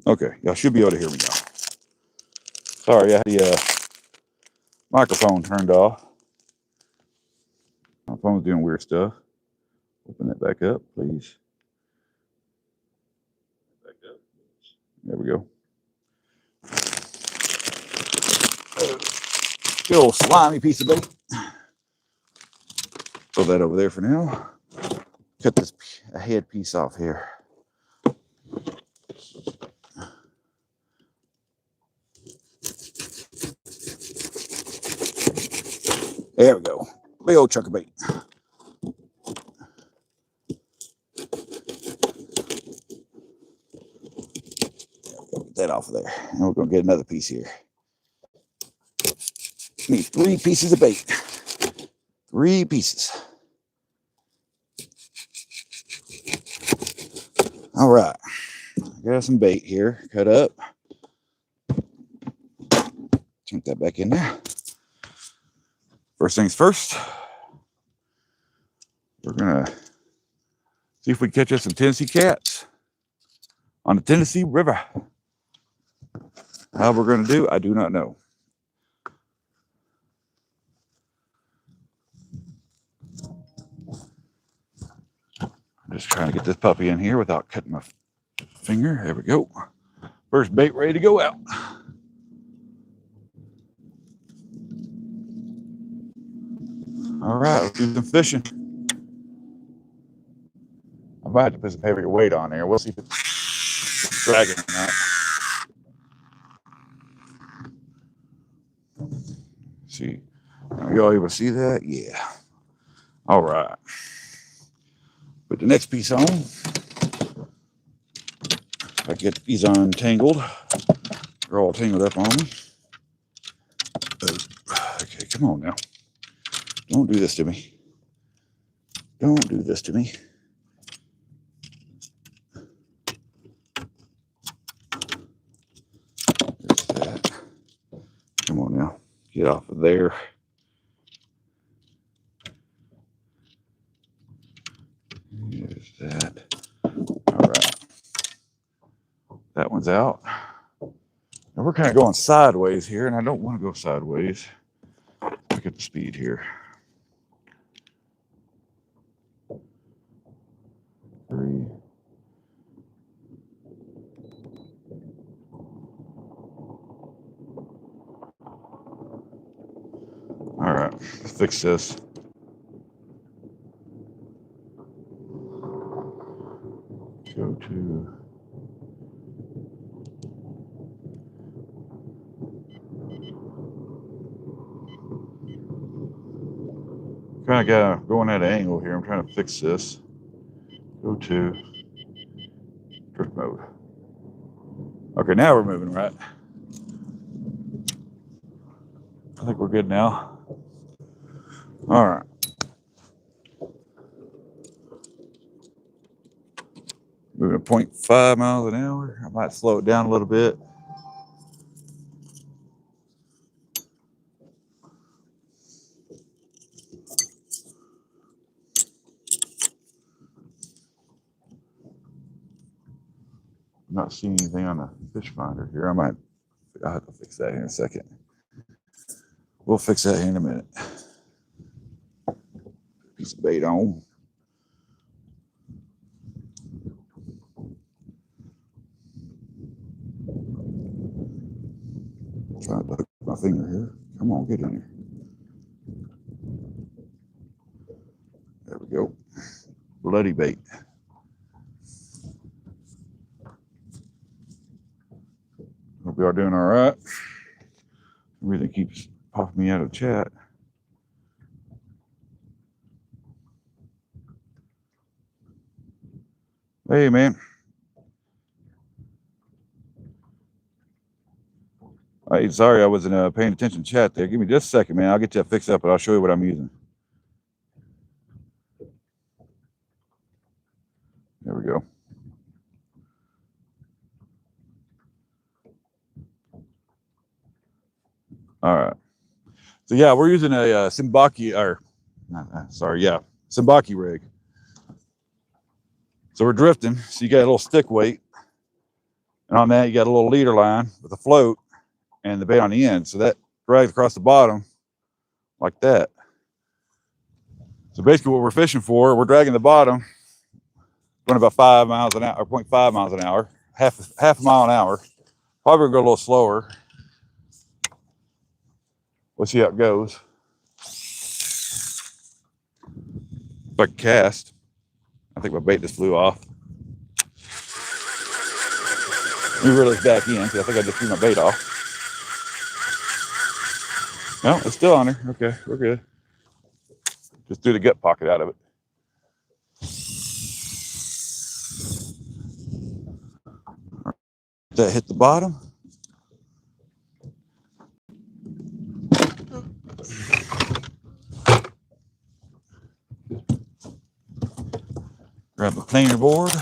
Okay, y'all should be able to hear me now. Sorry, I had the microphone turned off. My phone's doing weird stuff. Open that back up, please. Back up. There we go. Good old slimy piece of bait. Throw that over there for now. Cut this head piece off here. There we go. Big old chunk of bait. Get that off of there. And we're going to get another piece here. Need 3 pieces of bait. 3 pieces. All right. I got some bait here cut up. Chunk that back in there. First things first, we're going to see if we can catch us some Tennessee cats on the Tennessee River. How we're going to do, I do not know. I'm just trying to get this puppy in here without cutting my finger. There we go. First bait ready to go out. All right, let's do some fishing. I might have to put some heavier weight on there. We'll see if it's dragging or not. See, are y'all able to see that? Yeah. All right. Put the next piece on. If I get these untangled, they're all tangled up on me. Okay, come on now. Don't do this to me. Don't do this to me. There's that. Come on now. Get off of there. There's that. All right. That one's out. Now we're kind of going sideways here, and I don't want to go sideways. Look at the speed here. 3. All right, let's fix this. Go to kind of got going at an angle here. I'm trying to fix this. Go to drift mode. Okay, now we're moving, right? I think we're good now. All right. Moving at 0.5 miles an hour. I might slow it down a little bit. I'm not seeing anything on the fish finder here. I'll have to fix that here in a second. We'll fix that here in a minute. Piece of bait on. Trying to hook my finger here. Come on, get in here. There we go. Bloody bait. Hope you are doing all right. Everything keeps popping me out of the chat. Hey, man. Hey, sorry I wasn't paying attention to chat there. Give me just a second, man. I'll get that fixed up, but I'll show you what I'm using. There we go. All right. So yeah, we're using a Simbaki, or sorry, yeah, Simbaki rig. So we're drifting. So you got a little stick weight. And on that, you got a little leader line with a float and the bait on the end. So that drags across the bottom like that. So basically what we're fishing for, we're dragging the bottom, going about 5 miles an hour, or 0.5 miles an hour, half a mile an hour. Probably go a little slower. We'll see how it goes. If I can cast. I think my bait just flew off. Let me reel this back in because I think I just threw my bait off. No, it's still on there. Okay, we're good. Just threw the gut pocket out of it. That hit the bottom. Grab the planer board.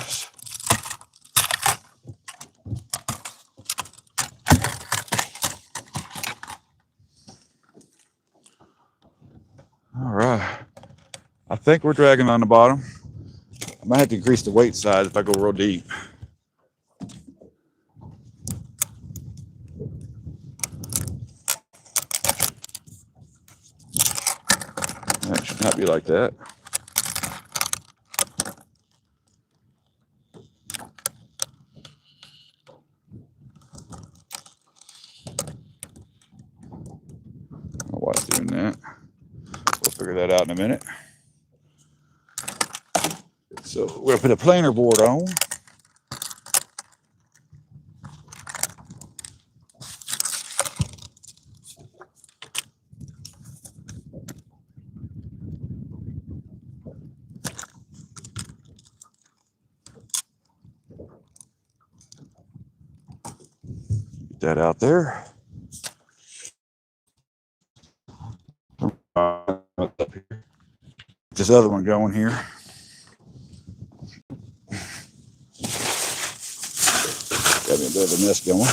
All right. I think we're dragging on the bottom. I might have to increase the weight size if I go real deep. That should not be like that. I don't know why it's doing that. We'll figure that out in a minute. So we're gonna put a planer board on. Get that out there. This other one going here. Got me a bit of a mess going.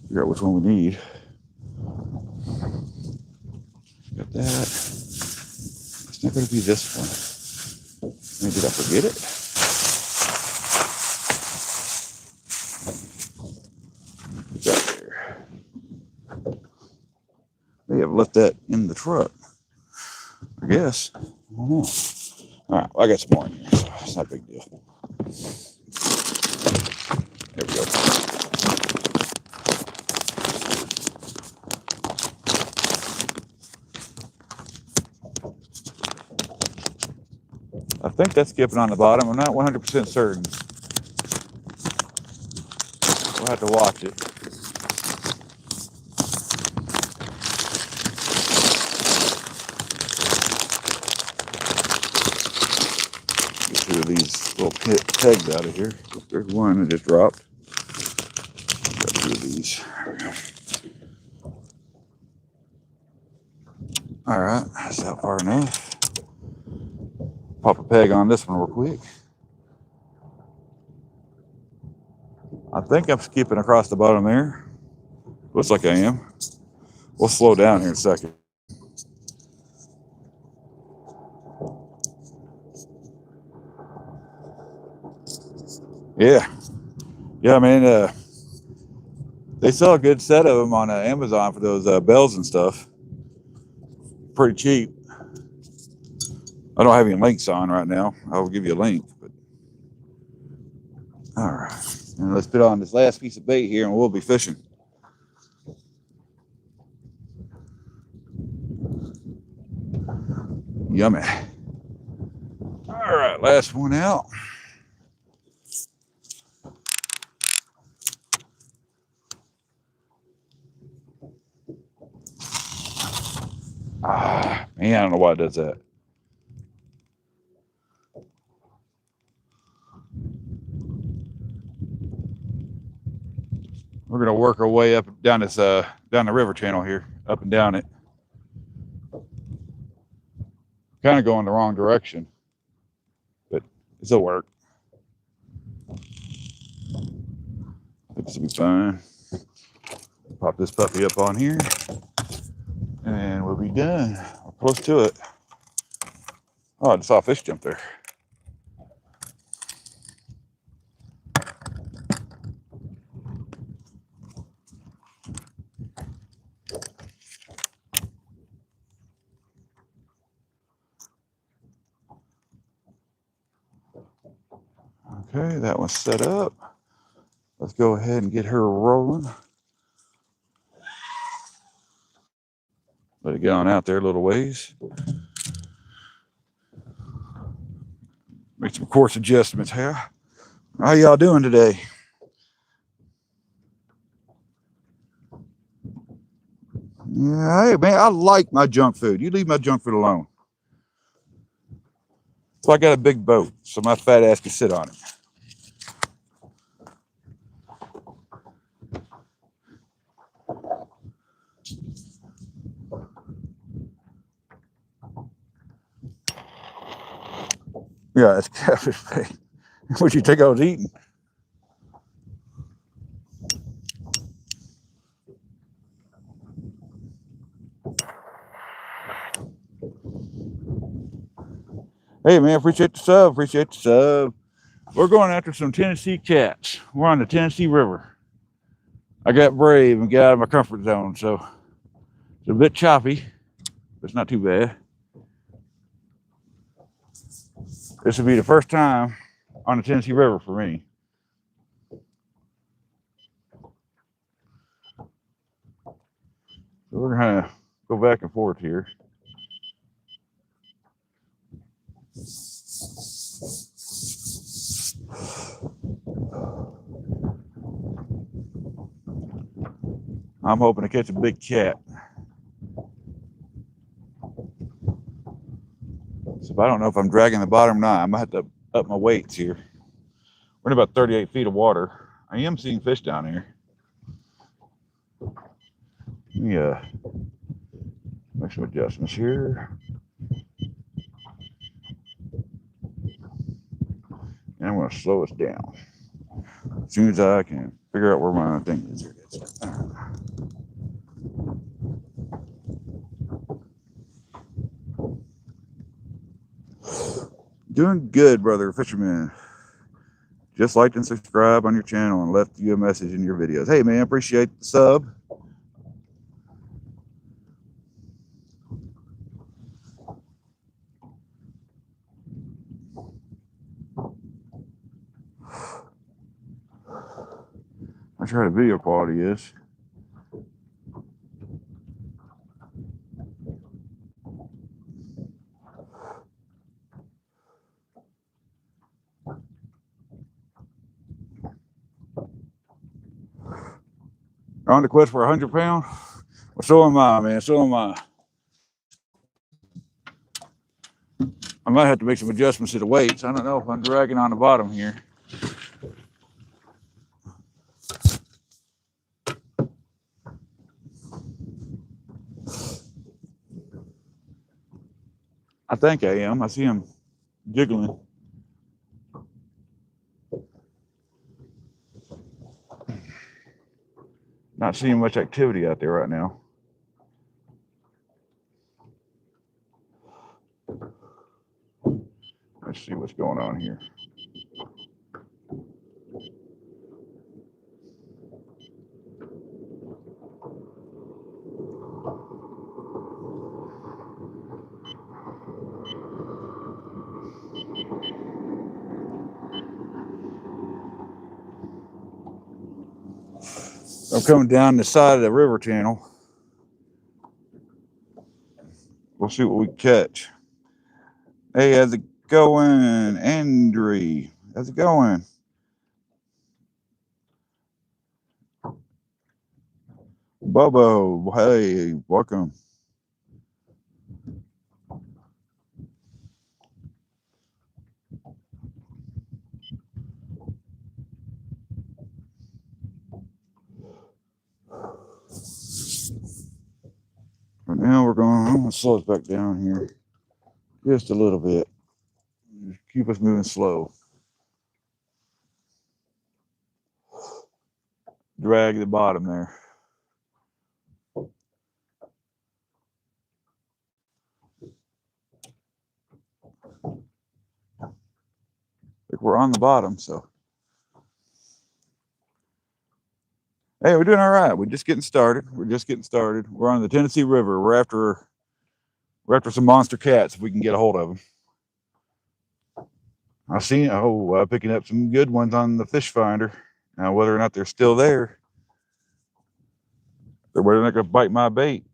Figure out which one we need. Got that. It's not going to be this one. Maybe did I forget it? Put that there. They have left that in the truck. I guess. I don't know. All right, well, I got some more in here, so it's not a big deal. There we go. I think that's skipping on the bottom. I'm not 100% certain. We'll have to watch it. Get two of these little pegs out of here. There's one that just dropped. Got two of these. All right, that's out far enough. Pop a peg on this one real quick. I think I'm skipping across the bottom there. Looks like I am. We'll slow down here in a second. Yeah, man. They sell a good set of them on Amazon for those bells and stuff. Pretty cheap. I don't have any links on right now. I'll give you a link. But all right, and let's put on this last piece of bait here, and we'll be fishing. Yummy. All right, last one out. Ah, man, I don't know why it does that. We're gonna work our way up down this down the river channel here, up and down it. Kind of going the wrong direction, but it'll work. This will be fine. Pop this puppy up on here, and we'll be done. close to it. Oh, I just saw a fish jump there. Okay, that one's set up. Let's go ahead and get her rolling. Let it get on out there a little ways. Make some course adjustments here. How y'all doing today? Yeah, hey man, I like my junk food. You leave my junk food alone. So I got a big boat, so my fat ass can sit on it. Yeah, that's catfish bait. What you think I was eating? Hey man, appreciate the sub, appreciate the sub. We're going after some Tennessee cats. We're on the Tennessee River. I got brave and got out of my comfort zone, so it's a bit choppy, but it's not too bad. This will be the first time on the Tennessee River for me. So we're gonna go back and forth here. I'm hoping to catch a big cat. So if I don't know if I'm dragging the bottom or not, I might have to up my weights here. We're in about 38 feet of water. I am seeing fish down here. Yeah. Make some adjustments here. And I'm going to slow us down as soon as I can figure out where my thing is. Here it is. Doing good, brother fisherman. Just liked and subscribe on your channel and left you a message in your videos. Hey man, appreciate the sub. Not sure how the video quality is. On the quest for 100 pounds? Well, so am I, man. So am I. I might have to make some adjustments to the weights. I don't know if I'm dragging on the bottom here. I think I am. I see him jiggling. Not seeing much activity out there right now. Let's see what's going on here. I'm coming down the side of the river channel. We'll see what we catch. Hey, how's it going, Andre? How's it going? Bobo, hey, welcome. But now I'm gonna slow us back down here just a little bit. Just keep us moving slow. Drag the bottom there. we're on the bottom, so. Hey, we're doing all right. We're just getting started. We're on the Tennessee River. We're after some monster cats if we can get a hold of them. I've seen picking up some good ones on the fish finder. Now, whether or not they're still there, or whether they're not gonna bite my bait.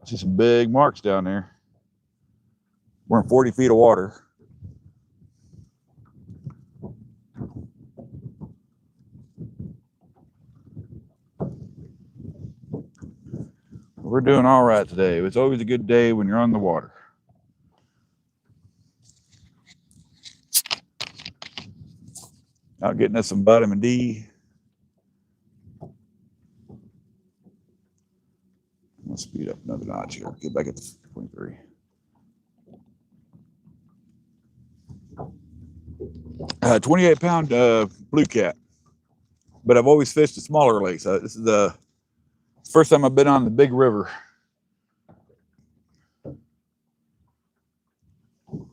I see some big marks down there. We're in 40 feet of water. We're doing all right today. It's always a good day when you're on the water. Out getting us some vitamin D. Let's speed up another notch here. Get back at 23. 28-pound blue cat. But I've always fished the smaller lakes. This is the first time I've been on the big river.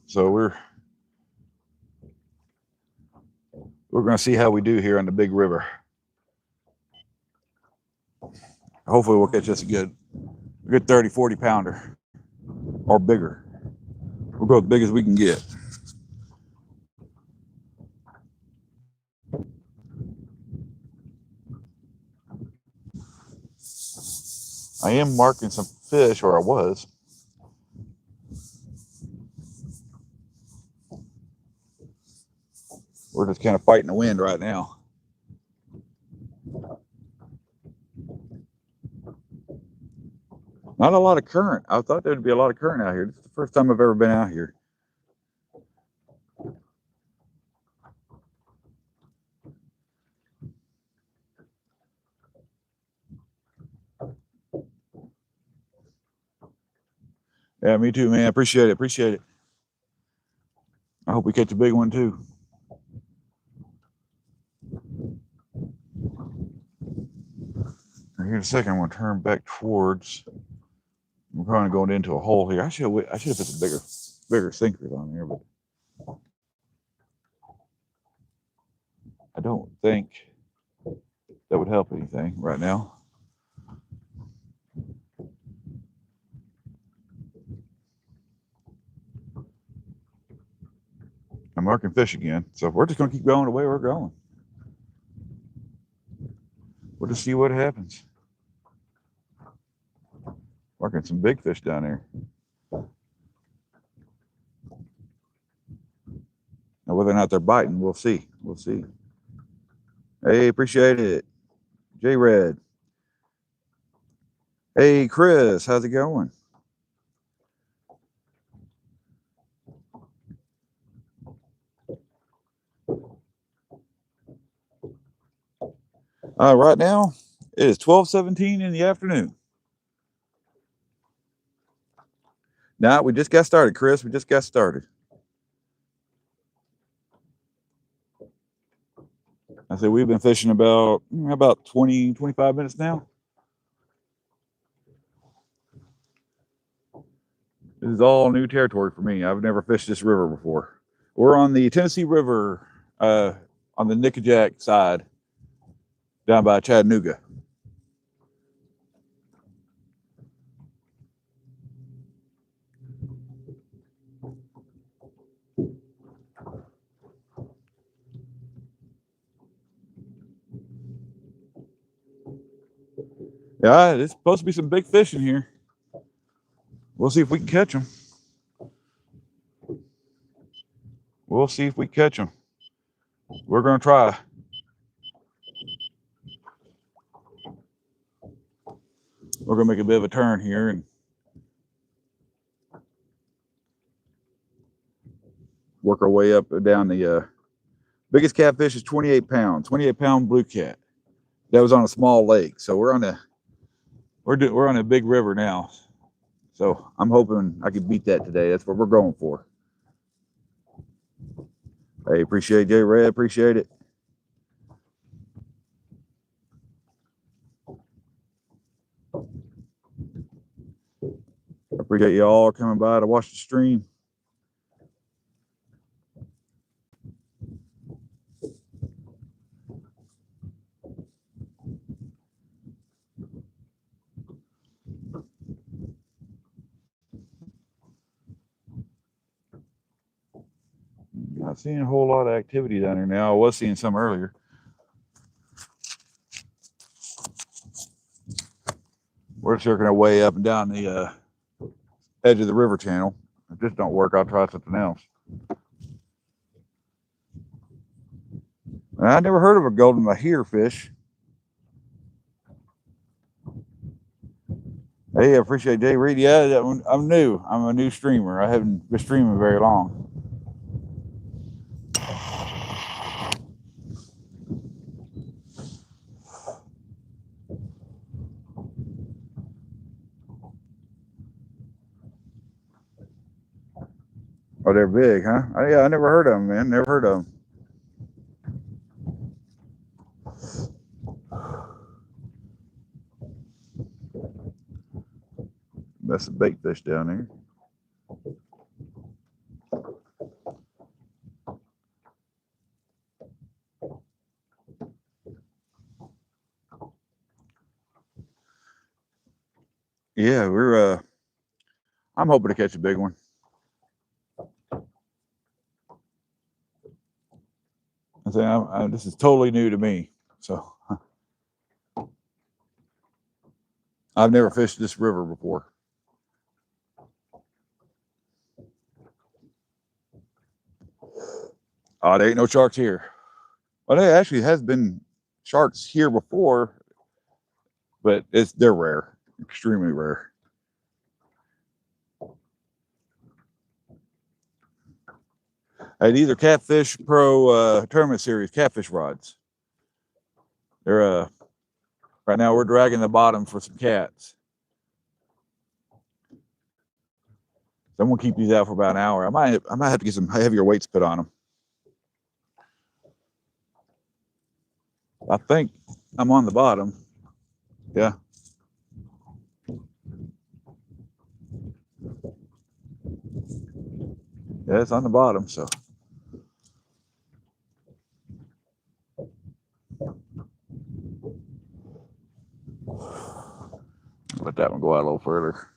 So we're going to see how we do here on the big river. Hopefully we'll catch us a good 30, 40 pounder or bigger. We'll go as big as we can get. I am marking some fish, or I was. We're just kind of fighting the wind right now. Not a lot of current. I thought there'd be a lot of current out here. This is the first time I've ever been out here. Yeah, me too, man. Appreciate it. I hope we catch a big one too. Here in a second, I'm going to turn back towards. We're kind of going into a hole here. I should have put some bigger sinkers on there, but I don't think that would help anything right now. I'm marking fish again, so we're just going to keep going the way we're going. We'll just see what happens. Marking some big fish down there. Now, whether or not they're biting, we'll see. Hey, appreciate it. J-Red. Hey, Chris, how's it going? Right now, it is 12:17 in the afternoon. Now, we just got started, Chris. We just got started. I said we've been fishing about 20, 25 minutes now. This is all new territory for me. I've never fished this river before. We're on the Tennessee River, on the Nickajack side, down by Chattanooga. Yeah, there's supposed to be some big fish in here. We'll see if we can catch them. We'll see if we catch them. We're going to try. We're going to make a bit of a turn here and work our way up and down the biggest catfish is 28 pounds, 28-pound blue cat. That was on a small lake. So we're on a big river now. So I'm hoping I can beat that today. That's what we're going for. Hey, appreciate J-Red, appreciate it. I appreciate you all coming by to watch the stream. Not seeing a whole lot of activity down here now. I was seeing some earlier. We're circling our way up and down the edge of the river channel. If this don't work, I'll try something else. I never heard of a golden mahir fish. Hey, I appreciate Jay Reed. Yeah, that one, I'm new. I'm a new streamer. I haven't been streaming very long. Oh, they're big, huh? Oh, yeah, I never heard of them, man. Never heard of them. That's a bait fish down there. Yeah, I'm hoping to catch a big one. I say this is totally new to me, so I've never fished this river before. Oh, there ain't no sharks here. Well, there actually has been sharks here before, but they're rare, extremely rare. Hey, these are Catfish Pro Tournament Series Catfish rods. They're right now we're dragging the bottom for some cats. I'm gonna keep these out for about an hour. I might have to get some heavier weights put on them. I think I'm on the bottom. Yeah. Yeah, it's on the bottom, so. Let that one go out a little further.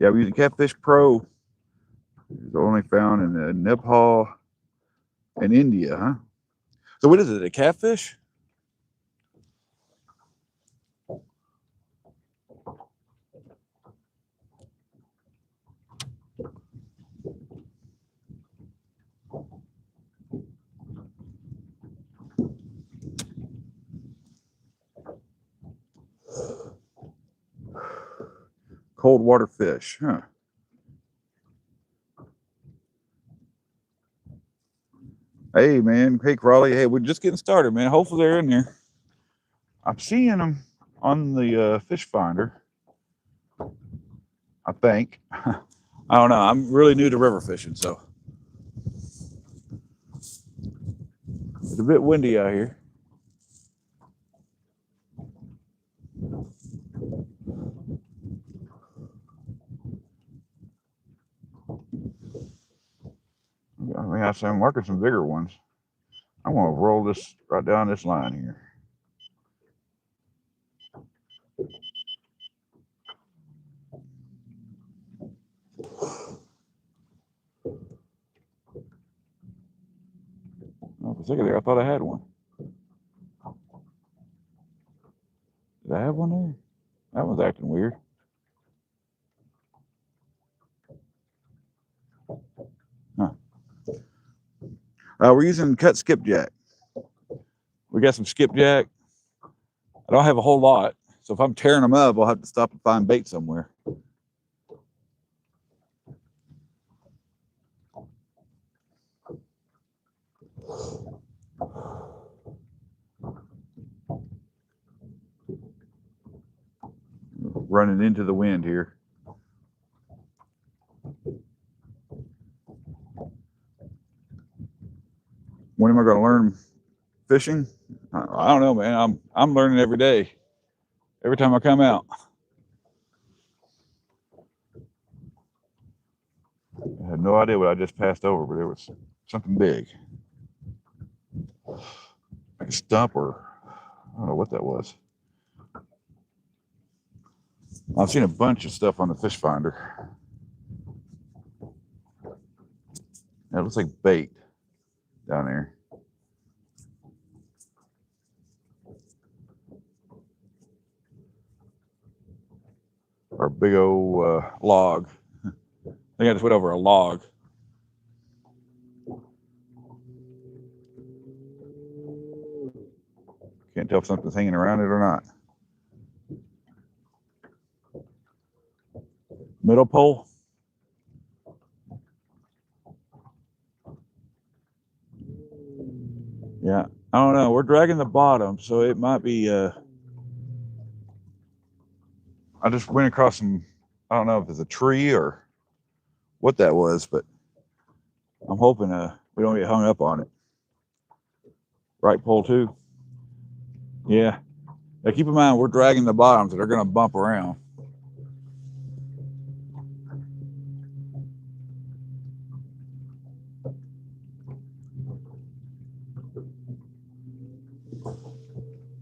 Yeah, we're using Catfish Pro. It's only found in Nepal and India, huh? So what is it, a catfish? Cold water fish, huh? Hey, man. Hey, Crawley. Hey, we're just getting started, man. Hopefully they're in there. I'm seeing them on the fish finder, I think. I don't know. I'm really new to river fishing, so. It's a bit windy out here. I mean, I'm marking some bigger ones. I want to roll this right down this line here. Oh, for a second there, I thought I had one. Did I have one there? That one's acting weird. Huh. We're using cut skipjack. We got some skipjack. I don't have a whole lot, so if I'm tearing them up, I'll have to stop and find bait somewhere. Running into the wind here. When am I going to learn fishing? I don't know, man. I'm learning every day. Every time I come out. I had no idea what I just passed over, but there was something big. Like a stump or I don't know what that was. I've seen a bunch of stuff on the fish finder. It looks like bait down there. Or a big old log. I think I just went over a log. Can't tell if something's hanging around it or not. Middle pole. Yeah, I don't know. We're dragging the bottom, so it might be. I just went across some. I don't know if it's a tree or what that was, but I'm hoping we don't get hung up on it. Right pole too. Yeah. Now keep in mind we're dragging the bottom, so they're going to bump around.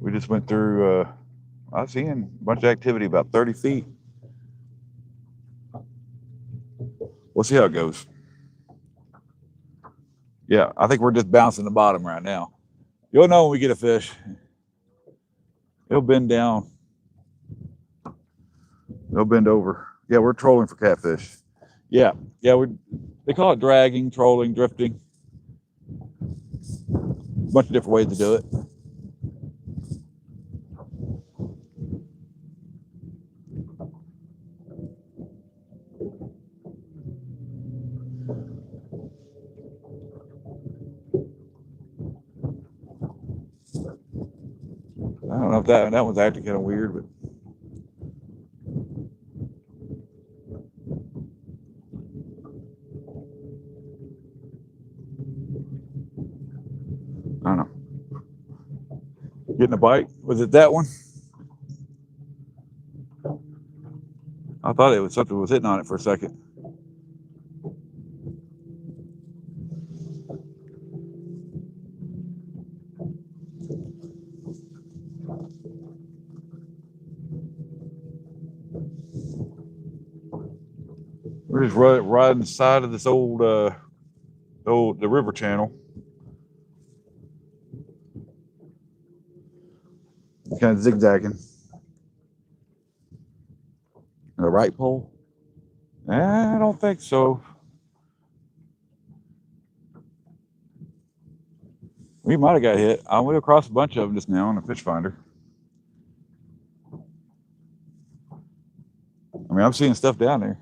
We just went through. I was seeing a bunch of activity about 30 feet. We'll see how it goes. Yeah, I think we're just bouncing the bottom right now. You'll know when we get a fish. It'll bend down. It'll bend over. Yeah, we're trolling for catfish. Yeah, they call it dragging, trolling, drifting. A bunch of different ways to do it. I don't know if that one's actually kind of weird, but I don't know. Getting a bite? Was it that one? I thought it was something was hitting on it for a second. We're just riding the side of this the river channel. Kind of zigzagging. The right pole? I don't think so. We might have got hit. I went across a bunch of them just now on the fish finder. I mean, I'm seeing stuff down there.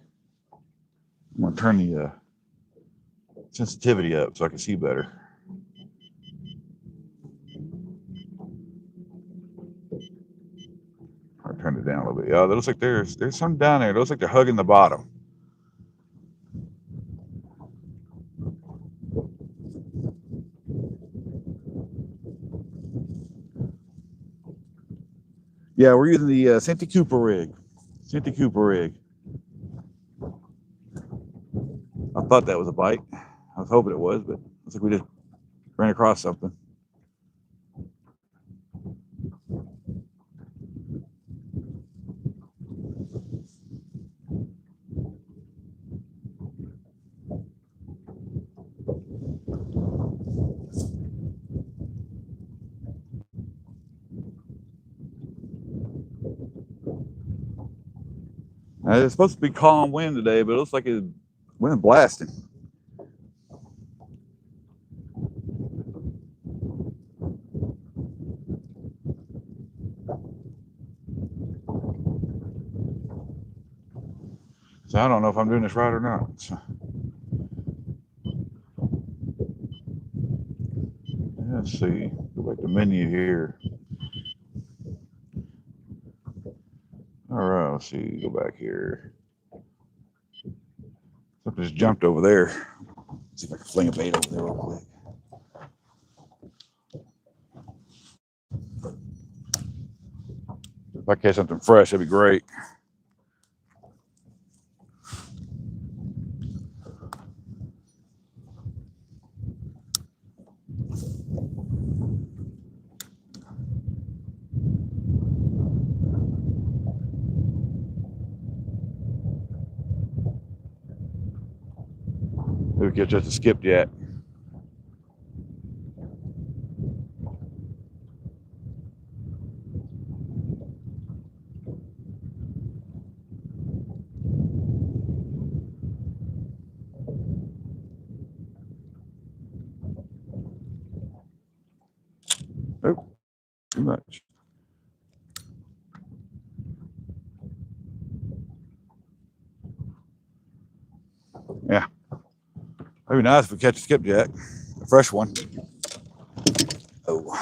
I'm gonna turn the sensitivity up so I can see better. I'll turn it down a little bit. Yeah, that looks like there's some down there. It looks like they're hugging the bottom. Yeah, we're using the Santee Cooper rig. Santee Cooper rig. I thought that was a bite. I was hoping it was, but looks like we just ran across something. It's supposed to be calm wind today, but it looks like it's wind blasting. So I don't know if I'm doing this right or not. So, let's see. Go back to menu here. All right, let's see. Go back here. Something just jumped over there. Let's see if I can fling a bait over there real quick. If I catch something fresh, that'd be great. We'll get just a skipjack. Oh, too much. Yeah. That'd be nice if we catch a skipjack, a fresh one. Oh.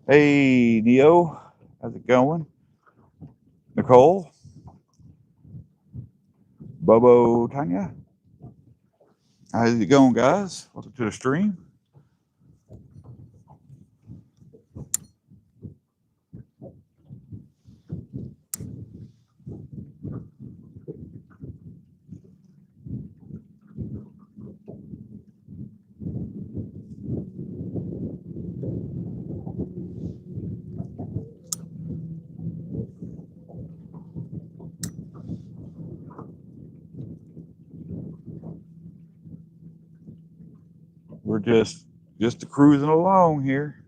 Hey, Neo. How's it going? Nicole? Bobo, Tanya? How's it going, guys? Welcome to the stream. We're just cruising along here.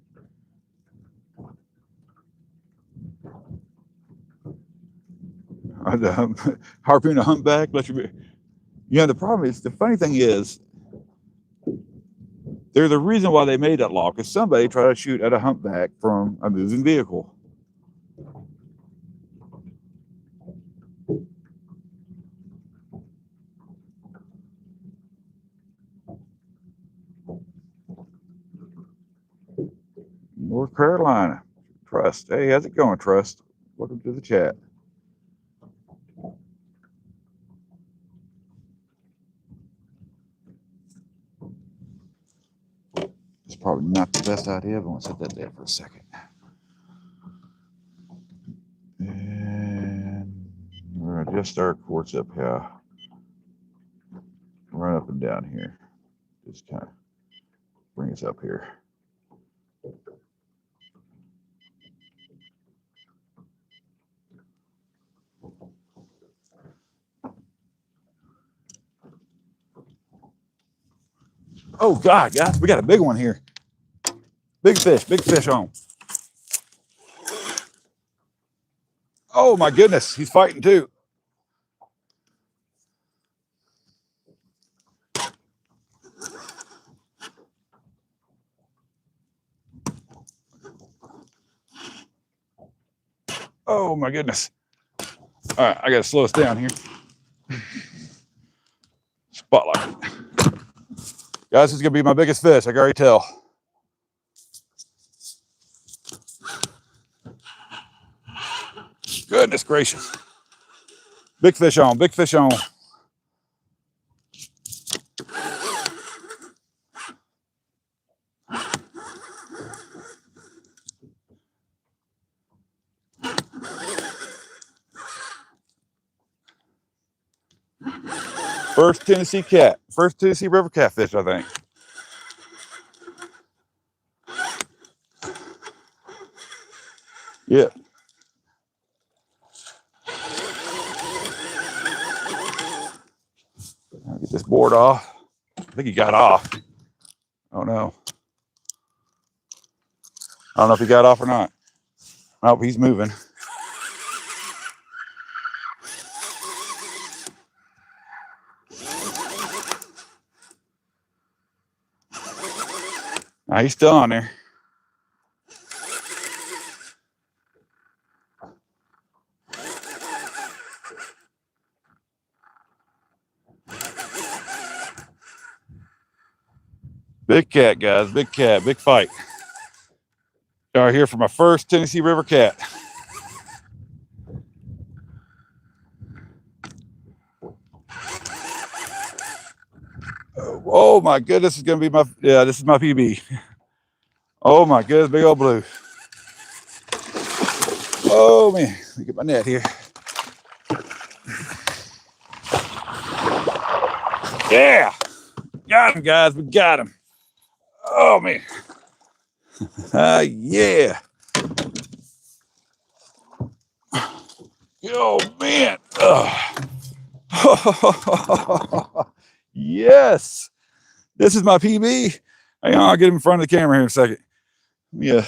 Harpoon a humpback. The problem is, the funny thing is, they're the reason why they made that law, because somebody tried to shoot at a humpback from a moving vehicle. North Carolina. Trust. Hey, how's it going, Trust? Welcome to the chat. It's probably not the best idea, but I want to set that there for a second. And we're going to adjust our course up here. Run up and down here. Just kind of bring us up here. Oh, God, guys, we got a big one here. Big fish on. Oh, my goodness, he's fighting too. Oh, my goodness. All right, I got to slow us down here. Spotlight. Guys, this is going to be my biggest fish, I can already tell. Goodness gracious. Big fish on, big fish on. First Tennessee River catfish, I think. Yeah. I'll get this board off. I think he got off. Oh no. I don't know if he got off or not. Oh, he's moving. Now he's still on there. Big cat, guys. Big cat. Big fight. All right, here for my first Tennessee River cat. Oh my goodness, this is gonna be my this is my PB. Oh my goodness, big old blue. Oh man, let me get my net here. Yeah, got him, guys. We got him. Oh man. Yeah. Oh man. Yes. This is my PB. Hang on, I'll get him in front of the camera here in a second. Yeah.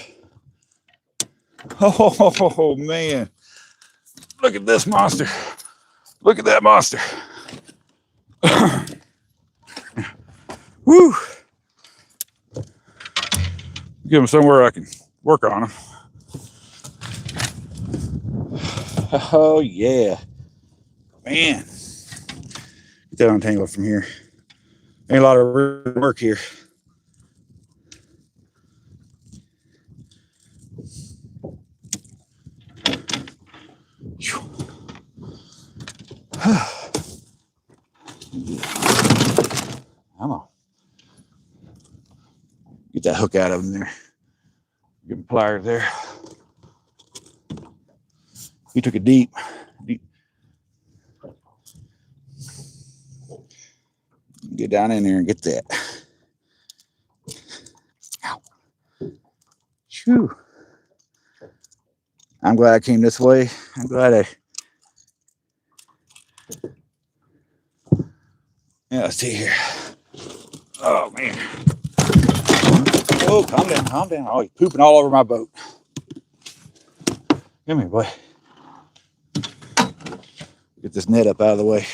Oh man. Look at this monster. Look at that monster. Woo. Get him somewhere I can work on him. Oh yeah. Man. Get that untangled from here. Ain't a lot of work here. Come on. Get that hook out of him there. Get him pliers there. He took it deep. Get down in there and get that. Ow. Shoo. I'm glad I came this way. I'm glad yeah, let's see here. Oh man. Oh, calm down, calm down. Oh, he's pooping all over my boat. Come here, boy. Get this net up out of the way.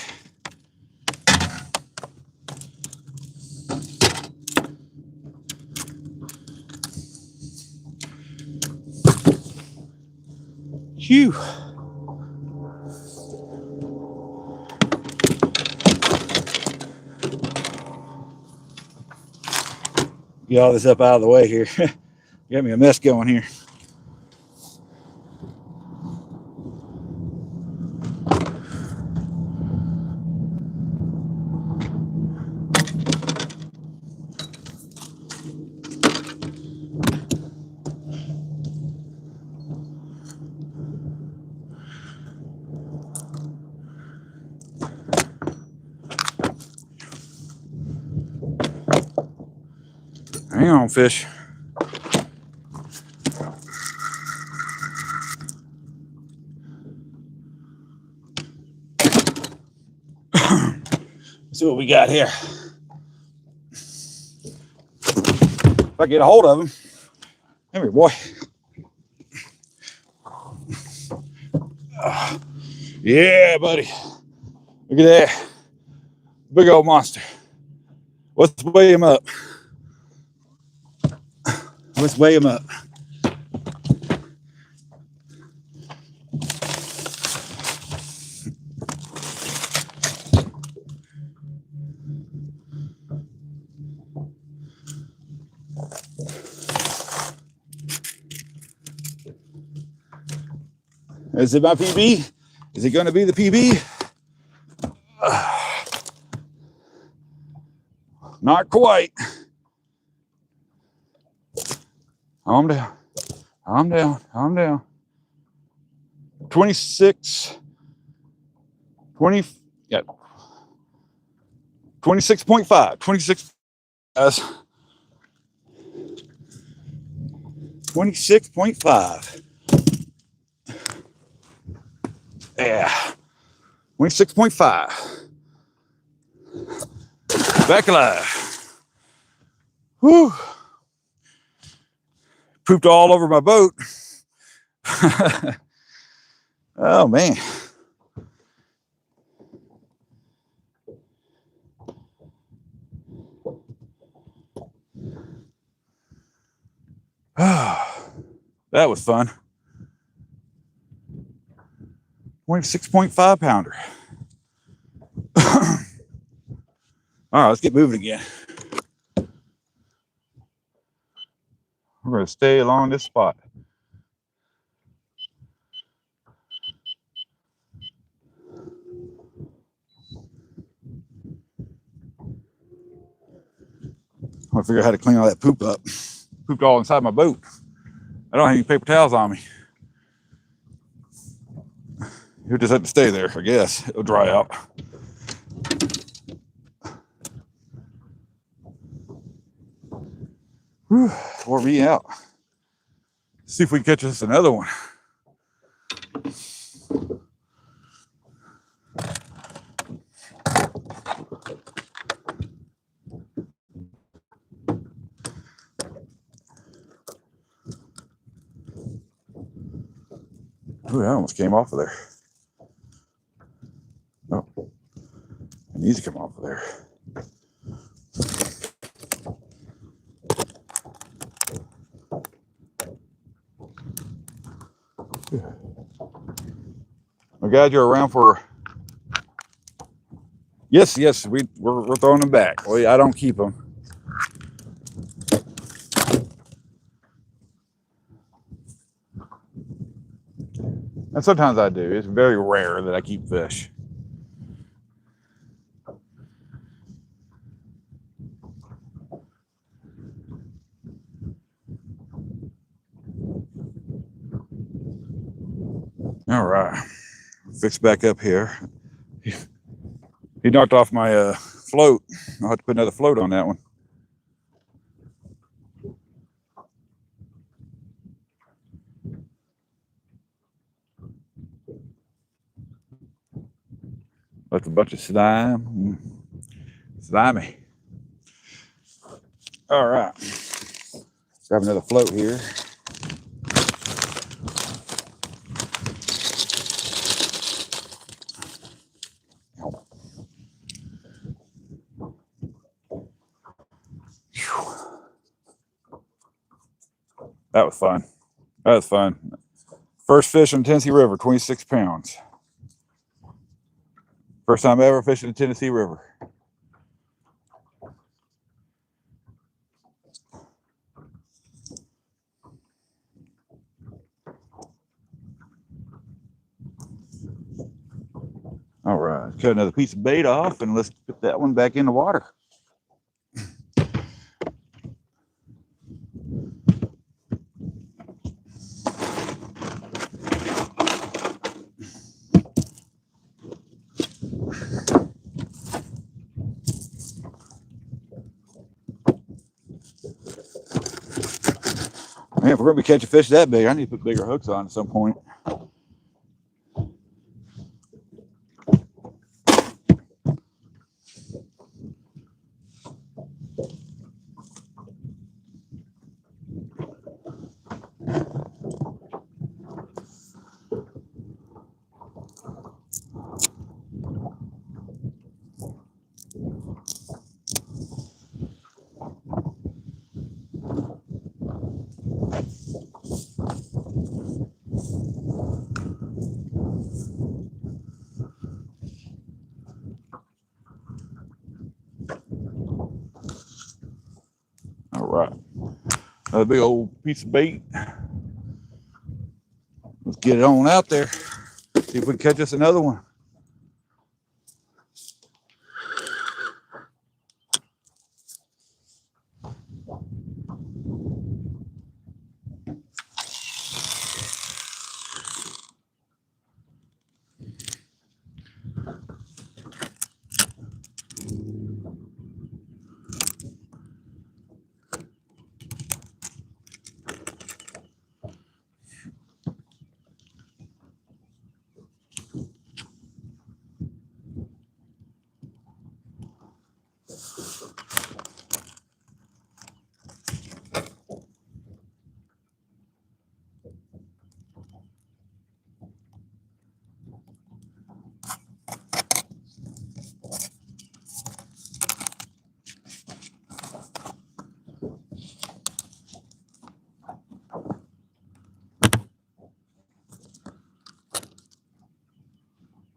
Phew. Get all this up out of the way here. Got me a mess going here. Hang on, fish. Let's see what we got here. If I get a hold of him. Come here, boy. Yeah, buddy. Look at that. Big old monster. Let's weigh him up. Let's weigh him up. Is it my PB? Is it going to be the PB? Not quite. Calm down. Calm down. Calm down. 26. 20. Yeah. 26.5. 26. 26.5. Yeah. 26.5. Back alive. Whew. Pooped all over my boat. Oh, man. That was fun. 26.5 pounder. All right, let's get moving again. We're going to stay along this spot. I want to figure out how to clean all that poop up. Pooped all inside my boat. I don't have any paper towels on me. You'll just have to stay there, I guess. It'll dry out. Whew, wore me out. See if we can catch us another one. Ooh, that almost came off of there. Oh, it needs to come off of there. I'm glad you're around for. Yes, we're throwing them back. Well, I don't keep them. And sometimes I do. It's very rare that I keep fish. All right, fix back up here. He knocked off my float. I'll have to put another float on that one. That's a bunch of slime. Slimy. All right. Grab another float here. That was fun. That was fun. First fish in Tennessee River, 26 pounds. First time ever fishing the Tennessee River. All right, cut another piece of bait off and let's put that one back in the water. Man, if we're gonna be catching fish that big, I need to put bigger hooks on at some point. All right, another big old piece of bait. Let's get it on out there. See if we can catch us another one.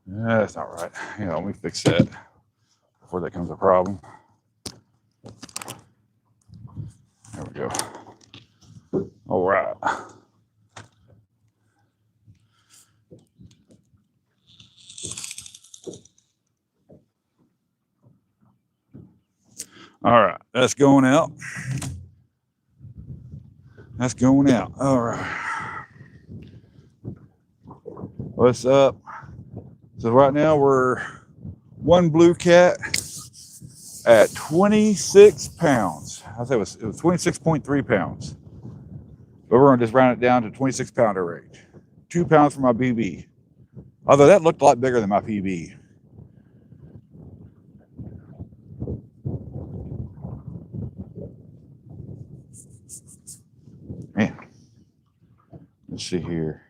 That's not right. Let me fix that before that becomes a problem. There we go. All right. All right, that's going out. That's going out. All right. What's up? So right now we're one blue cat at 26 pounds. I think it was 26.3 pounds. But we're gonna just round it down to 26 pounder range. 2 pounds for my BB. Although that looked a lot bigger than my PB. Man, let's see here.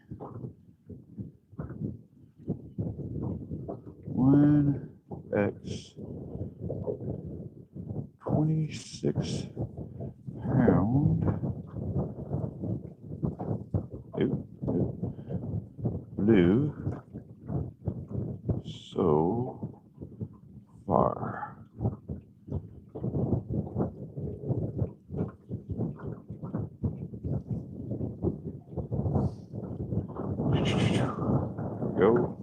1x 26 pound. Blue so far. Go.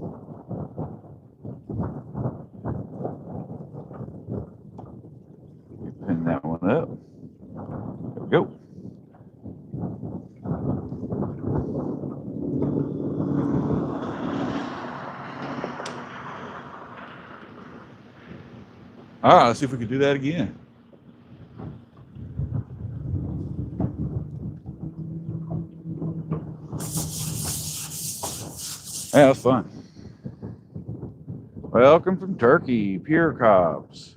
Pin that one up. There we go. All right, let's see if we can do that again. Yeah, that's fun. Welcome from Turkey, Pure Cops.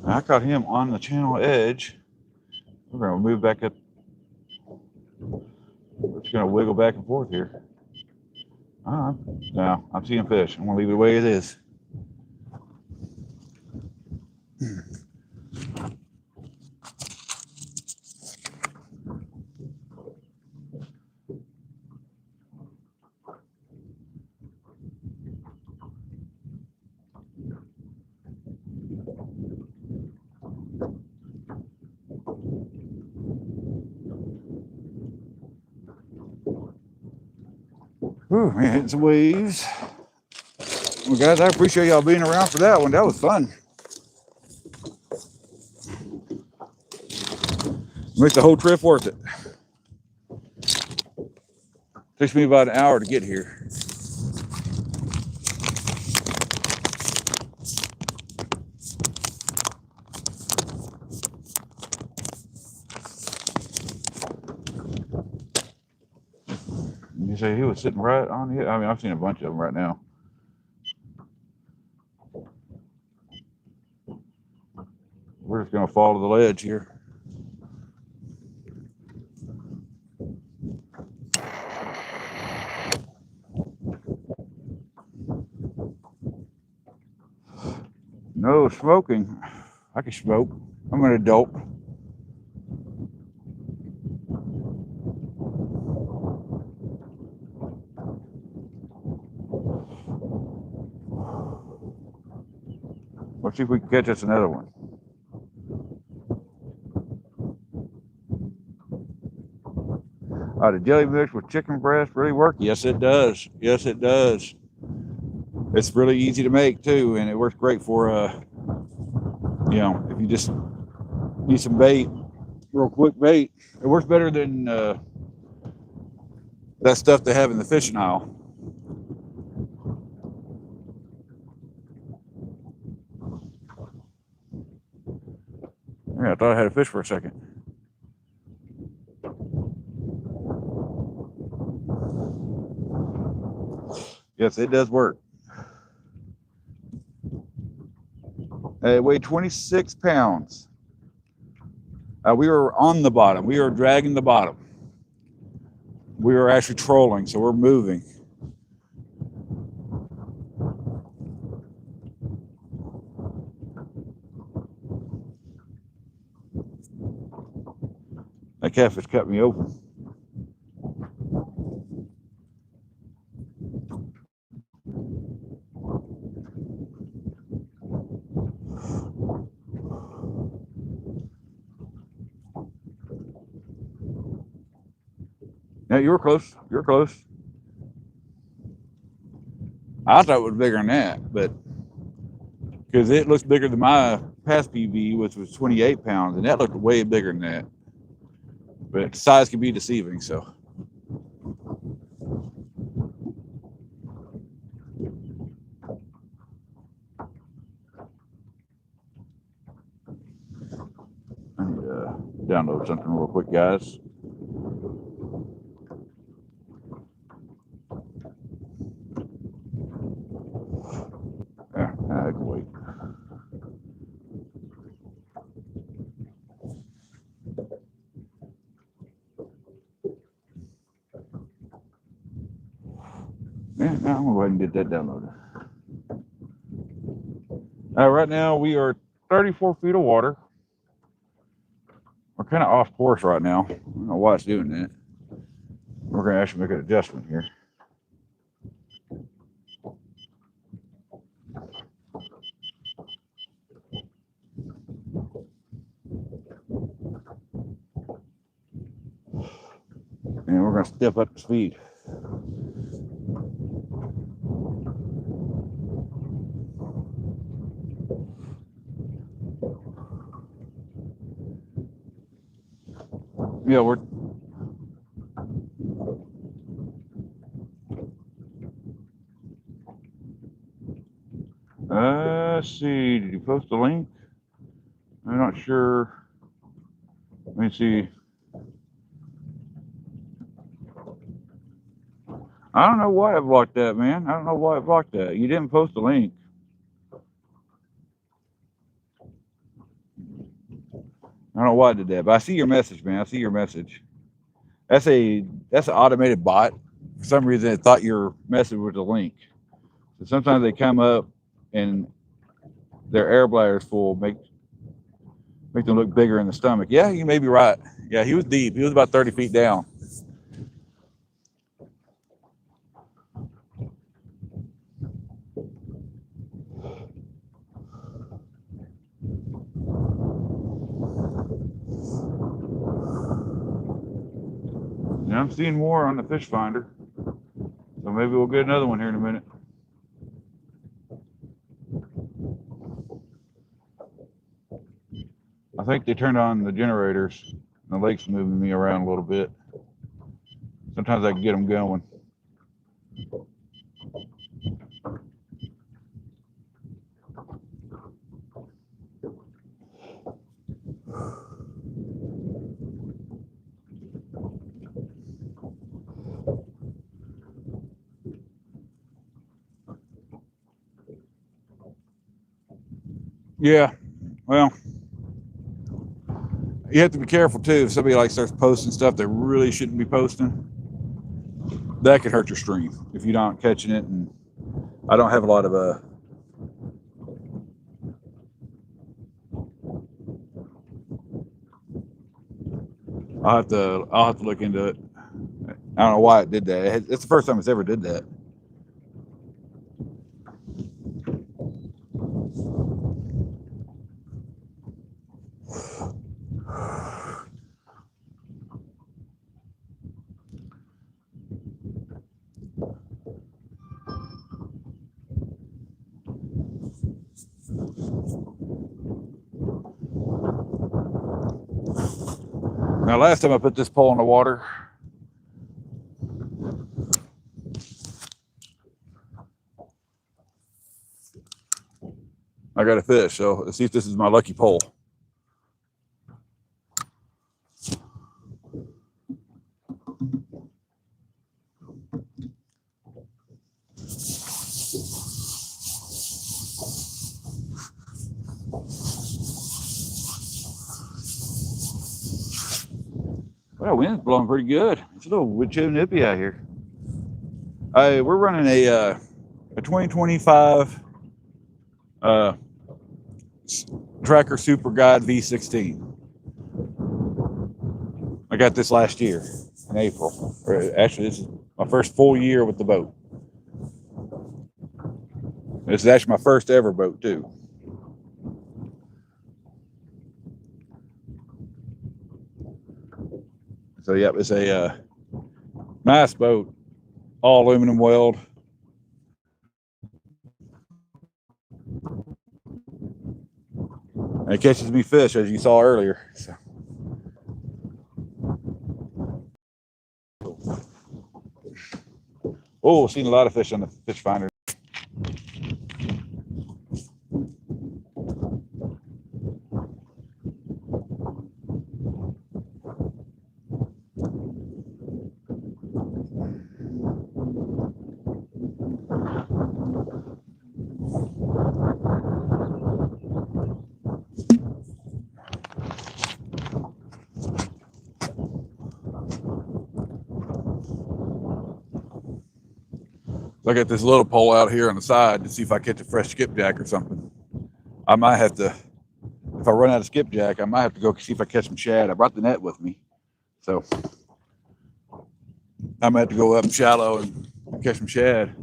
I caught him on the channel edge. We're going to move back up. We're just going to wiggle back and forth here. No, I'm seeing fish. I'm going to leave it the way it is. Whew, man, hitting some waves. Well, guys, I appreciate y'all being around for that one. That was fun. Makes the whole trip worth it. Takes me about an hour to get here. You say he was sitting right on the, I mean, I've seen a bunch of them right now. We're just going to fall to the ledge here. No smoking. I can smoke. I'm an adult. Let's see if we can catch us another one. The jelly mix with chicken breast really work? Yes, it does. Yes, it does. It's really easy to make too, and it works great for you know, if you just need some bait, real quick bait. It works better than that stuff they have in the fishing aisle. Yeah, I thought I had a fish for a second. Yes, it does work. It weighed 26 pounds. We were on the bottom. We were dragging the bottom. We were actually trolling, so we're moving. That catfish cut me open. Yeah, you were close. You were close. I thought it was bigger than that, but because it looks bigger than my past PB, which was 28 pounds, and that looked way bigger than that. But size can be deceiving, so. I need to download something real quick, guys. Yeah, I can wait. I'm gonna go ahead and get that downloaded. Right now we are 34 feet of water. We're kind of off course right now. I don't know why it's doing that. We're gonna actually make an adjustment here. And we're gonna step up the speed. Yeah, we're let's see, did you post a link? I'm not sure. Let me see. I don't know why it blocked that, man. I don't know why it blocked that. You didn't post a link. I don't know why it did that, but I see your message, man. I see your message. That's an automated bot. For some reason, it thought your message was a link. So sometimes they come up and their air bladder's full, make them look bigger in the stomach. Yeah, you may be right. Yeah, he was deep. He was about 30 feet down. And I'm seeing more on the fish finder. So maybe we'll get another one here in a minute. I think they turned on the generators. The lake's moving me around a little bit. Sometimes I can get them going. Yeah, well, you have to be careful too. If somebody like starts posting stuff that really shouldn't be posting, that could hurt your stream if you're not catching it. And I don't have a lot of I'll have to look into it. I don't know why it did that. It's the first time it's ever did that. Now, last time I put this pole in the water, I got a fish. So let's see if this is my lucky pole. Well, wind's blowing pretty good. It's a little chill nippy out here. We're running a 2025 Tracker Super Guide V16. I got this last year in April. Or actually, this is my first full year with the boat. This is actually my first ever boat too. So yeah, it's a nice boat, all aluminum weld. And it catches me fish, as you saw earlier. So. Oh, seen a lot of fish on the fish finder. So I got this little pole out here on the side to see if I catch a fresh skipjack or something. I might have to, if I run out of skipjack, I might have to go see if I catch some shad. I brought the net with me, so I might have to go up shallow and catch some shad.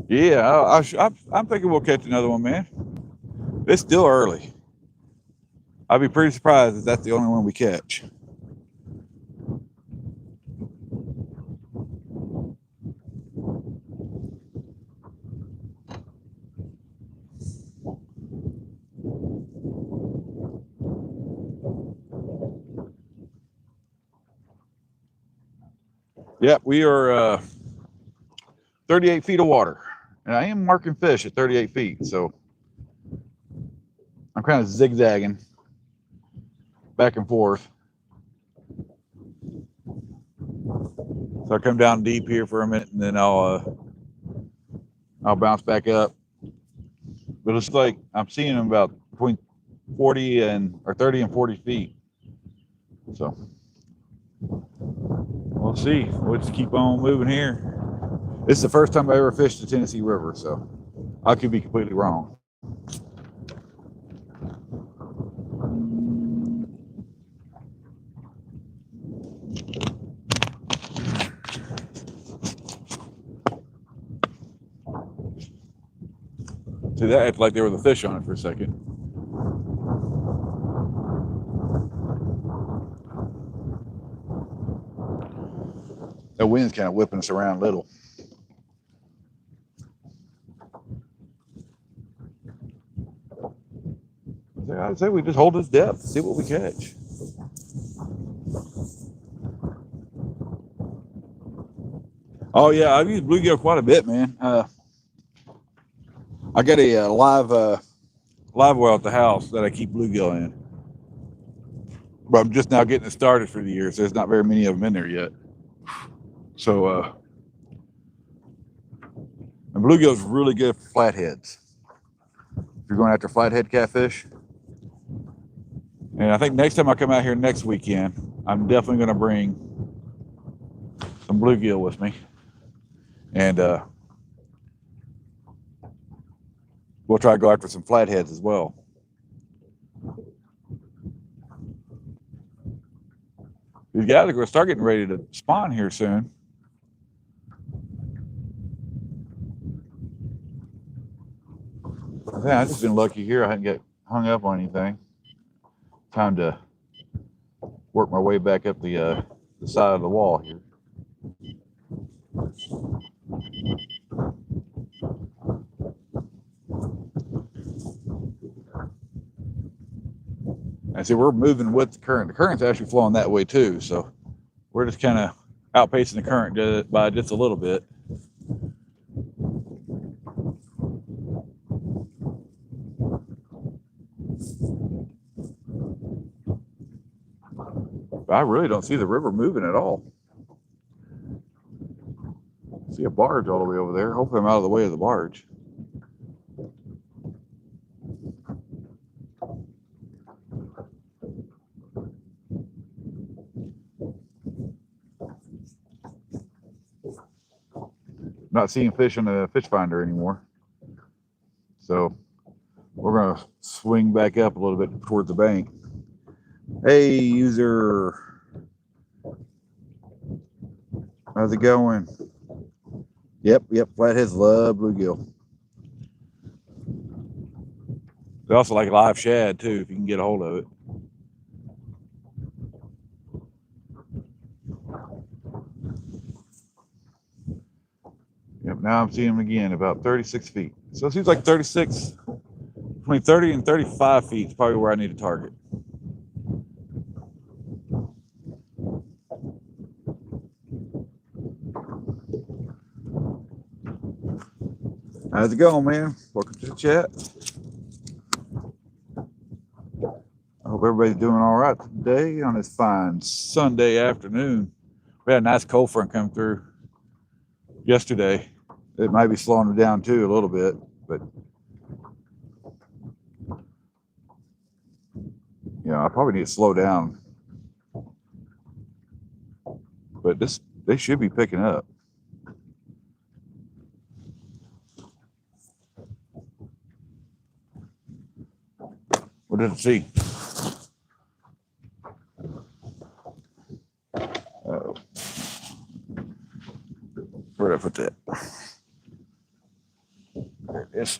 Yeah, I'm thinking we'll catch another one, man. It's still early. I'd be pretty surprised if that's the only one we catch. Yep, we are 38 feet of water. And I am marking fish at 38 feet, so I'm kind of zigzagging back and forth. So I'll come down deep here for a minute, and then I'll bounce back up. But it's like I'm seeing them about between 30 and 40 feet. So we'll see. We'll just keep on moving here. This is the first time I ever fished the Tennessee River, so I could be completely wrong. See, that acted like there was a fish on it for a second. That wind's kind of whipping us around a little. I'd say we just hold this depth, see what we catch. Oh yeah, I've used bluegill quite a bit, man. I got a live well at the house that I keep bluegill in, but I'm just now getting it started for the year, so there's not very many of them in there yet. So, and bluegill is really good for flatheads. If you're going after flathead catfish. And I think next time I come out here next weekend, I'm definitely going to bring some bluegill with me. And we'll try to go after some flatheads as well. These guys are going to start getting ready to spawn here soon. Yeah, I've just been lucky here. I hadn't get hung up on anything. Time to work my way back up the side of the wall here. And see, we're moving with the current. The current's actually flowing that way too, so we're just kind of outpacing the current by just a little bit. I really don't see the river moving at all. I see a barge all the way over there. Hopefully I'm out of the way of the barge. Not seeing fish on the fish finder anymore. So we're going to swing back up a little bit towards the bank. Hey, user. How's it going? Yep, flatheads love bluegill. They also like live shad too, if you can get a hold of it. Yep, now I'm seeing them again, about 36 feet. So it seems like 36, between 30 and 35 feet is probably where I need to target. How's it going, man? Welcome to the chat. I hope everybody's doing all right today on this fine Sunday afternoon. We had a nice cold front come through yesterday. It might be slowing it down too a little bit, but I probably need to slow down. But they should be picking up. What did it see? Uh-oh. Where did I put that? There it is.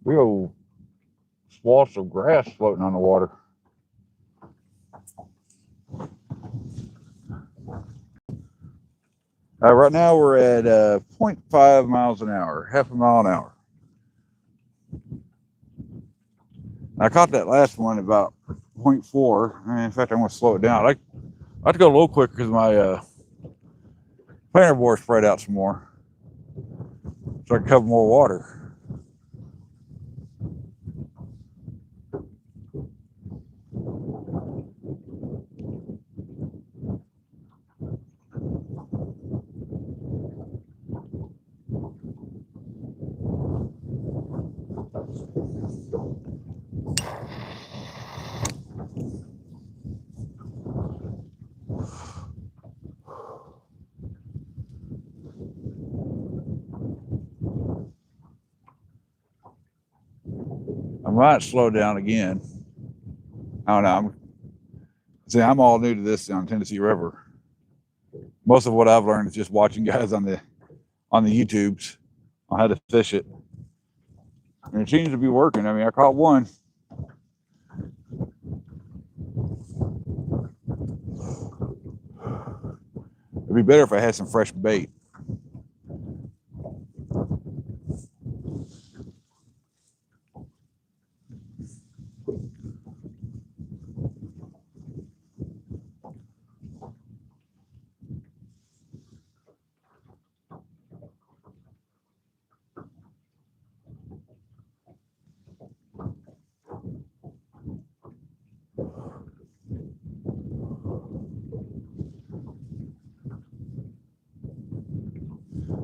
Big old swaths of grass floating on the water. Right now we're at 0.5 miles an hour, half a mile an hour. I caught that last one about 0.4. In fact, I'm going to slow it down. I have to go a little quicker because my planter bore spread out some more, so I can cover more water. I might slow down again. I don't know. I'm all new to this on Tennessee River. Most of what I've learned is just watching guys on the YouTubes on how to fish it. And it seems to be working. I mean, I caught one. It'd be better if I had some fresh bait.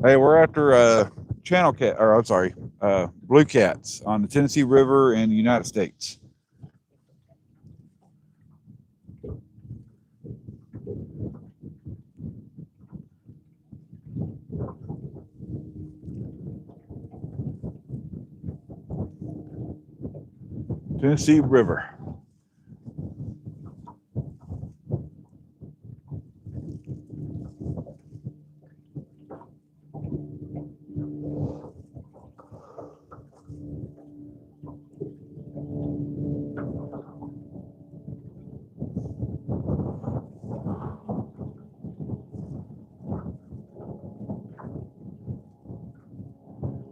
Hey, we're after channel cat, or I'm sorry, blue cats on the Tennessee River in the United States. Tennessee River.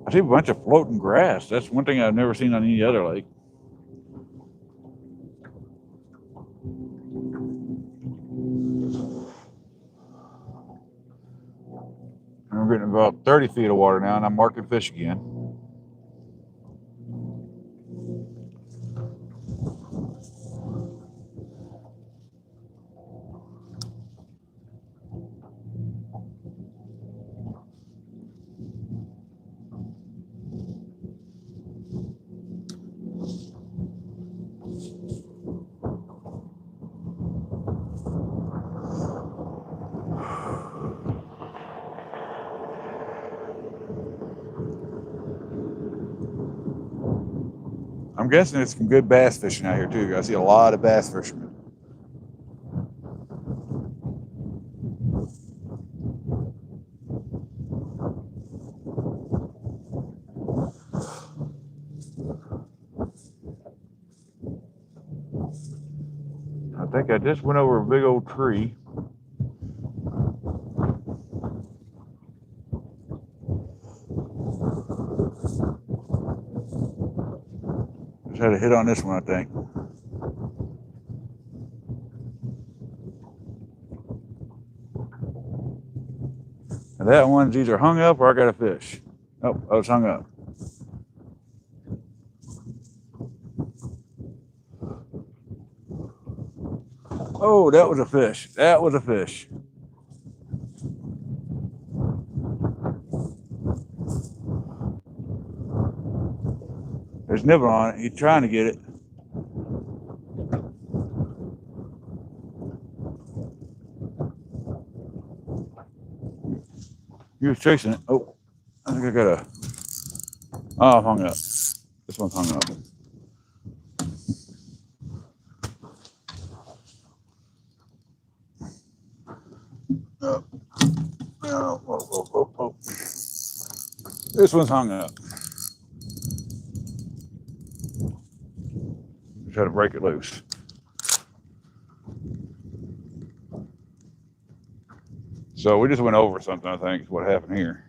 I see a bunch of floating grass. That's one thing I've never seen on any other lake. I'm getting about 30 feet of water now, and I'm marking fish again. I'm guessing there's some good bass fishing out here too. I see a lot of bass fishermen. I think I just went over a big old tree. Just had a hit on this one, I think. And that one's either hung up or I got a fish. Oh, I was hung up. Oh, that was a fish. That was a fish. There's nibble on it. He's trying to get it. He was chasing it. Oh, I think I got a. Oh, I'm hung up. This one's hung up. Oh, oh, oh, oh, oh. This one's hung up. Try to break it loose. So we just went over something, I think, is what happened here.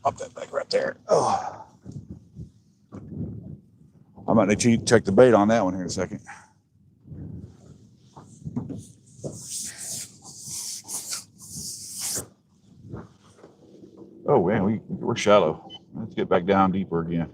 Pop that back right there. Oh. I might need to check the bait on that one here in a second. Oh, man, we're shallow. Let's get back down deeper again.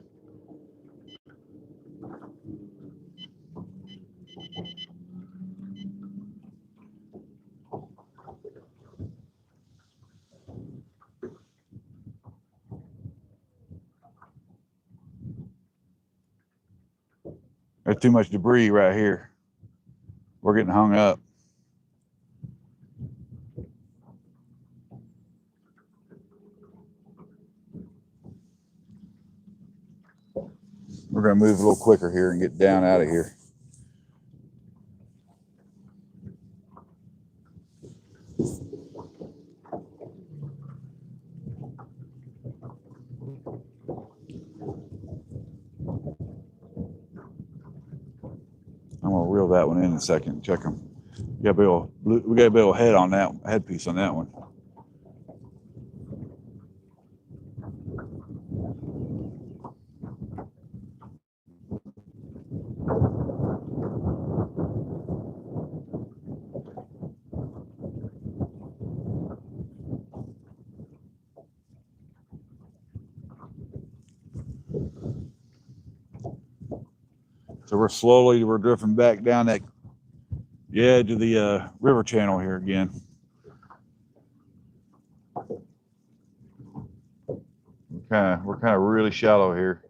There's too much debris right here. We're getting hung up. We're going to move a little quicker here and get down out of here. I'm going to reel that one in a second and check them. We got a big old head on that headpiece on that one. So we're drifting back down that edge of the river channel here again. We're kind of really shallow here.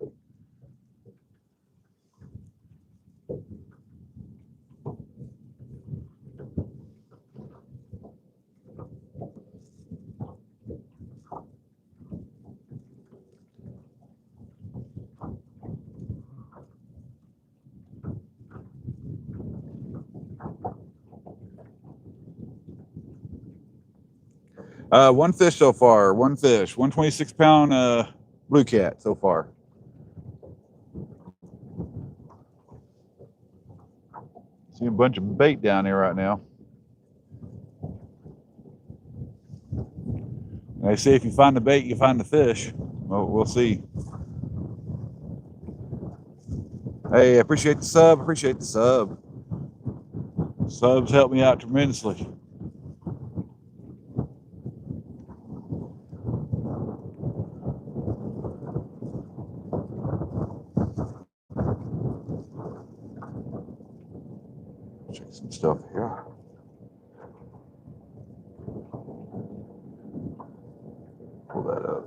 One fish so far. One fish. 126-pound blue cat so far. See a bunch of bait down there right now. They say if you find the bait, you find the fish. Well, we'll see. Hey, I appreciate the sub. Appreciate the sub. Subs help me out tremendously. Check some stuff here. Pull that up.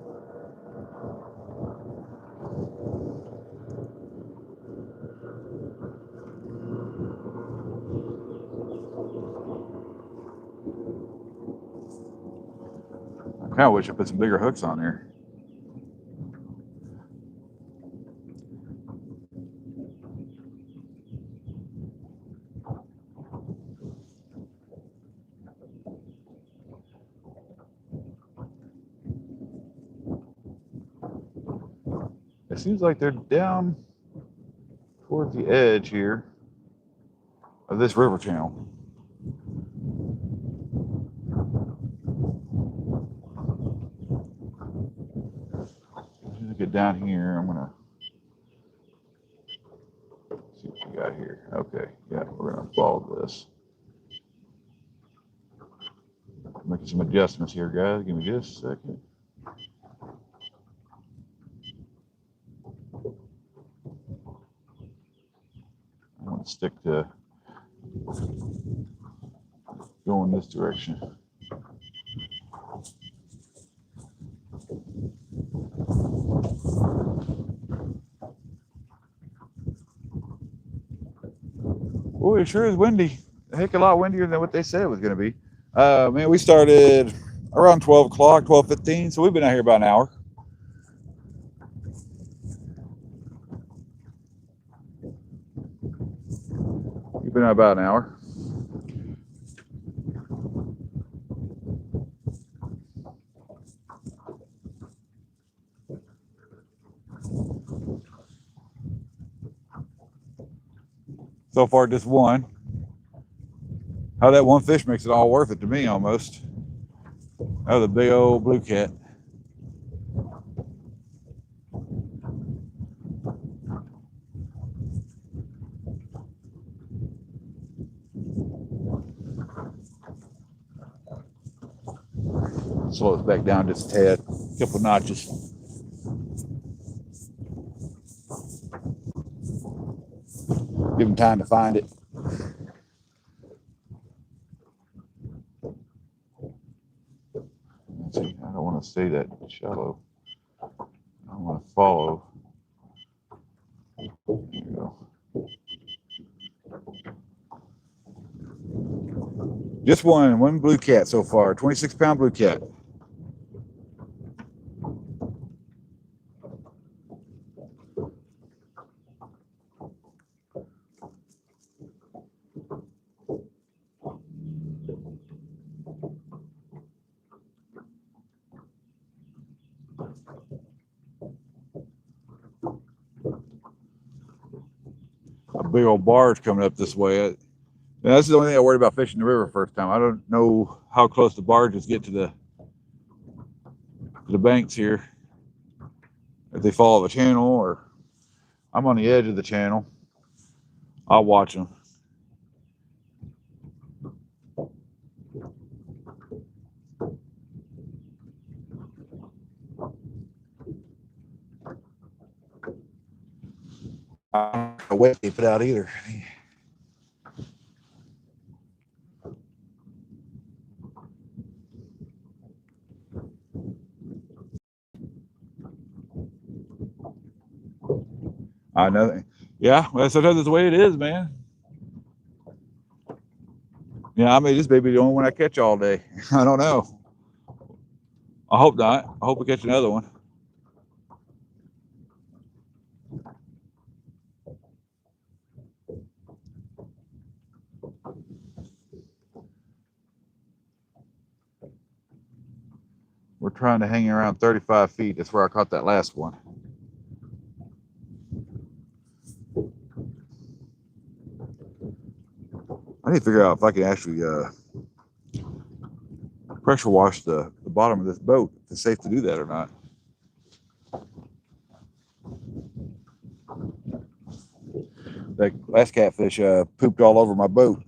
I kind of wish I put some bigger hooks on there. It seems like they're down towards the edge here of this river channel. As I get down here, I'm gonna see what we got here. Okay, yeah, we're gonna follow this. Making some adjustments here, guys. Give me just a second. I want want to stick to going this direction. Oh, it sure is windy. A heck of a lot windier than what they said it was going to be. Man, we started around 12 o'clock, 12:15, so we've been out here about an hour. We've been out about an hour. So far, just one. How that one fish makes it all worth it to me, almost. That was a big old blue cat. Slow it back down just a tad, a couple notches. Give him time to find it. Let's see, I don't want to stay that shallow. I want to follow. There you go. Just one blue cat so far, 26-pound blue cat. A big old barge coming up this way. Now, that's the only thing I worried about fishing the river first time. I don't know how close the barges get to the banks here. If they follow the channel, or I'm on the edge of the channel. I'll watch them. I don't wet keep it out either. I know. Yeah, well, sometimes that's the way it is, man. Yeah, I mean, this may be the only one I catch all day. I don't know. I hope not. I hope we catch another one. We're trying to hang around 35 feet. That's where I caught that last one. I need to figure out if I can actually pressure wash the bottom of this boat. If it's safe to do that or not. That last catfish pooped all over my boat.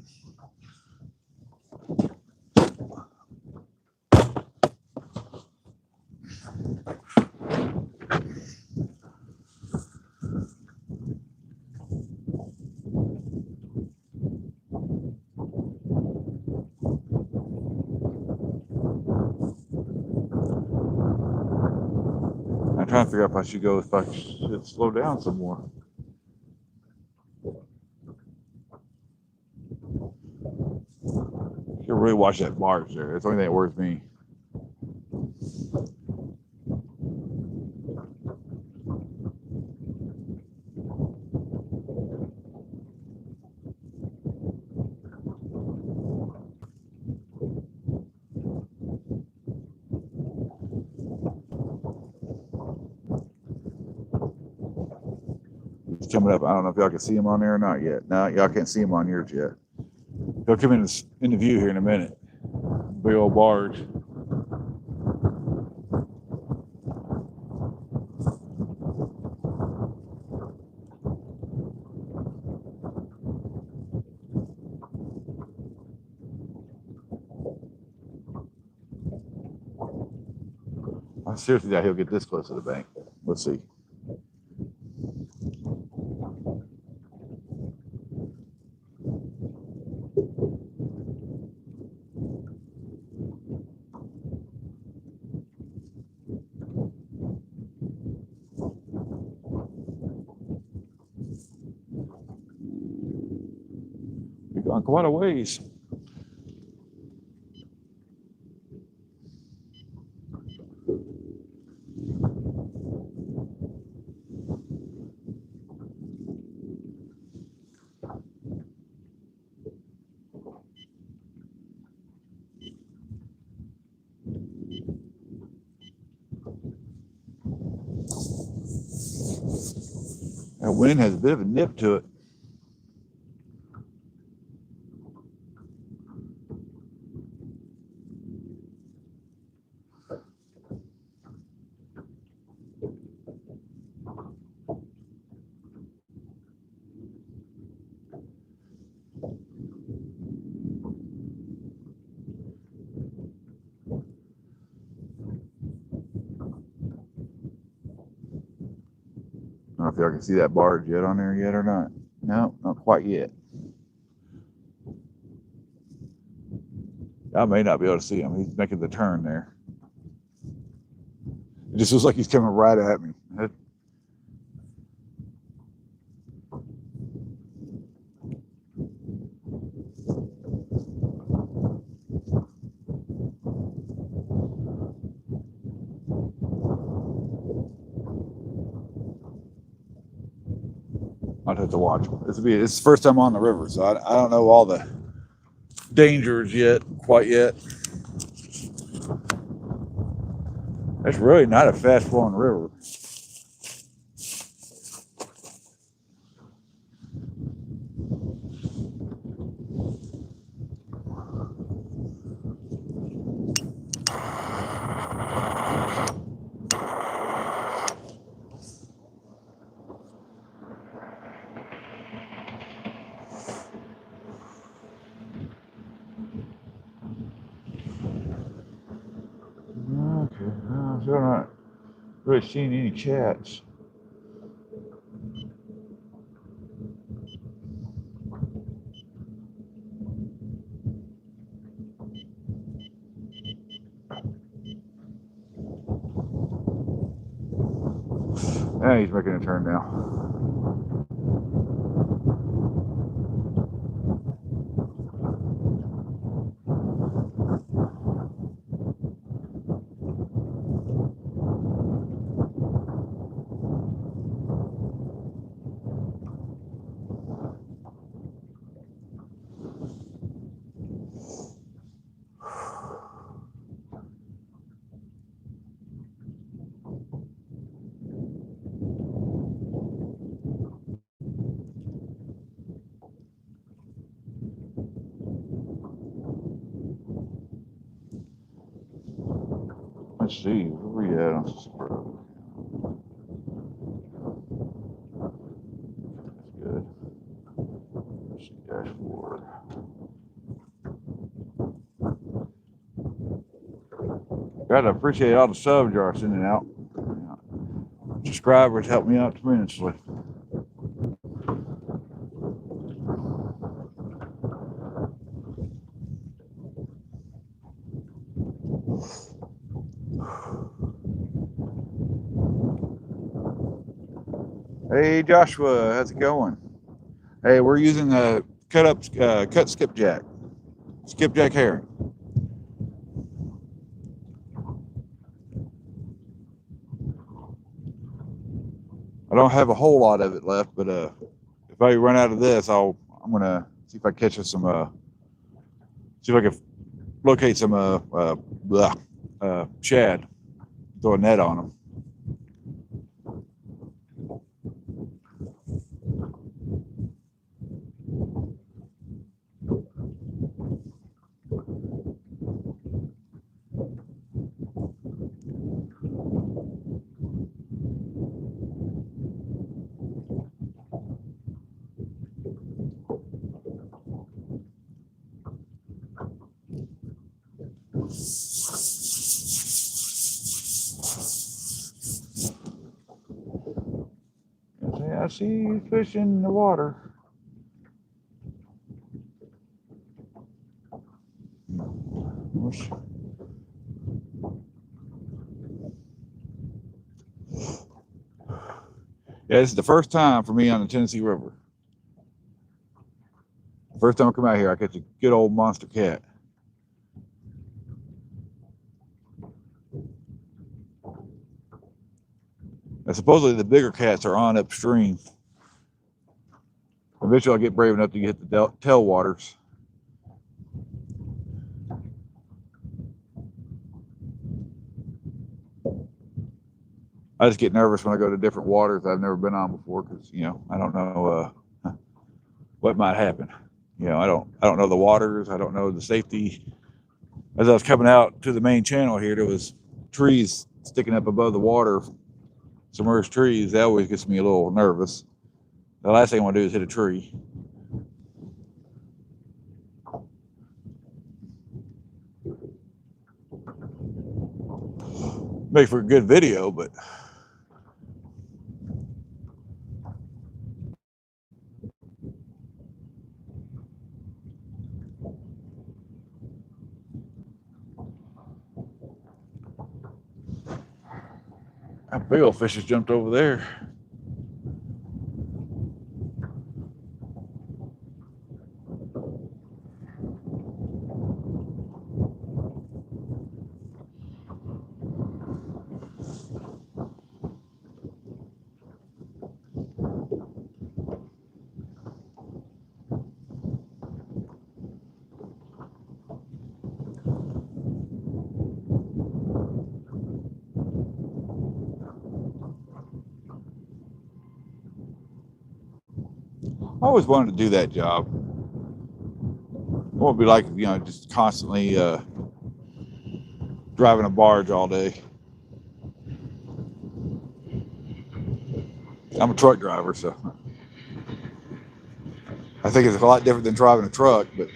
I'm trying to figure out if I should go, if I should slow down some more. Should really watch that barge there. That's the only thing that worries me. He's coming up. I don't know if y'all can see him on there or not yet. No, y'all can't see him on yours yet. He'll come in the view here in a minute. Big old barge. I seriously doubt he'll get this close to the bank. Let's see. Gone quite a ways. That wind has a bit of a nip to it. I don't know if y'all can see that barge yet on there yet or not. No, not quite yet. I may not be able to see him. He's making the turn there. It just looks like he's coming right at me. I'd have to watch him. It's the first time on the river, so I don't know all the dangers yet, quite yet. It's really not a fast flowing river. Okay, I'm still not really seeing any cats. Yeah, he's making a turn now. Let's see, where we at on this road? That's good. Let's see, dashboard. Gotta appreciate all the subs y'all are sending out. Subscribers help me out tremendously. Hey Joshua, how's it going? Hey, we're using a cut skipjack herring. I don't have a whole lot of it left, but if I run out of this, I'm gonna see if I catch us some see if I can locate some shad, throw a net on them. I see fish in the water. Yeah, this is the first time for me on the Tennessee River. First time I come out here, I catch a good old monster cat. And supposedly the bigger cats are on upstream. Eventually I'll get brave enough to get the tailwaters. I just get nervous when I go to different waters I've never been on before because, you know, I don't know what might happen. You know, I don't know the waters. I don't know the safety. As I was coming out to the main channel here, there was trees sticking up above the water, submerged trees. That always gets me a little nervous. The last thing I want to do is hit a tree. Make for a good video, but that big old fish has jumped over there. I always wanted to do that job. What would be like, you know, just constantly driving a barge all day. I'm a truck driver, so I think it's a lot different than driving a truck, but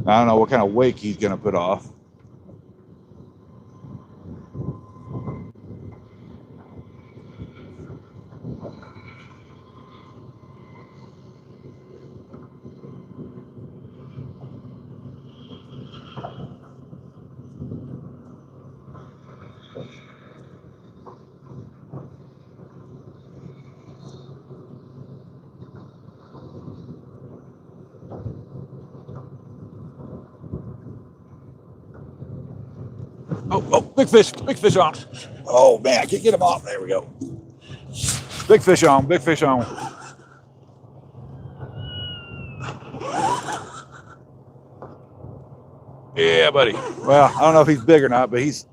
I don't know what kind of wake he's going to put off. Oh, big fish on. Oh man, I can't get him off. There we go. Big fish on, big fish on. Yeah, buddy. Well, I don't know if he's big or not, but he's,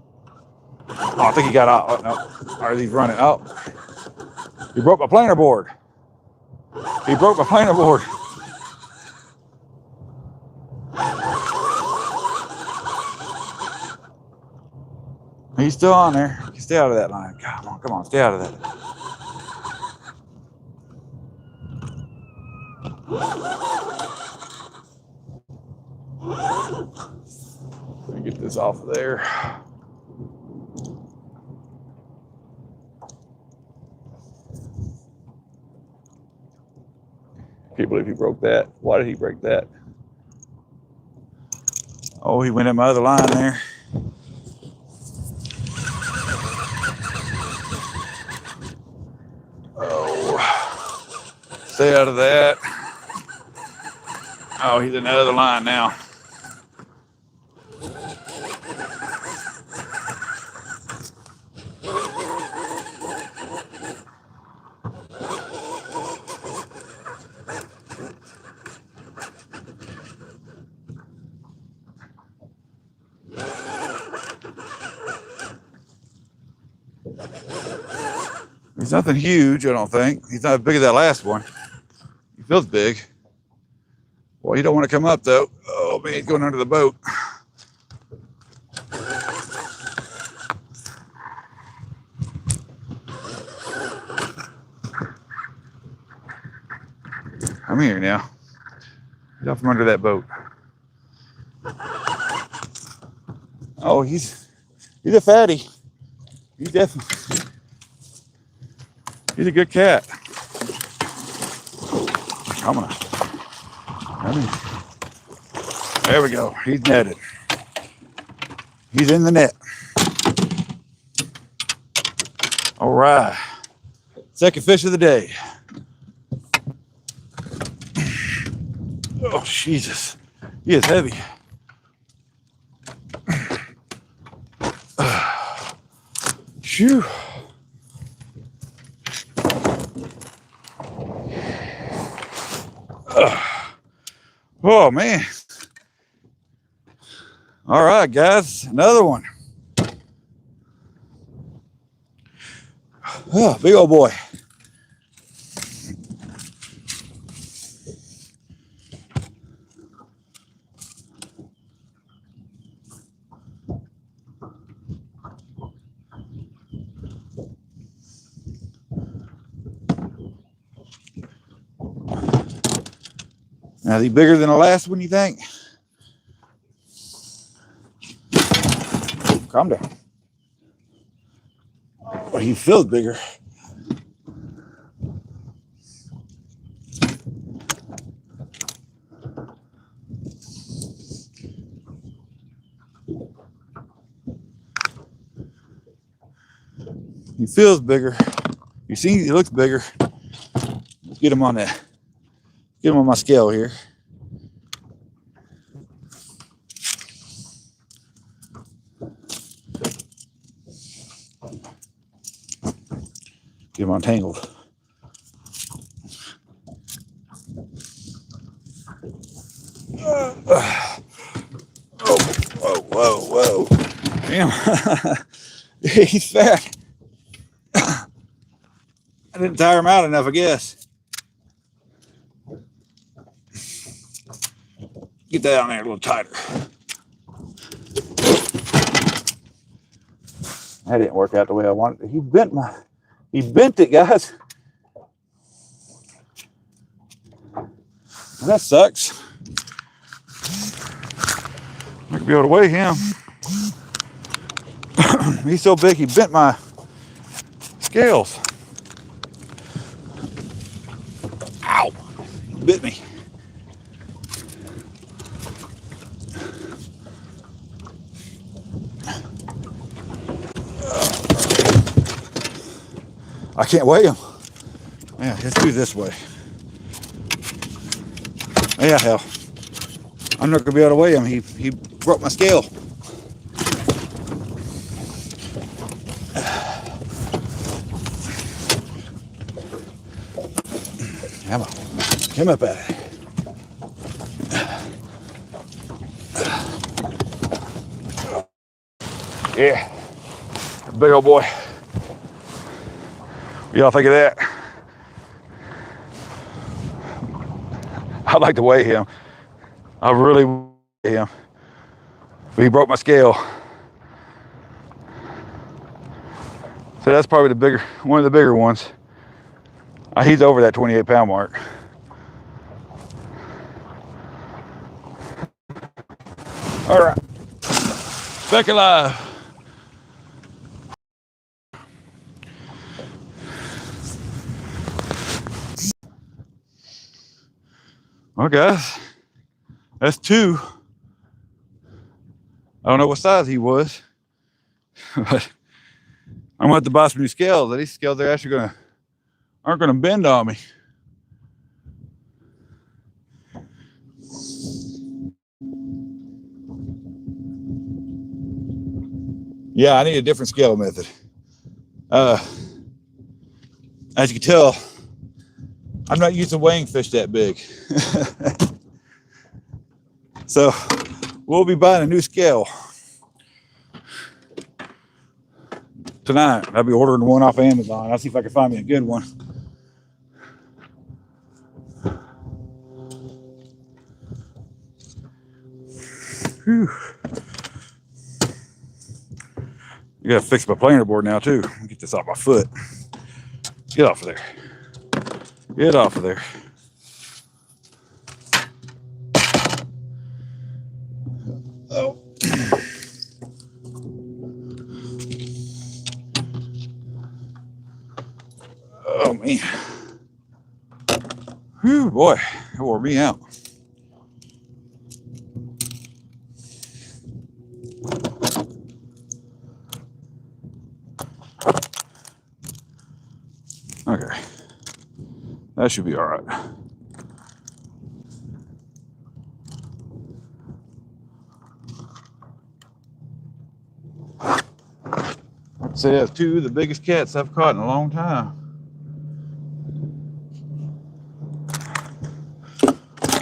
oh, I think he got out. Oh, no, or he's running. Oh, he broke my planer board. He broke my planer board. He's still on there. You can stay out of that line. Come on, stay out of that. Let me get this off of there. Can't believe he broke that. Why did he break that? Oh, he went in my other line there. Stay out of that. Oh, he's in the other line now. He's nothing huge, I don't think. He's not as big as that last one. He feels big. Well, you don't want to come up, though. Oh, man, he's going under the boat. Come here now. Get off from under that boat. Oh, he's a fatty. He's definitely, he's a good cat. Come on. There we go. He's netted. He's in the net. All right. Second fish of the day. Oh, Jesus. He is heavy. Phew. Oh, man. All right, guys. Another one. Oh, big old boy. Now, is he bigger than the last one, you think? Calm down. Oh, he feels bigger. He feels bigger. You see, he looks bigger. Let's get him on that. Get him on my scale here. Get him untangled. Whoa. Damn. He's fat. I didn't tire him out enough, I guess. Get that on there a little tighter. That didn't work out the way I wanted. He bent it, guys. That sucks. I could be able to weigh him. He's so big, he bent my scales. Ow! He bit me. I can't weigh him. Yeah, let's do it this way. Yeah, hell. I'm not gonna be able to weigh him. He broke my scale. Come on. Come up at it. Yeah. Big old boy. What y'all think of that? I'd like to weigh him. I really weigh him. But he broke my scale. So that's probably one of the bigger ones. He's over that 28-pound mark. All right. Back alive. Well, guys, that's two. I don't know what size he was, but I'm gonna have to buy some new scales. These scales are actually aren't gonna bend on me. Yeah, I need a different scale method. As you can tell, I'm not used to weighing fish that big. So we'll be buying a new scale tonight. I'll be ordering one off Amazon. I'll see if I can find me a good one. Whew. You gotta fix my planer board now too. Get this off my foot. Get off of there. Get off of there. Oh. Oh man. Whew, boy, it wore me out. That should be all right. I'd say that's two of the biggest cats I've caught in a long time.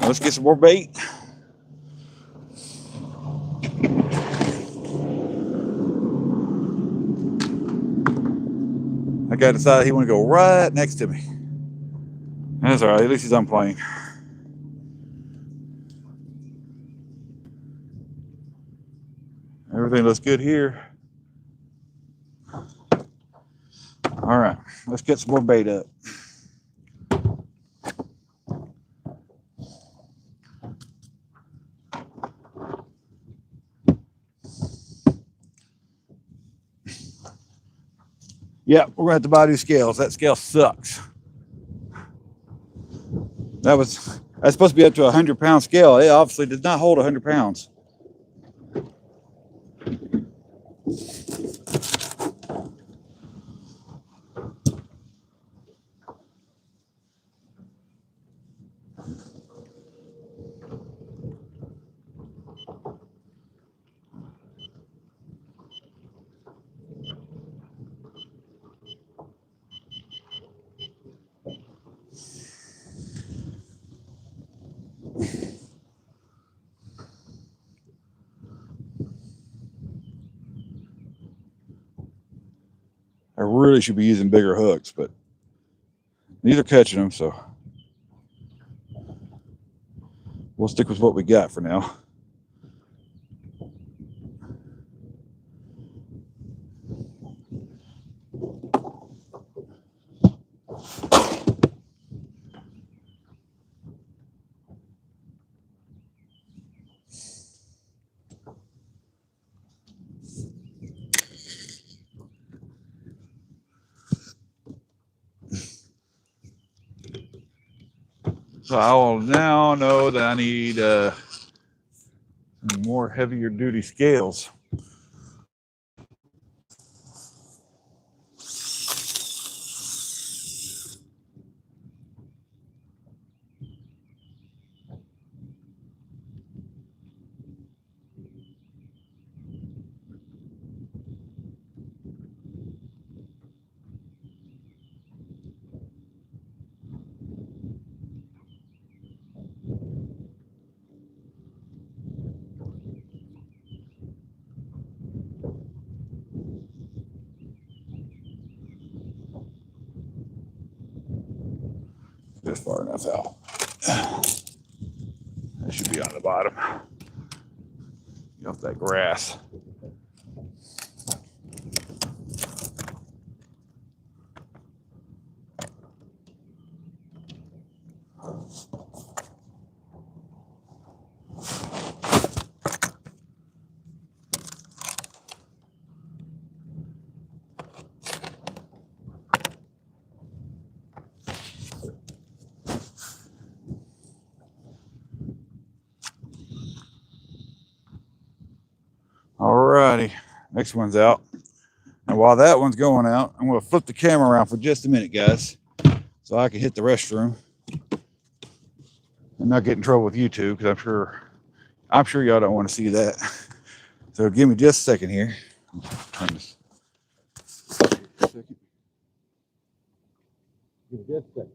Let's get some more bait. That guy decided he wanted to go right next to me. That's all right, at least he's on plane. Everything looks good here. All right, let's get some more bait up. Yeah, we're gonna have to buy new scales. That scale sucks. That's supposed to be up to a 100-pound scale. It obviously does not hold 100 pounds. I really should be using bigger hooks, but these are catching them, so we'll stick with what we got for now. So I will now know that I need more heavier duty scales. Just far enough out. That should be on the bottom. Get off that grass. Alrighty, next one's out. And while that one's going out, I'm going to flip the camera around for just a minute, guys, so I can hit the restroom and not get in trouble with YouTube, because I'm sure y'all don't want to see that. So give me just a second here. Turn this. Give me just a second.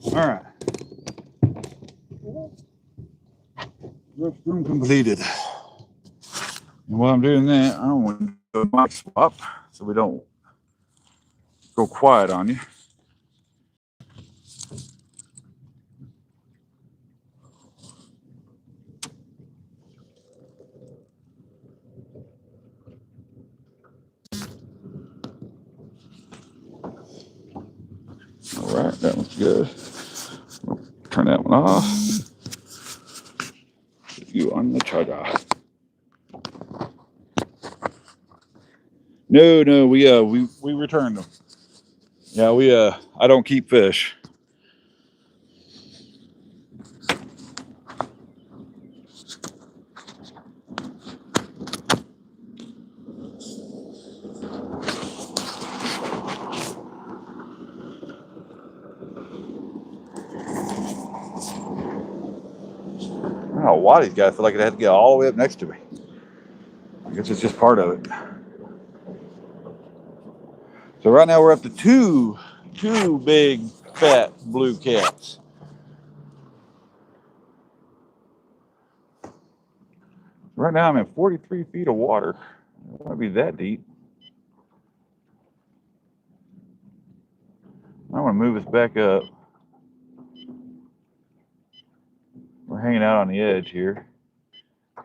All right. Restroom completed. And while I'm doing that, I don't want to do a mic swap so we don't go quiet on you. All right, that one's good. Turn that one off. You on the charger. No, we returned them. Yeah, I don't keep fish. I don't know why these guys feel like they have to get all the way up next to me. I guess it's just part of it. So right now we're up to two big fat blue cats. Right now I'm in 43 feet of water. It won't be that deep. I want to move us back up. We're hanging out on the edge here.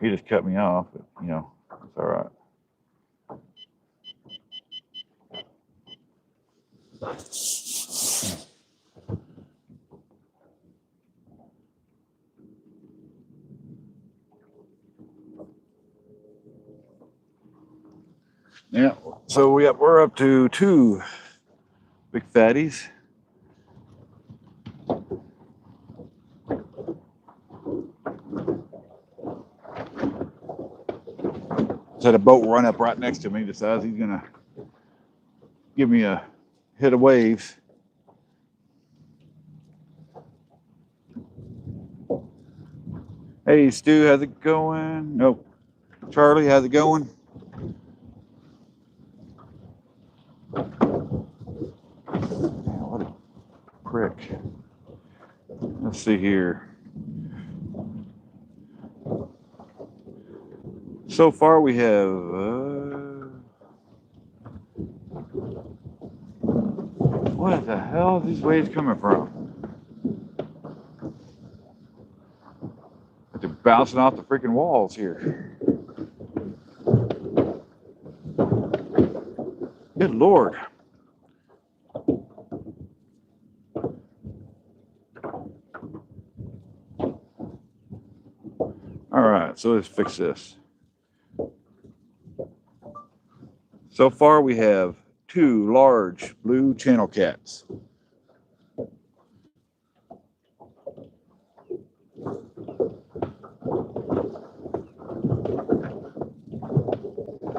He just cut me off, but you know, it's all right. Yeah, so we're up to two big fatties. Just had a boat run up right next to me. Decides he's gonna give me a hit of waves. Hey Stu, how's it going? Nope. Charlie, how's it going? What a prick. Let's see here. So far we have what the hell are these waves coming from? They're bouncing off the freaking walls here. Good Lord. All right, so let's fix this. So far we have two large blue channel cats.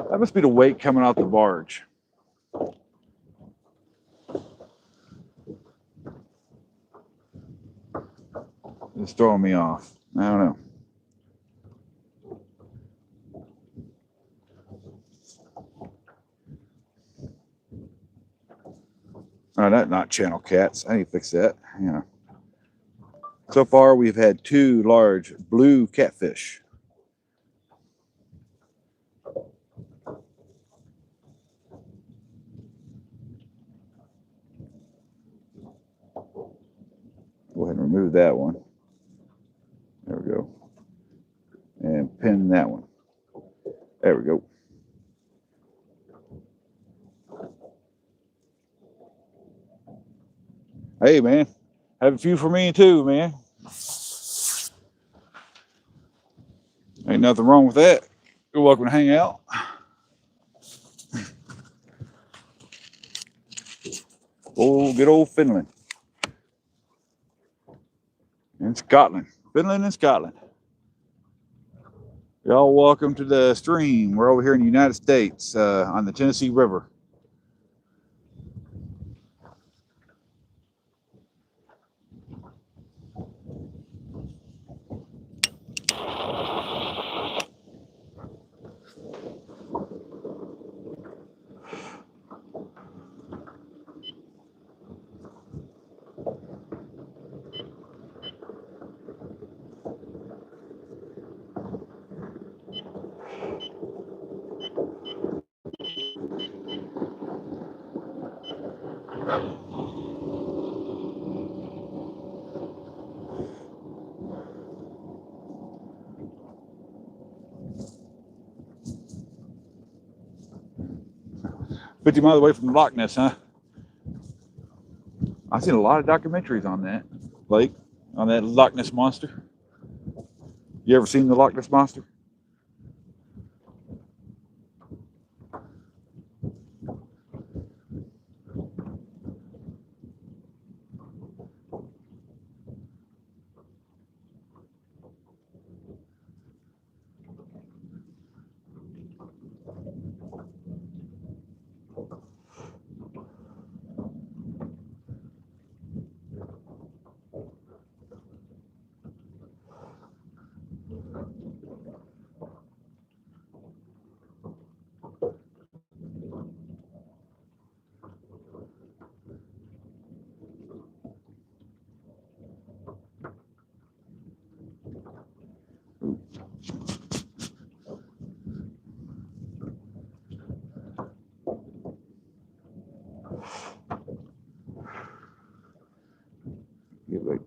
That must be the weight coming off the barge. It's throwing me off. I don't know. Oh, that's not channel cats. I need to fix that. Yeah. So far, we've had two large blue catfish. Go ahead and remove that one. There we go. And pin that one. There we go. Hey, man. Have a few for me, too, man. Ain't nothing wrong with that. You're welcome to hang out. Oh, good old Finland. And Scotland. Finland and Scotland. Y'all welcome to the stream. We're over here in the United States on the Tennessee River. "50 miles away from the Loch Ness, huh?" I've seen a lot of documentaries on that lake, on that Loch Ness monster. You ever seen the Loch Ness monster?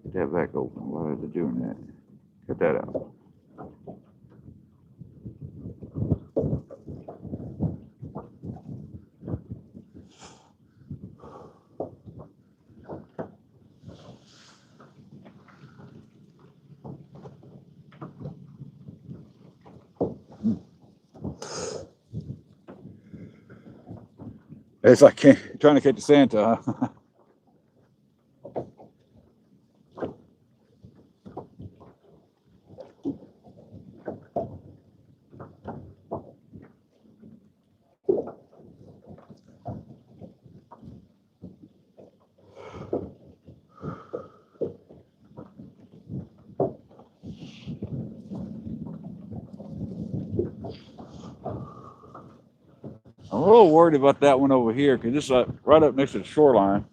Get that back open. Why are they doing that? Cut that out. It's like trying to catch a Santa, huh? I'm a little worried about that one over here because it's right up next to the shoreline.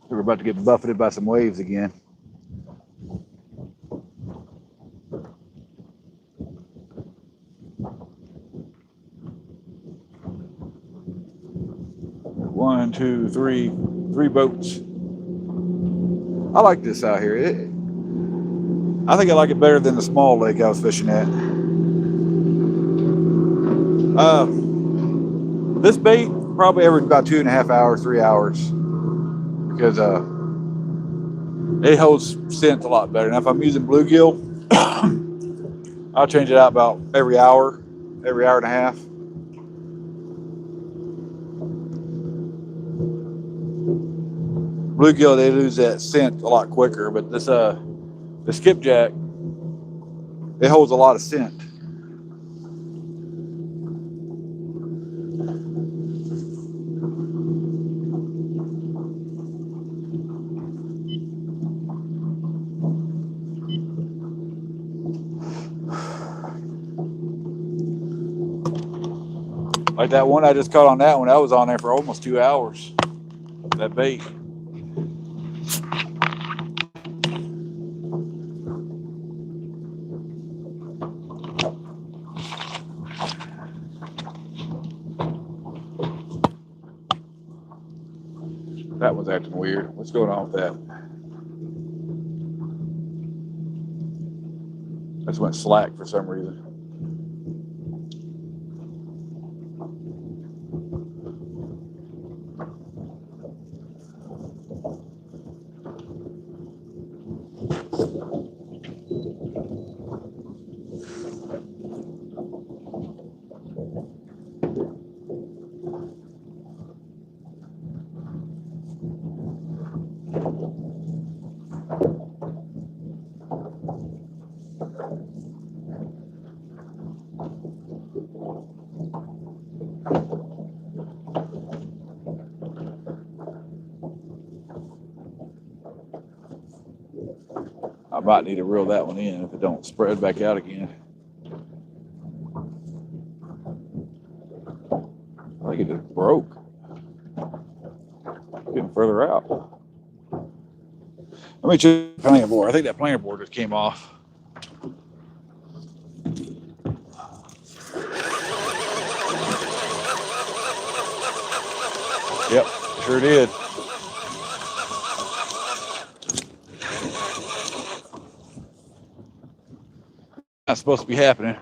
We're about to get buffeted by some waves again. One, two, three boats. I like this out here. I think I like it better than the small lake I was fishing at. This bait probably averaged about 2.5 hours, 3 hours, because it holds scent a lot better. Now if I'm using bluegill, I'll change it out about every hour and a half. Bluegill, they lose that scent a lot quicker, but this the skipjack, it holds a lot of scent. Like that one I just caught on that one, I was on there for almost 2 hours. That bait. That one's acting weird. What's going on with that? I just went slack for some reason. might need to reel that one in if it don't spread back out again. I think it just broke. Getting further out. Let me check the planer board. I think that planer board just came off. Yep, sure did. Not supposed to be happening.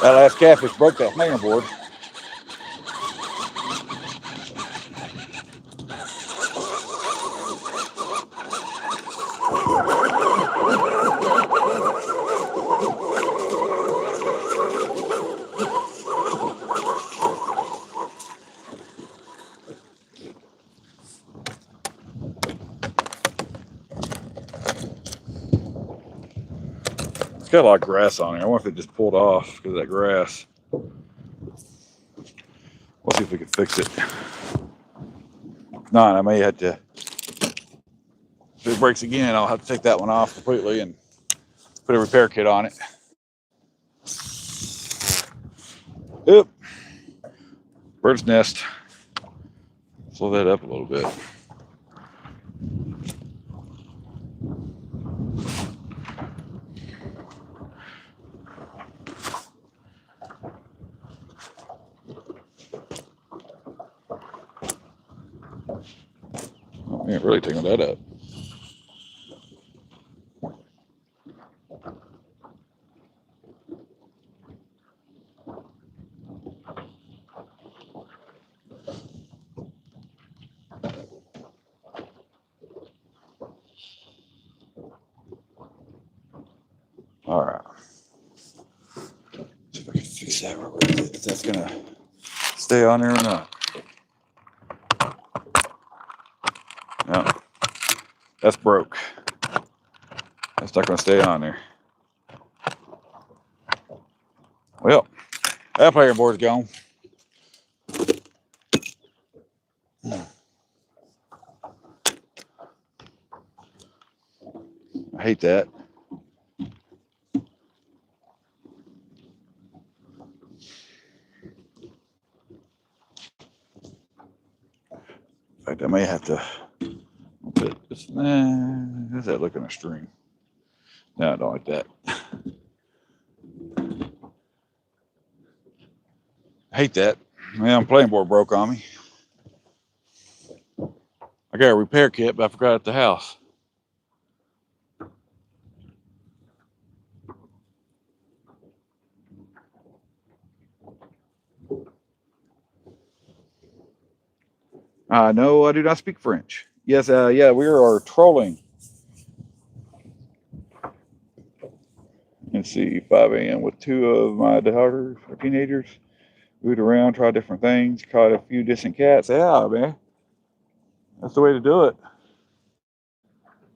That last catfish broke that planer board. It's got a lot of grass on it. I wonder if it just pulled off because of that grass. We'll see if we can fix it. No, I may have to. If it breaks again, I'll have to take that one off completely and put a repair kit on it. Oop. Bird's nest. Slow that up a little bit. Oh, man, really taking that up. All right. See if I can fix that real quick. If that's gonna stay on there or not. No, that's broke. That's not gonna stay on there. Well, that player board's gone. I hate that. In fact, I may have to put this. How's that looking a string? No, I don't like that. I hate that. Man, playing board broke on me. I got a repair kit, but I forgot it at the house. No, I do not speak French. Yes, yeah, we are trolling. Let's see, 5 a.m. with 2 of my daughters or teenagers. Moved around, tried different things, caught a few distant cats. Yeah, man. That's the way to do it.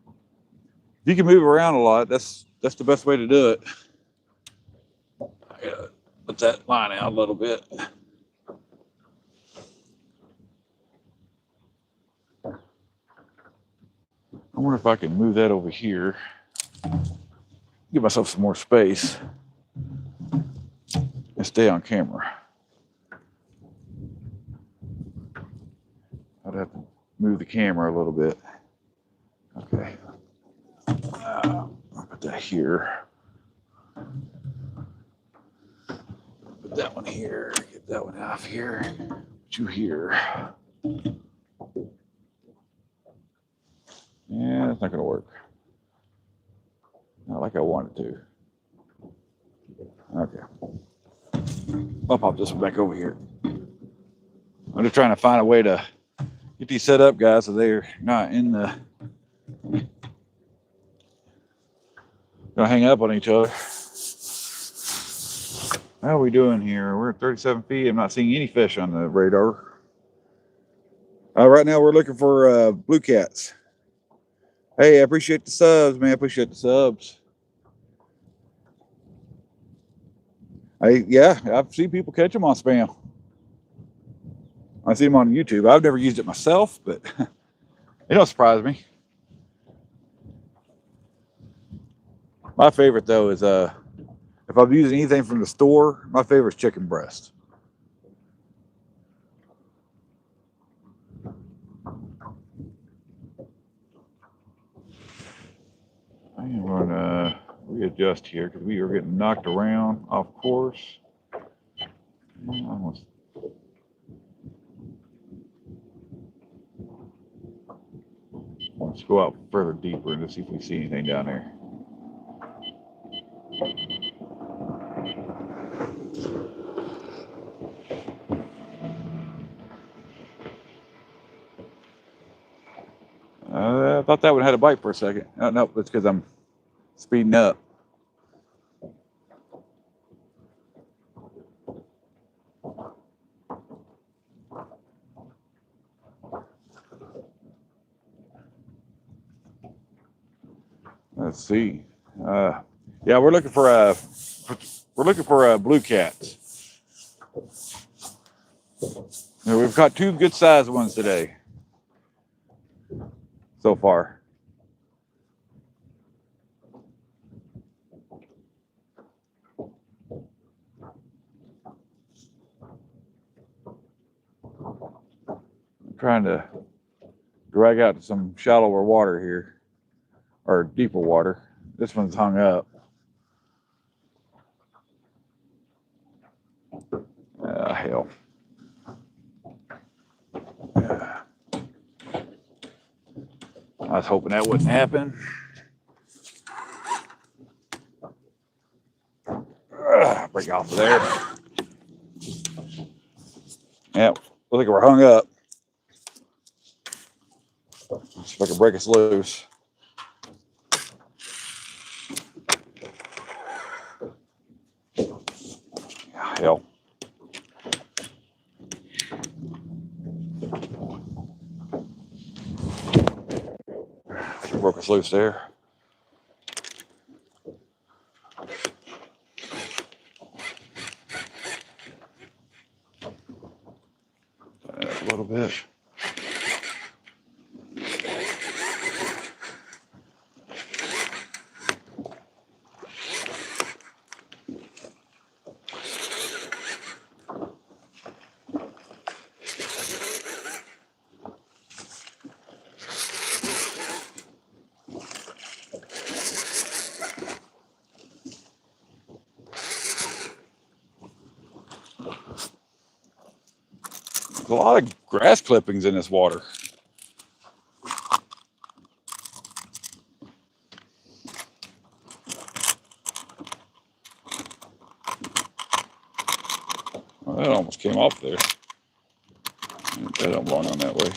If you can move around a lot, that's the best way to do it. I gotta put that line out a little bit. I wonder if I can move that over here. Give myself some more space and stay on camera. I'd have to move the camera a little bit. Okay. I'll put that here. Put that one here. Get that one off here. Put you here. Yeah, that's not going to work. Not like I wanted to. Okay. I'll pop this one back over here. I'm just trying to find a way to get these set up, guys, so they're not in the... Gonna hang up on each other. How are we doing here? We're at 37 feet. I'm not seeing any fish on the radar. Right now we're looking for blue cats. Hey, I appreciate the subs, man. I appreciate the subs. Yeah, I've seen people catch them on spam. I see them on YouTube. I've never used it myself, but it don't surprise me. My favorite though is if I'm using anything from the store, my favorite is chicken breast. I am gonna readjust here because we are getting knocked around off course. Almost. Let's go out further deeper and see if we see anything down there. I thought that one had a bite for a second. Oh, no, it's because I'm speeding up. Let's see. Yeah, we're looking for blue cats. We've caught 2 good sized ones today so far. I'm trying to drag out to some shallower water here, or deeper water. This one's hung up. Hell. I was hoping that wouldn't happen. Break off of there. Yeah, looks like we're hung up. Let's see if I can break us loose. Hell. Broke us loose there. A little bit. There's a lot of grass clippings in this water. Well, that almost came off there. That don't belong on that way.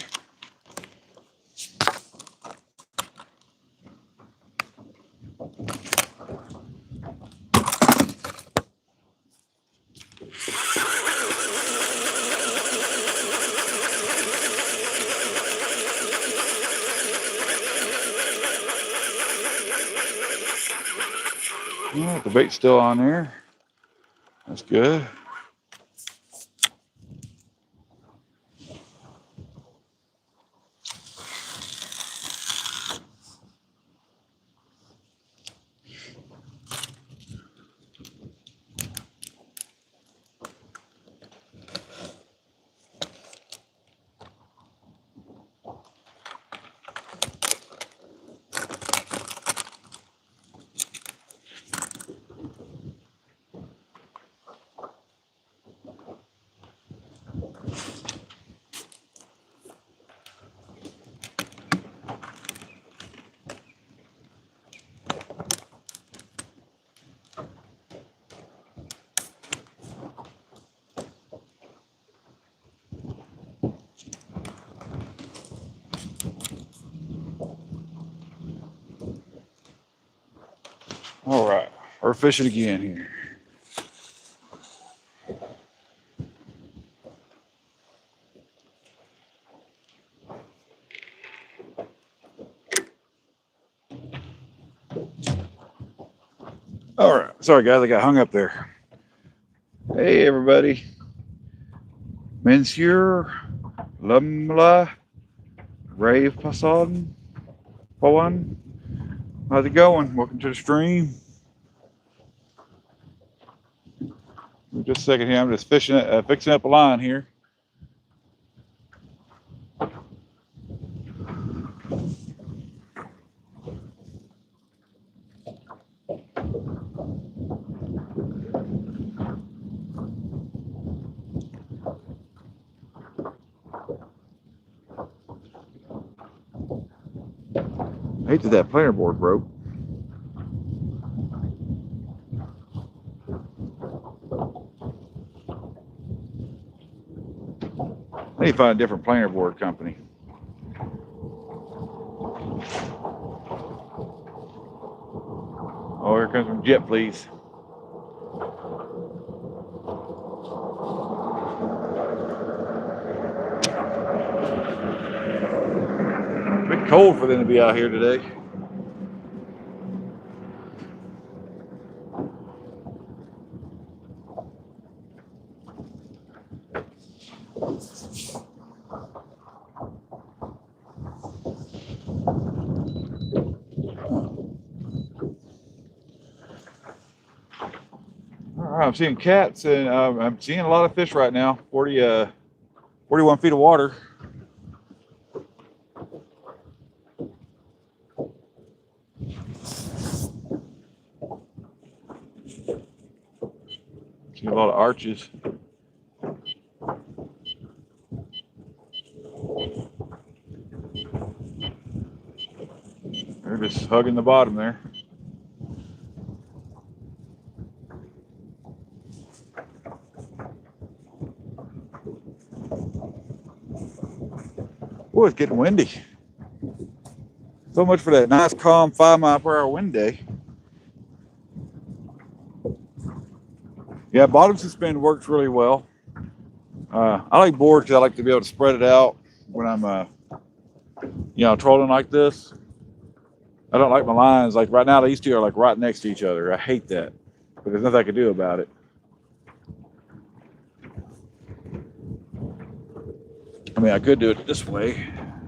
Well, the bait's still on there. That's good. All right, we're fishing again here. All right, sorry guys, I got hung up there. Hey everybody, Monsieur Lumla Ray Passon Pawan. How's it going? Welcome to the stream. Just a second here. I'm just fixing up a line here. I hate that planer board broke. I need to find a different planer board company. Oh, here comes some jet, please. A bit cold for them to be out here today. I'm seeing cats and I'm seeing a lot of fish right now. 41 feet of water. See a lot of arches. They're just hugging the bottom there. Oh, it's getting windy. So much for that nice, calm 5 mile per hour wind day. Yeah, bottom suspend works really well. I like boards because I like to be able to spread it out when I'm, trolling like this. I don't like my lines. Like right now, these two are like right next to each other. I hate that, but there's nothing I can do about it. I mean, I could do it this way.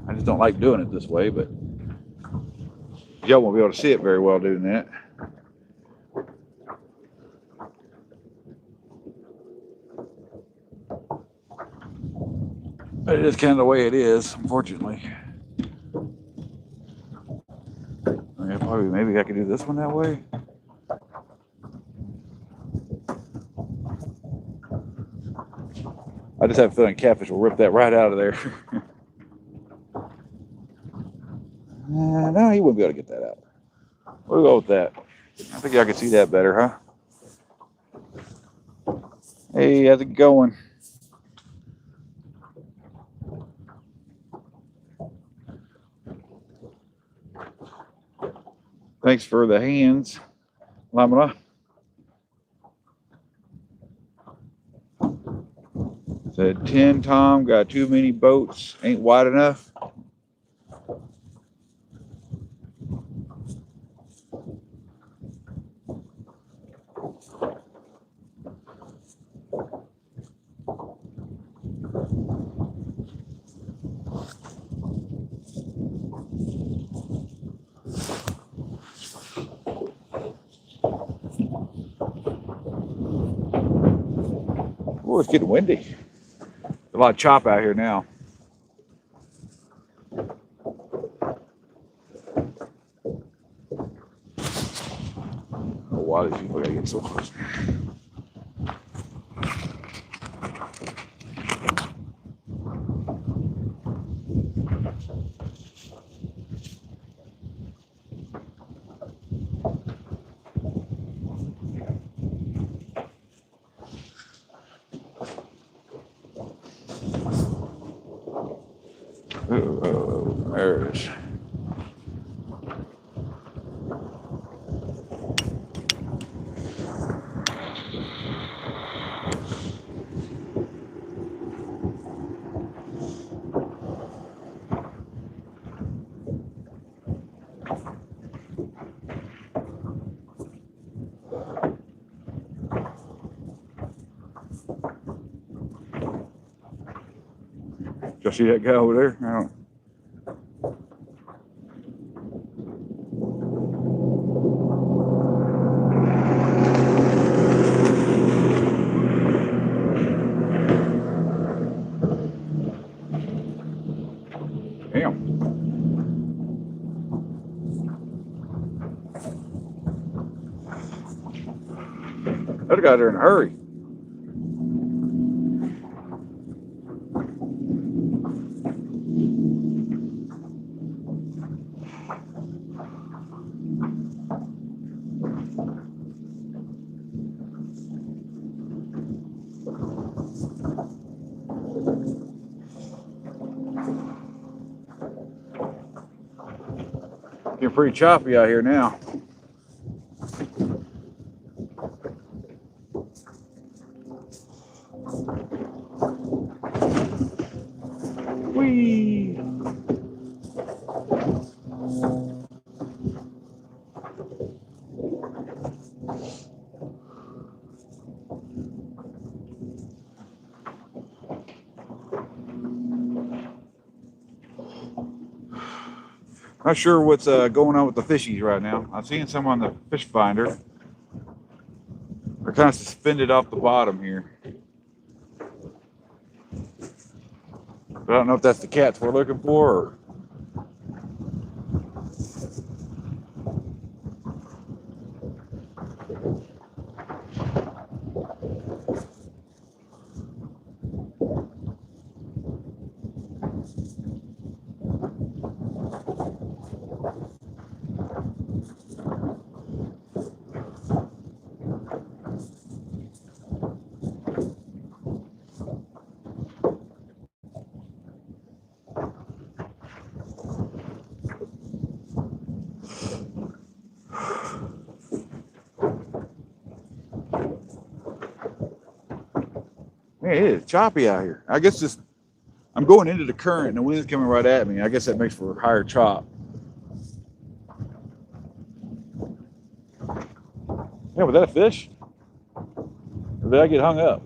I just don't like doing it this way, but y'all won't be able to see it very well doing that. But it is kind of the way it is, unfortunately. Yeah, probably maybe I could do this one that way. I just have a feeling Catfish will rip that right out of there. No, he wouldn't be able to get that out. We'll go with that. I think y'all can see that better, huh? Hey, how's it going? Thanks for the hands, Lamela. Said 10 Tom, got too many boats, ain't wide enough. Oh, it's getting windy. A lot of chop out here now. Oh, why did people gotta get so close? Oh, there it is. Y'all see that guy over there? I don't. Damn. That guy there in a hurry. Getting pretty choppy out here now. Whee! Not sure what's going on with the fishies right now. I'm seeing some on the fish finder. They're kind of suspended off the bottom here. But I don't know if that's the cats we're looking for or... Man, it is choppy out here. I guess just I'm going into the current and the wind's coming right at me. I guess that makes for a higher chop. Yeah, was that a fish? Or did I get hung up?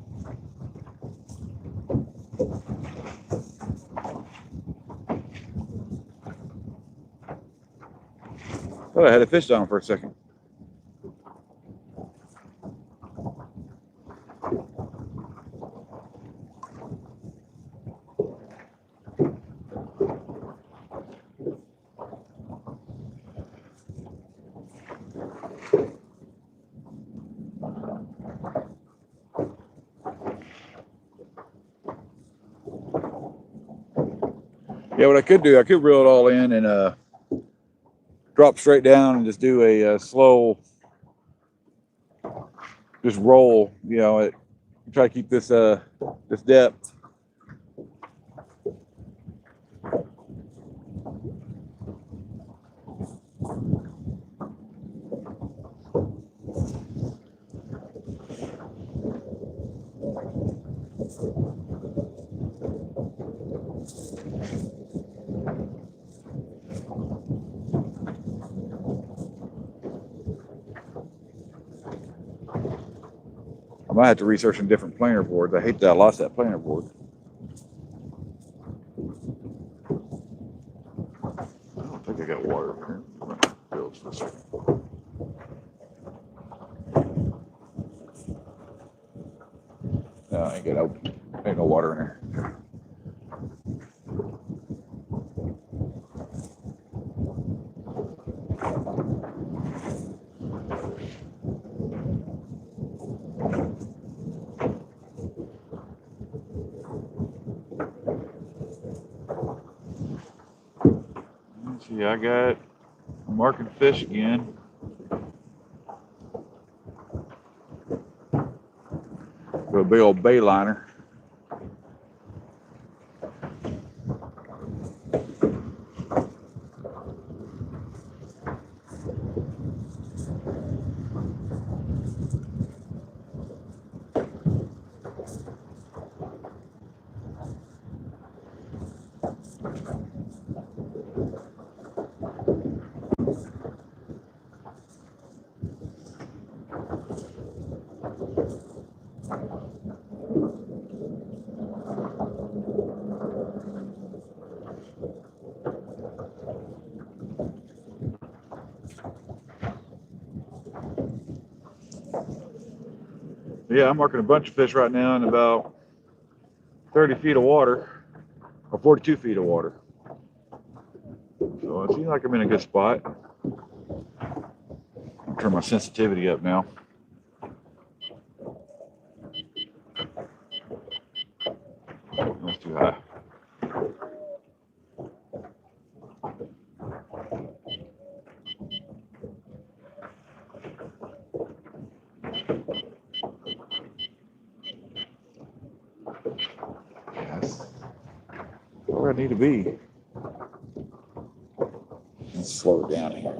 Thought I had a fish on for a second. Yeah, what I could do, I could reel it all in and drop straight down and just do a slow, just roll. You know, try to keep this this depth. I might have to research some different planer boards. I hate that I lost that planer board. I don't think I got water here. Builds for a second. No, I ain't no water in there. Let's see, I'm marking fish again. With a big old bay liner. Yeah, I'm marking a bunch of fish right now in about 30 feet of water, or 42 feet of water. So it seems like I'm in a good spot. I'll turn my sensitivity up now. That's too high. Yes. Where I need to be. Let's slow it down here.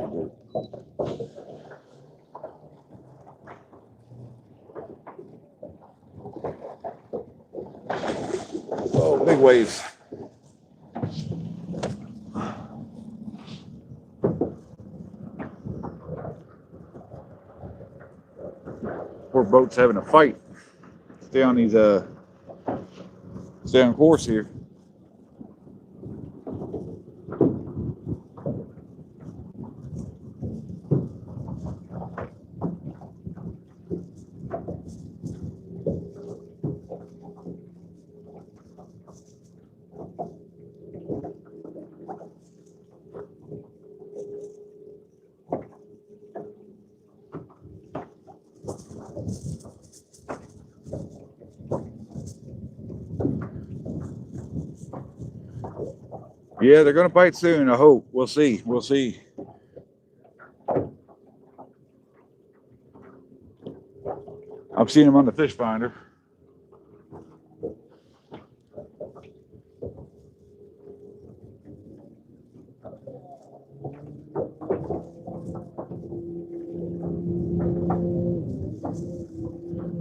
Oh, big waves. Poor boat's having a fight. Stay on these stay on course here. Yeah, they're gonna bite soon, I hope. We'll see. We'll see. I've seen them on the fish finder.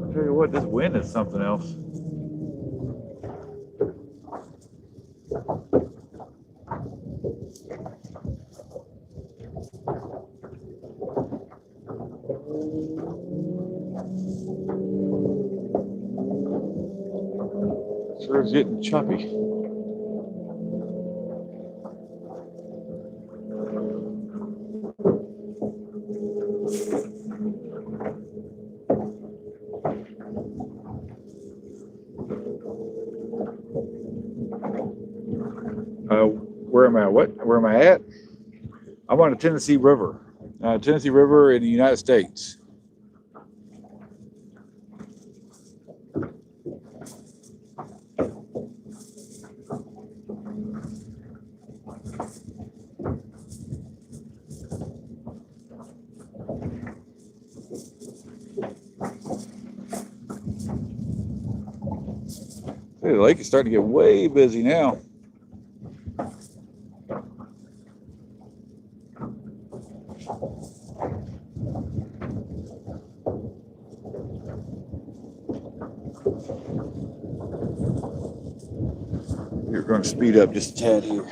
I'll tell you what, this wind is something else. Sure is getting choppy. Where am I? Where am I at? I'm on the Tennessee River. Tennessee River in the United States. Hey, the lake is starting to get way busy now. We're going to speed up just a tad here.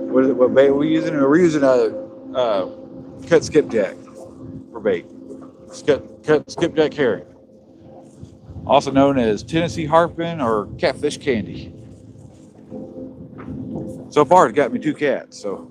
What is it? What bait are we using? We're using a cut skipjack for bait. Cut skipjack herring, also known as Tennessee harpin or catfish candy. So far, it's got me 2 cats. So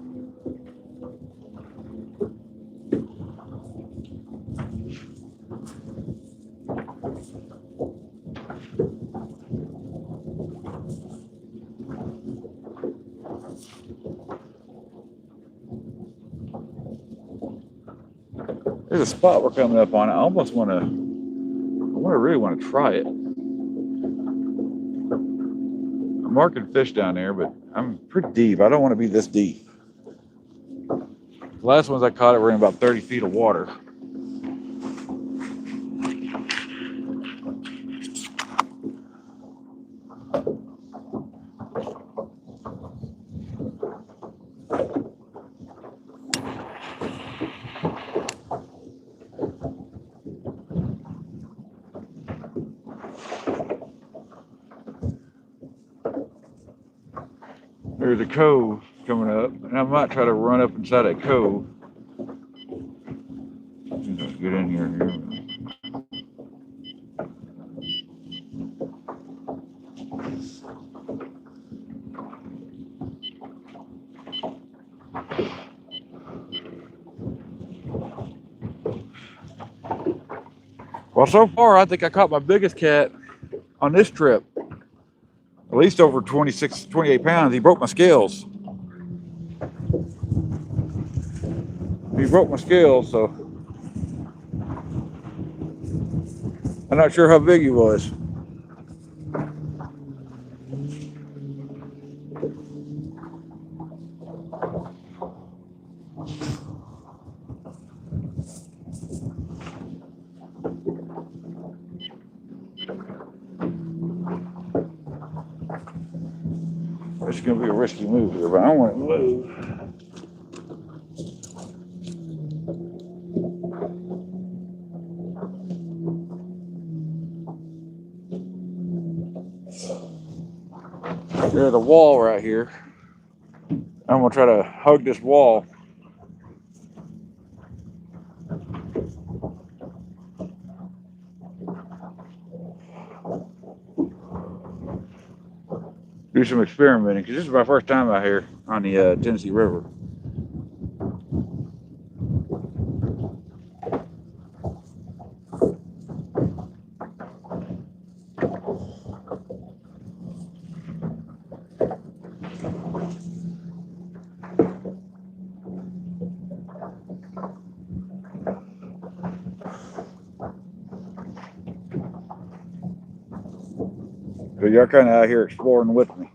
there's a spot we're coming up on. I almost want to. Really want to try it. I'm marking fish down there, but I'm pretty deep. I don't want to be this deep. The last ones I caught were in about 30 feet of water. There's a cove coming up, and I might try to run up inside that cove. Get in here. Well, so far, I think I caught my biggest cat on this trip. At least over 26, 28 pounds. He broke my scales. He broke my scales, so I'm not sure how big he was. This is going to be a risky move here, but I don't want to move. There's a wall right here. I'm going to try to hug this wall. Do some experimenting, because this is my first time out here on the Tennessee River. So y'all kind of out here exploring with me.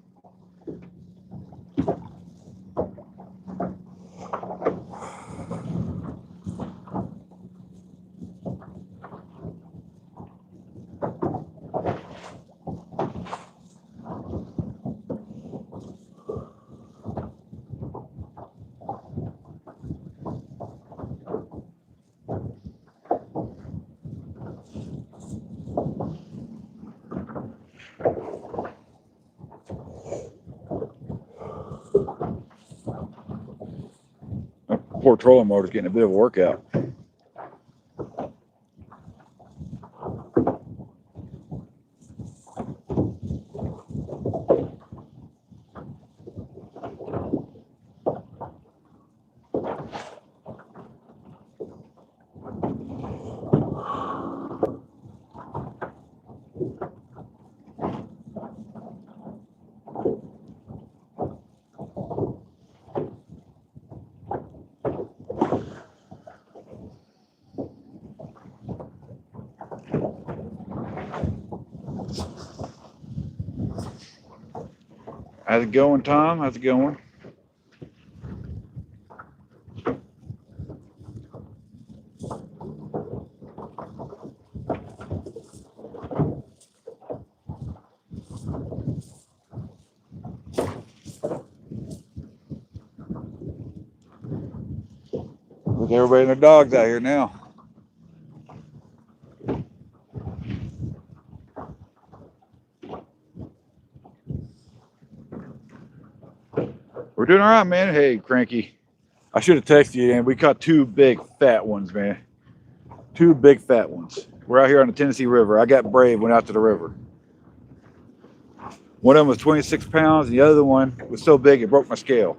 Poor trolling motor's getting a bit of a workout. How's it going, Tom? How's it going? Look, everybody and their dogs out here now. We're doing all right, man. Hey, Cranky. I should have texted you, and we caught two big fat ones, man. Two big fat ones. We're out here on the Tennessee River. I got brave, went out to the river. One of them was 26 pounds, and the other one was so big it broke my scale.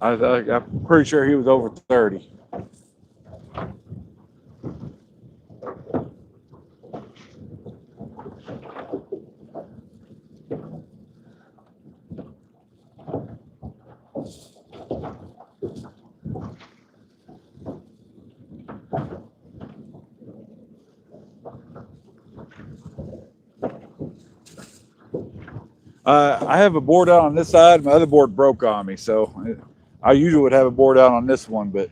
I'm pretty sure he was over 30. I have a board out on this side. My other board broke on me, so I usually would have a board out on this one, but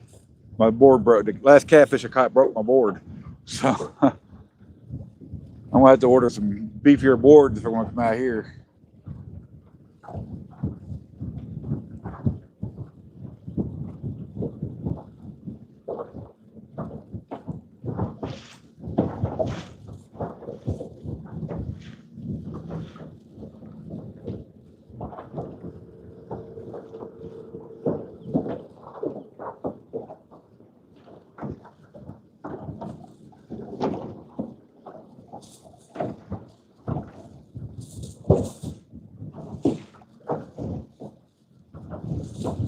my board broke. The last catfish I caught broke my board, so I'm gonna have to order some beefier boards if I want to come out here.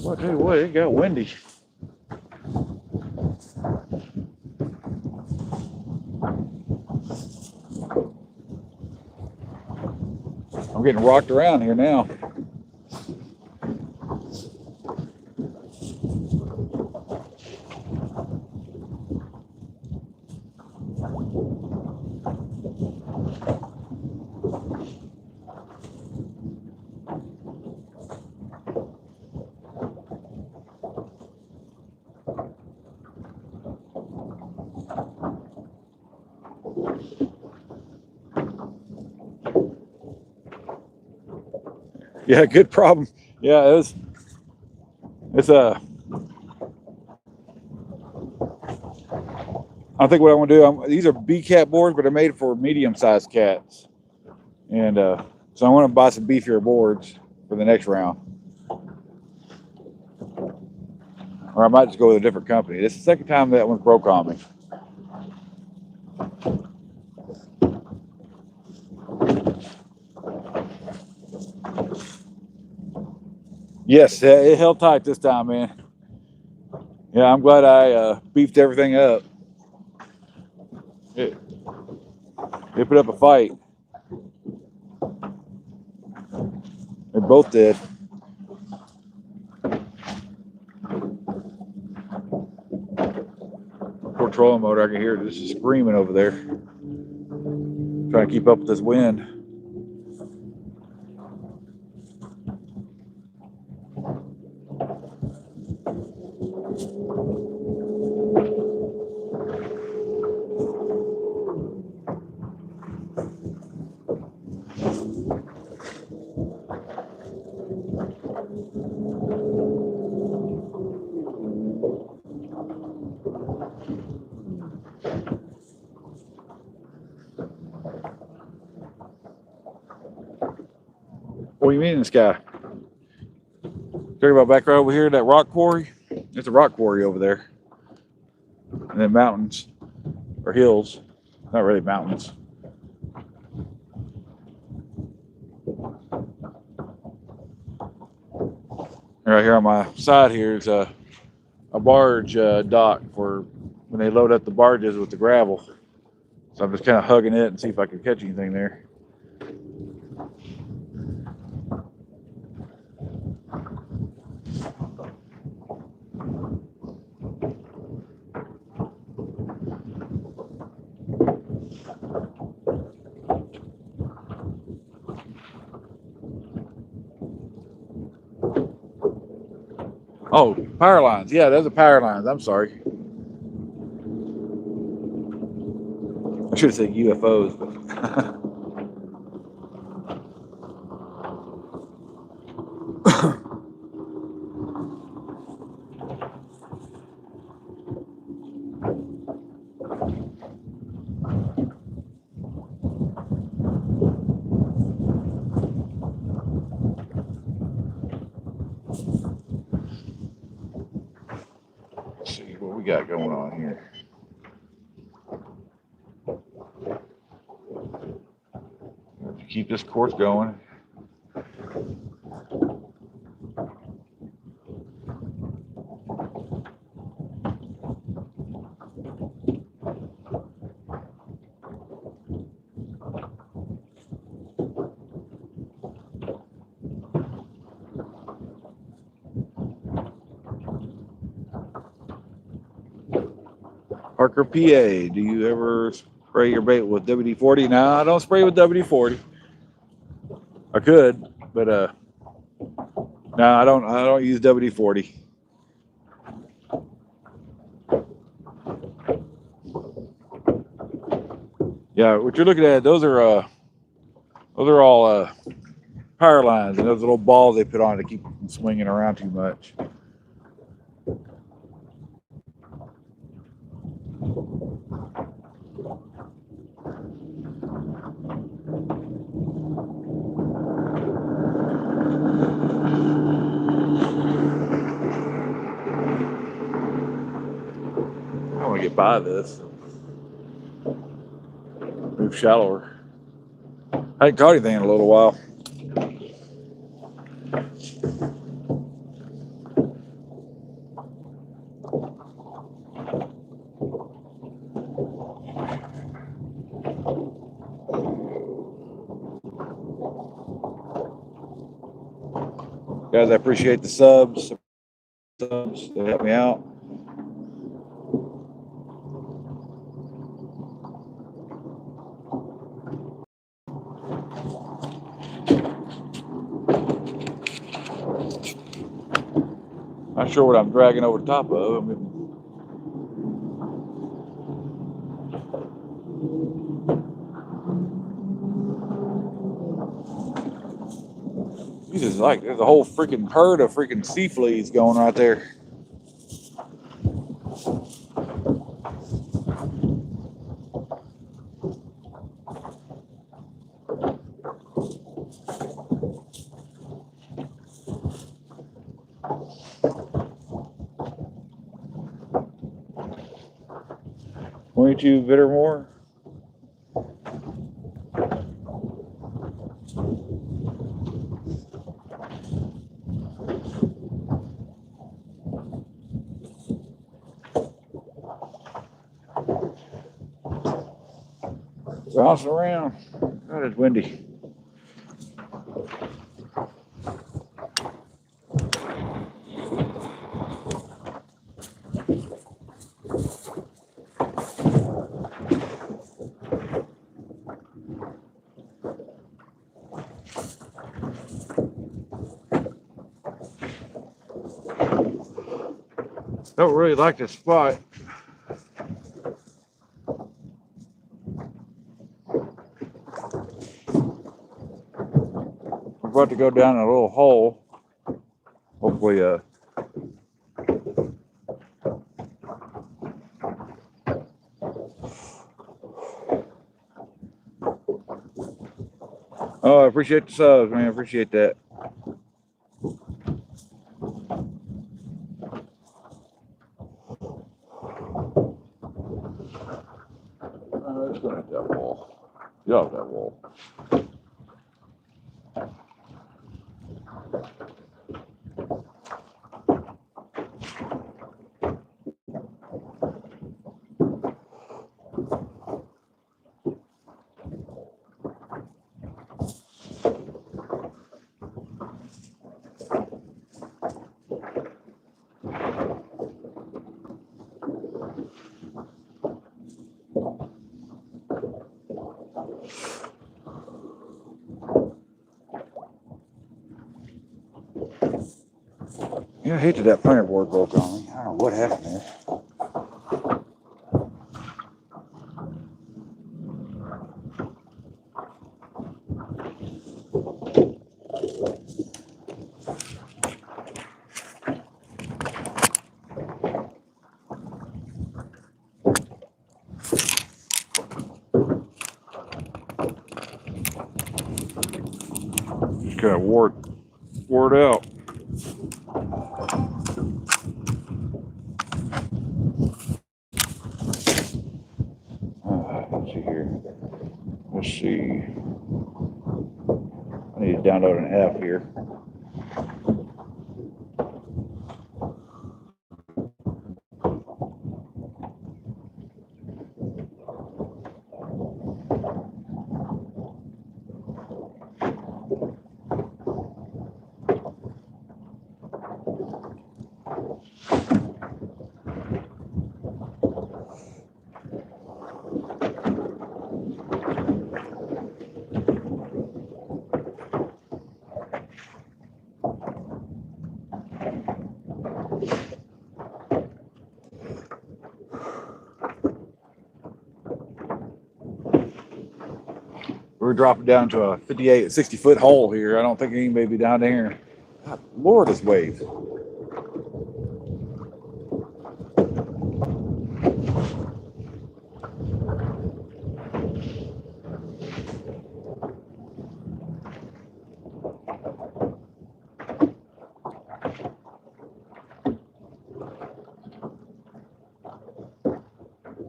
Well, I'll tell you what, it got windy. I'm getting rocked around here now. Yeah, good problem. Yeah, it's a. I think what I want to do. These are B cat boards, but they're made for medium-sized cats, and so I want to buy some beefier boards for the next round, or I might just go with a different company. This is the second time that one's broke on me. Yes, it held tight this time, man. Yeah, I'm glad I beefed everything up. It put up a fight. They both did. Poor trolling motor, I can hear it just screaming over there. Trying to keep up with this wind. What do you mean in the sky? Talking about back right over here, that rock quarry? There's a rock quarry over there. And then mountains, or hills. Not really mountains. And right here on my side here is a barge dock for when they load up the barges with the gravel. So I'm just kind of hugging it and see if I can catch anything there. Oh, power lines. Yeah, those are power lines. I'm sorry. I should have said UFOs, but let's see what we got going on here. Keep this course going. Parker, PA, do you ever spray your bait with WD-40? No, I don't spray with WD-40. I could, but no, I don't use WD-40. Yeah, what you're looking at, those are all power lines, and those little balls they put on to keep them from swinging around too much. I want to get by this. Move shallower. I ain't caught anything in a little while. Guys, I appreciate the subs. They help me out. Not sure what I'm dragging over the top of. Jesus, like there's a whole freaking herd of freaking sea fleas going right there. Won't you, Bittermore? Bouncing around. God, it's windy. Don't really like this spot. We're about to go down a little hole. Hopefully, oh, I appreciate the subs, man. I appreciate that. Let's go hit that wall. Get off that wall. Yeah, I hate that planter board broke on me. I don't know what happened there. Just kind of wore it out. Let's see here. Let's see. I need to download an app here. We're dropping down to a 58, 60-foot hole here. I don't think anybody be down there. God, Lord, this wave.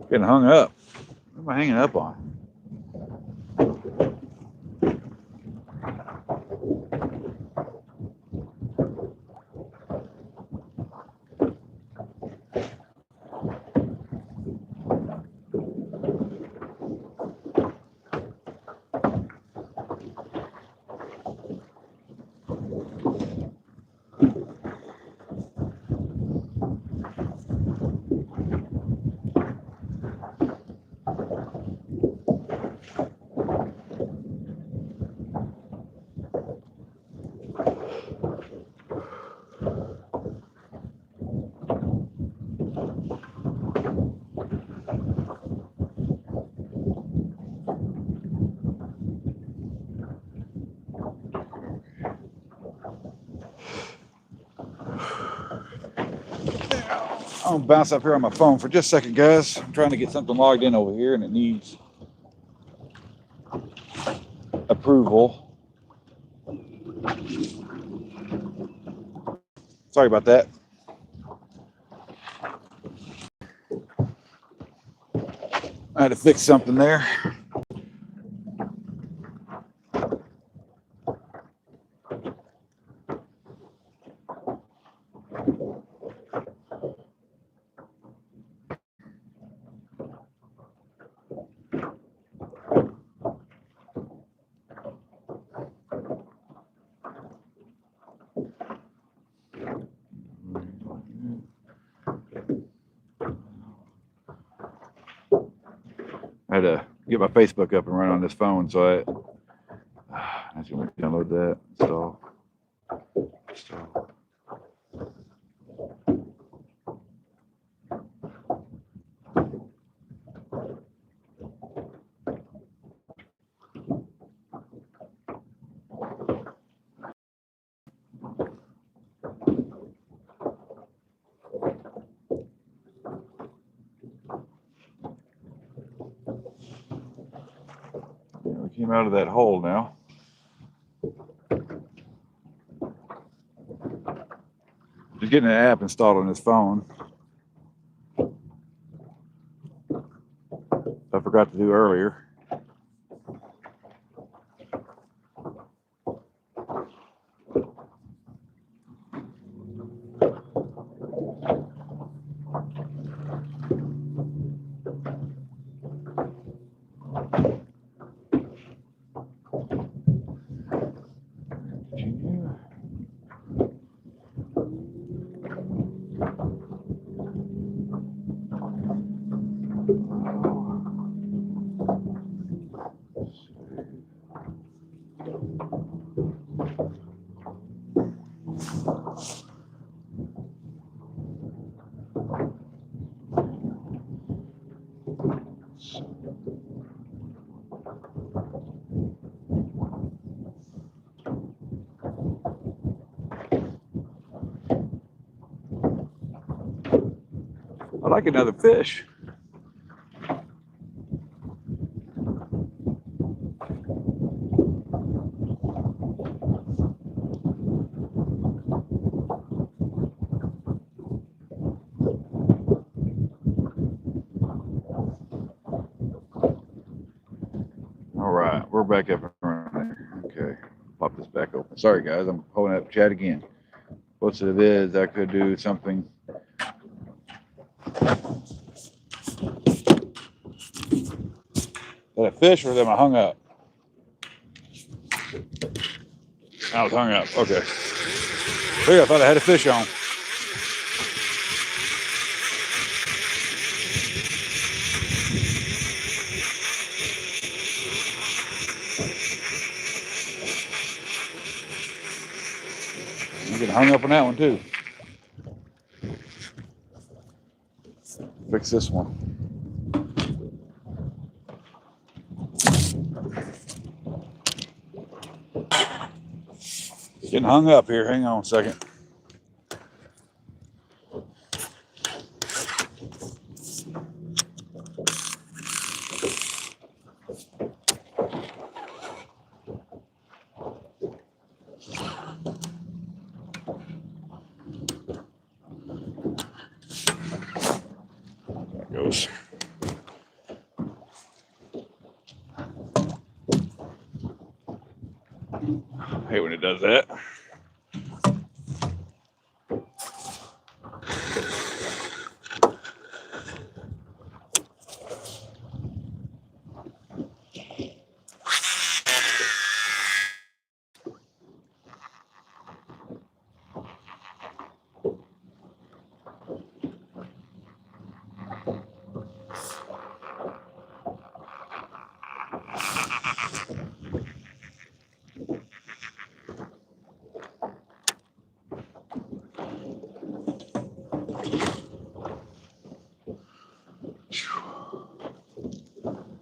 Getting hung up. What am I hanging up on? gonna bounce up here on my phone for just a second, guys. I'm trying to get something logged in over here and it needs approval. Sorry about that. I had to fix something there. I had to get my Facebook up and run on this phone, so I just gonna download that. Install. We came out of that hole now. Just getting an app installed on this phone. I forgot to do earlier. I like another fish. All right, we're back up and running. Okay, pop this back open. Sorry guys, I'm pulling up chat again. What's it is? I could do something. Is that a fish or am I hung up? I was hung up. Okay. I thought I had a fish on. I'm getting hung up on that one too. Fix this one. Getting hung up here. Hang on a second. There it goes. I hate when it does that.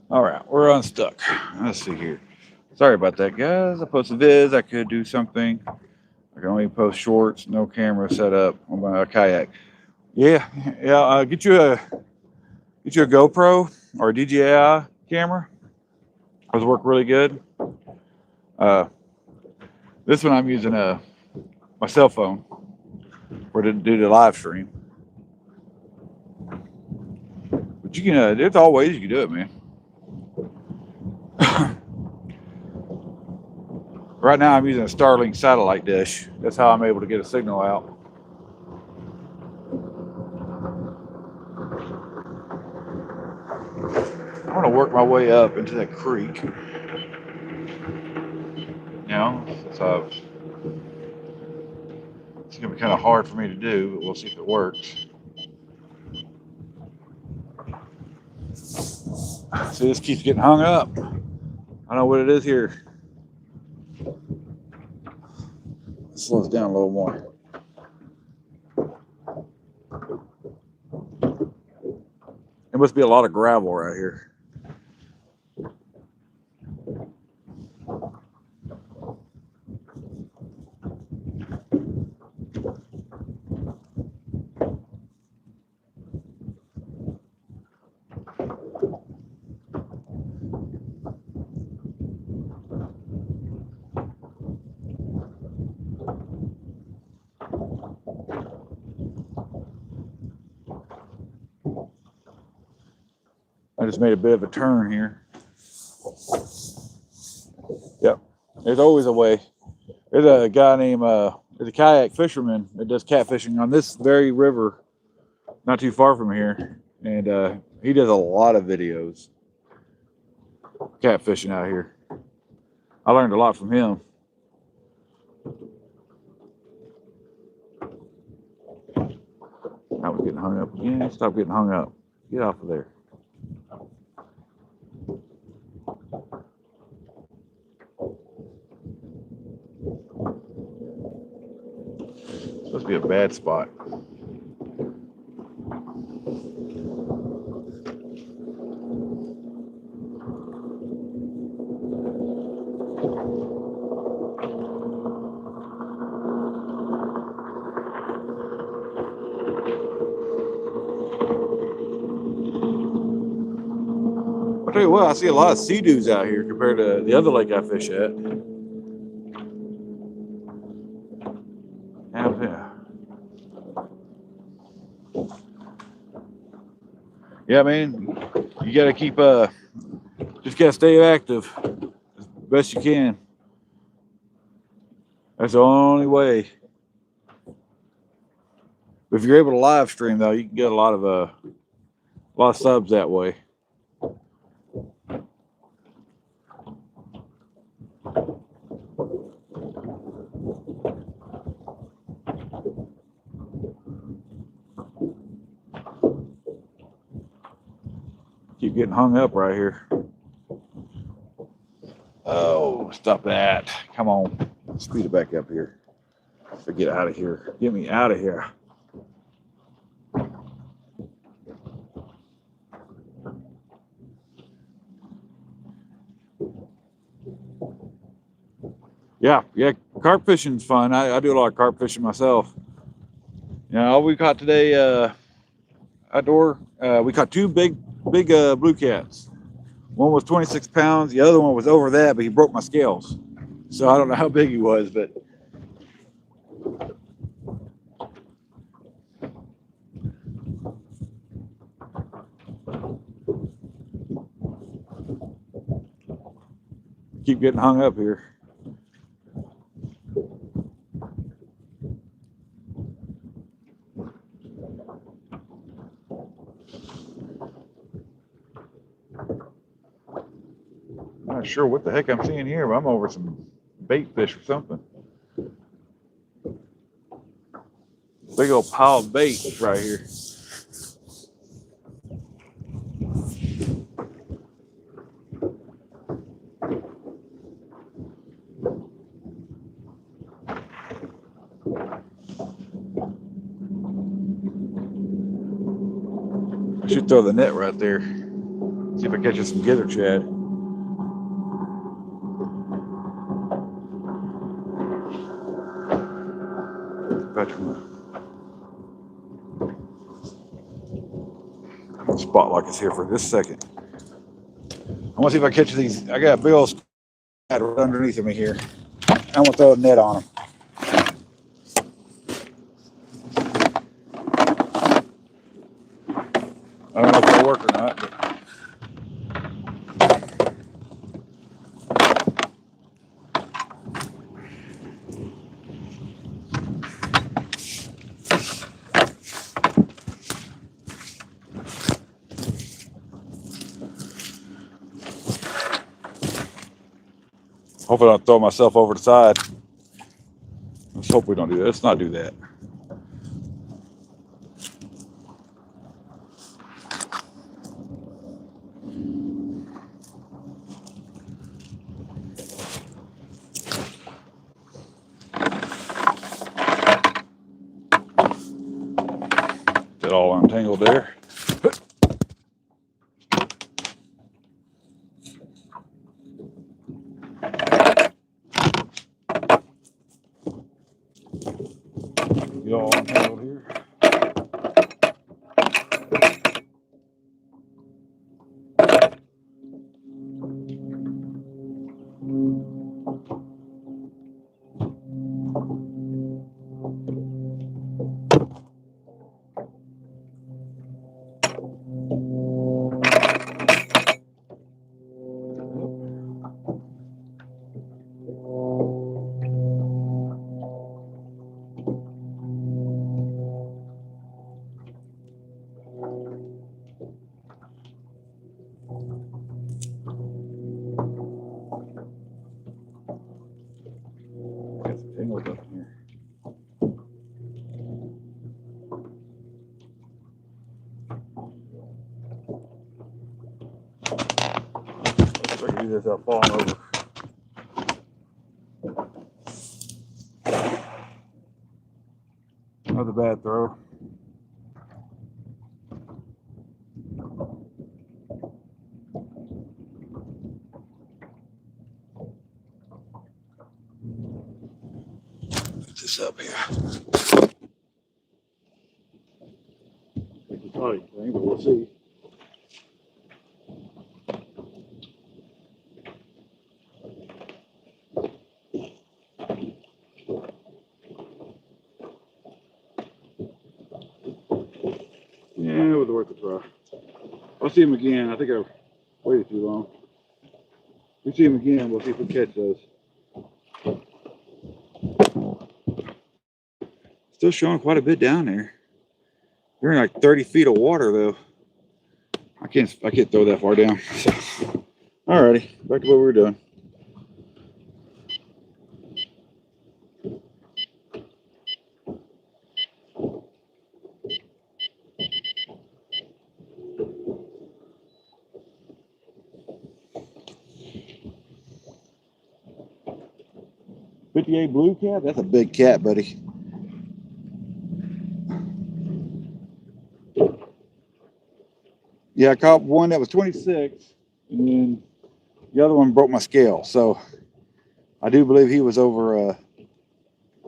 All right, we're unstuck. Let's see here. Sorry about that, guys. I posted vids. I could do something. I can only post shorts, no camera set up on my kayak. Yeah, yeah. Get you a GoPro or a DJI camera. Those work really good. Uh, this one I'm using my cell phone for to do the live stream. But you can, there's all ways you can do it, man. Right now I'm using a Starlink satellite dish. That's how I'm able to get a signal out. I'm gonna work my way up into that creek. You know, so it's gonna be kind of hard for me to do, but we'll see if it works. See, this keeps getting hung up. I don't know what it is here. Slow us down a little more. There must be a lot of gravel right here. I just made a bit of a turn here. Yep, there's always a way. There's a guy named, there's a kayak fisherman that does catfishing on this very river, not too far from here. And he does a lot of videos catfishing out here. I learned a lot from him. Now we're getting hung up again. Stop getting hung up. Get off of there. This must be a bad spot. I'll tell you what, I see a lot of sea doos out here compared to the other lake I fish at. Yeah, man, you gotta keep, just gotta stay active as best you can. That's the only way. If you're able to live stream though, you can get a lot of subs that way. Keep getting hung up right here. Oh, stop that. Come on. Speed it back up here. Get out of here. Get me out of here. Yeah, carp fishing's fun. I do a lot of carp fishing myself. You know, all we caught today, outdoor, we caught two big blue cats. One was 26 pounds. The other one was over that, but he broke my scales. So I don't know how big he was, but keep getting hung up here. Not sure what the heck I'm seeing here, but I'm over some bait fish or something. Big old pile of bait right here. I should throw the net right there. See if I catch some gizzard shad. spot like it's here for this second. I want to see if I catch these. I got a big old spot right underneath of me here. I'm gonna throw a net on them. I don't know if it'll work or not, but hopefully I don't throw myself over the side. Let's hope we don't do that. Let's not do that. Get all untangled there. Get all untangled here. Got some tangles up in here. If I can do this without falling over. Another bad throw. Put this up here. It's not anything, but we'll see. Yeah, it was worth a try. I'll see him again. I think I waited too long. If we see him again, we'll see if we catch those. Still showing quite a bit down there. You're in like 30 feet of water though. I can't throw that far down. So, alrighty, back to what we were doing. '58 blue cat? That's a big cat, buddy. Yeah, I caught one that was 26, and then the other one broke my scale. So I do believe he was over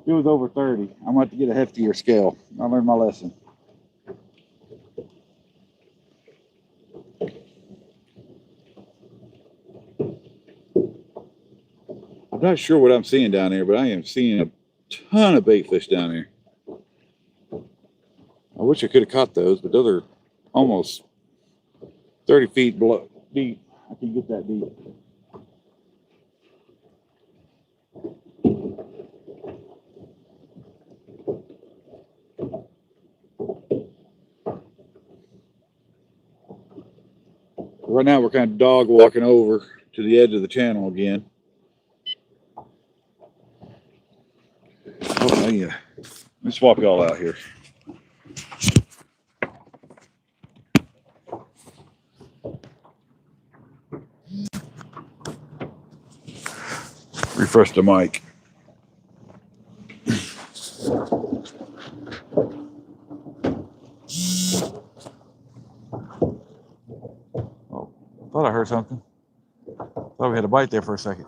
30. I'm gonna have to get a heftier scale. I learned my lesson. I'm not sure what I'm seeing down there, but I am seeing a ton of bait fish down there. I wish I could have caught those, but those are almost 30 feet deep. I can get that deep. Right now we're kind of dog walking over to the edge of the channel again. Oh yeah. Let me swap y'all out here. Refresh the mic. Oh, thought I heard something. Thought we had a bite there for a second.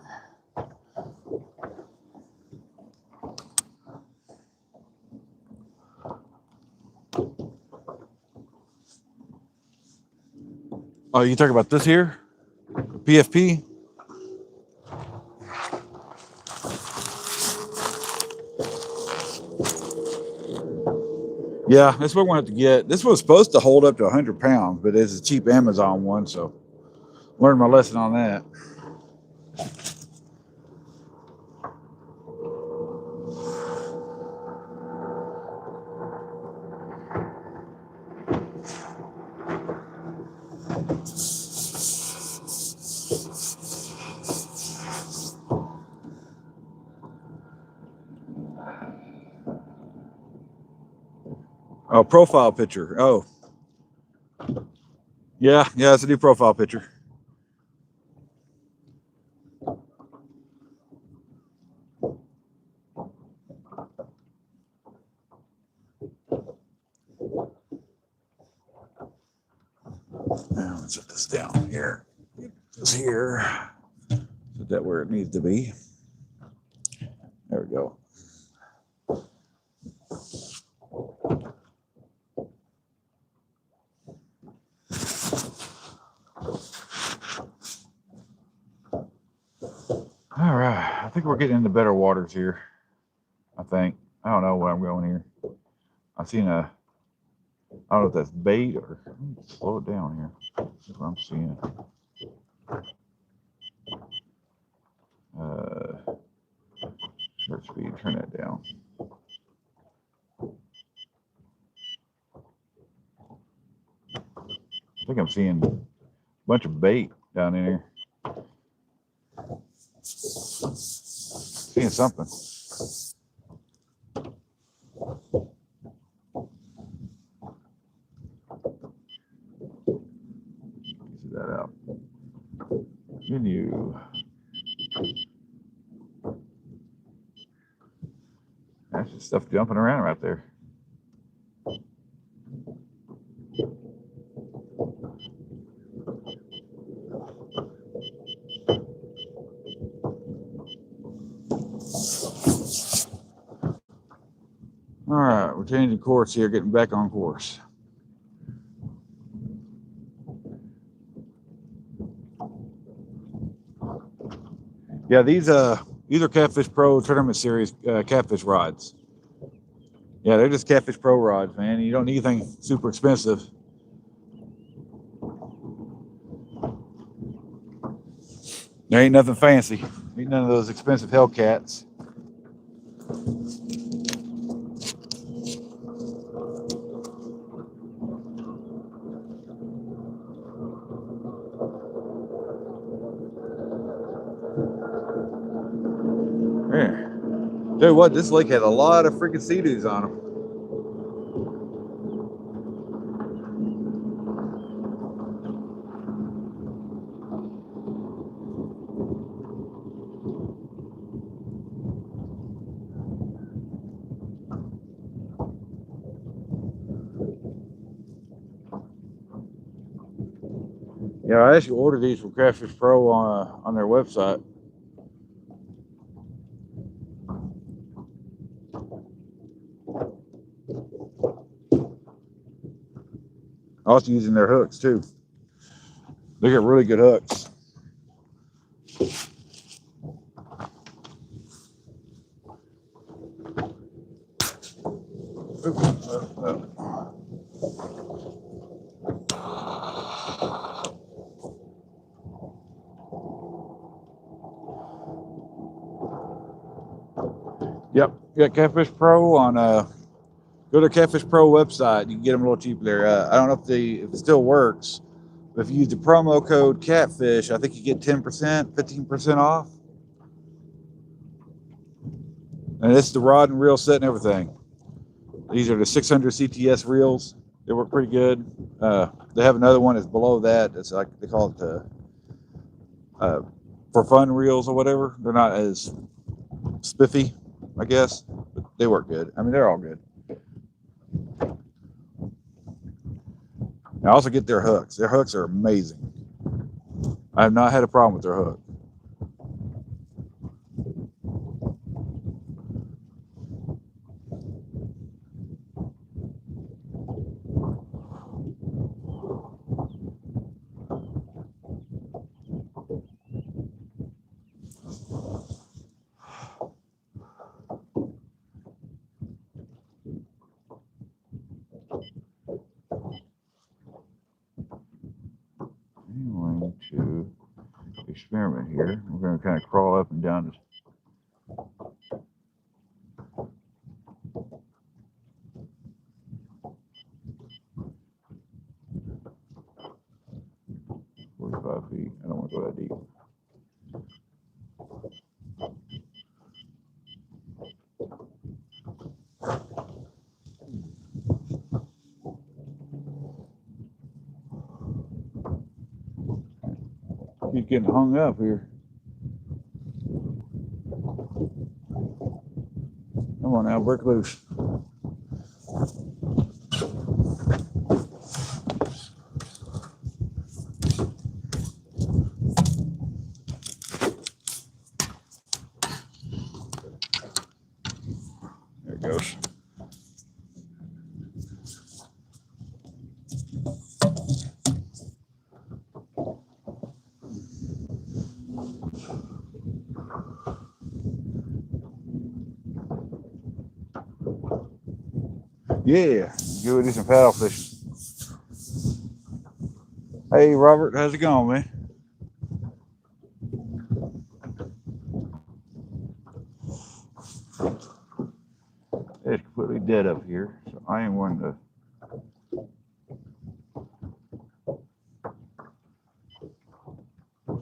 Oh, you talking about this here? PFP? Yeah, that's what I wanted to get. This was supposed to hold up to 100 pounds, but it's a cheap Amazon one, so learned my lesson on that. Oh, profile picture. Oh, yeah, it's a new profile picture. Now let's set this down here. This here. Put that where it needs to be. There we go. All right, I think we're getting into better waters here. I think. I don't know where I'm going here. I've seen I don't know if that's bait or slow it down here. That's what I'm seeing. Start speed, turn that down. I think I'm seeing a bunch of bait down in here. Seeing something. See that out. Menu. That's just stuff jumping around right there. All right, we're changing course here, getting back on course. Yeah, these are Catfish Pro Tournament Series Catfish rods. Yeah, they're just Catfish Pro rods, man. You don't need anything super expensive. There ain't nothing fancy. Ain't none of those expensive Hellcats. There. Tell you what, this lake had a lot of freaking sea-doos on them. Yeah, I actually ordered these from Catfish Pro on their website. Also using their hooks too. They get really good hooks. Yep, you got Catfish Pro on go to Catfish Pro website. You can get them a little cheaper there. I don't know if it still works, but if you use the promo code Catfish, I think you get 10%, 15% off. And it's the rod and reel set and everything. These are the 600 CTS reels. They work pretty good. They have another one that's below that. It's like they call it the for fun reels or whatever. They're not as spiffy, I guess, but they work good. I mean, they're all good. I also get their hooks. Their hooks are amazing. I have not had a problem with their hook. to experiment here. We're going to kind of crawl up and down this. Feet. I don't want to go that deep. He's getting hung up here. Come on now, break loose. There it goes. Yeah, go do some paddle fishing. Hey Robert, how's it going, man? It's completely dead up here, so I ain't one to.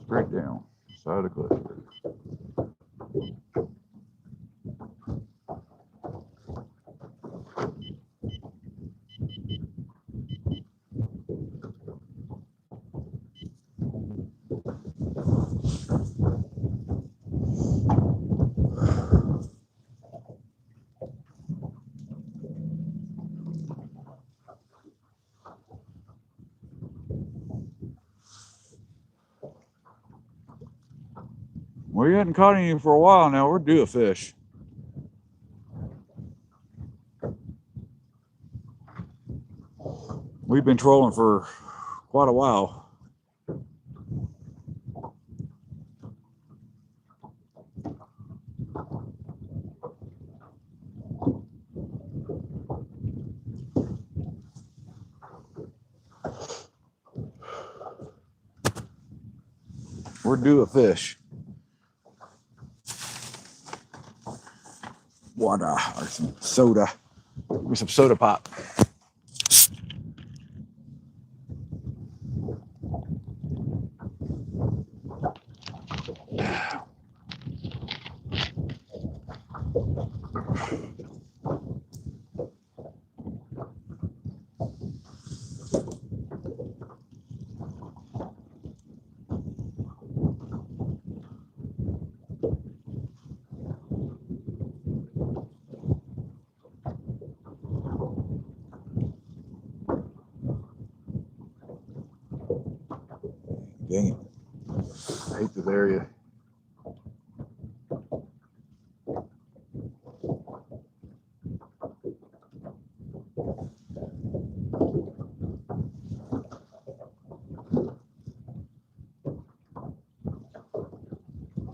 Straight down, side of the cliff. We hadn't caught any for a while now. We're due a fish. We've been trolling for quite a while. We're due a fish. Water or some soda. Give me some soda pop. Dang it. I hate this area.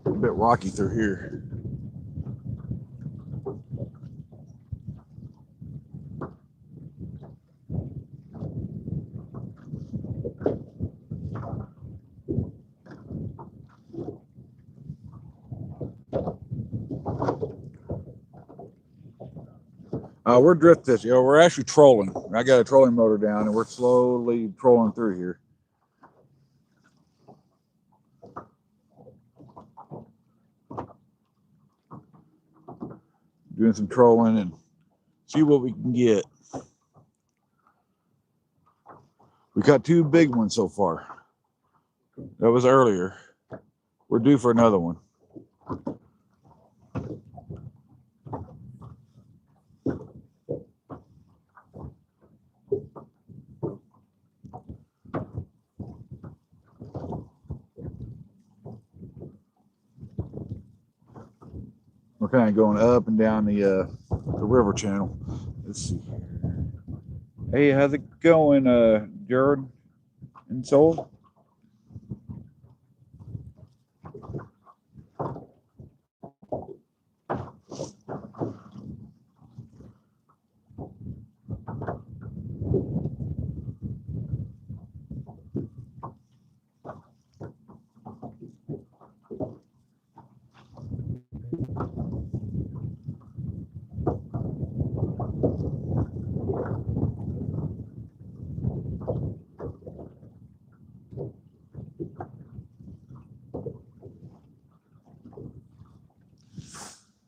A bit rocky through here. We're drift fishing. We're actually trolling. I got a trolling motor down, and we're slowly trolling through here. Doing some trolling and see what we can get. We got two big ones so far. That was earlier. We're due for another one. We're kind of going up and down the river channel. Let's see. Hey, how's it going, Jared and Soul?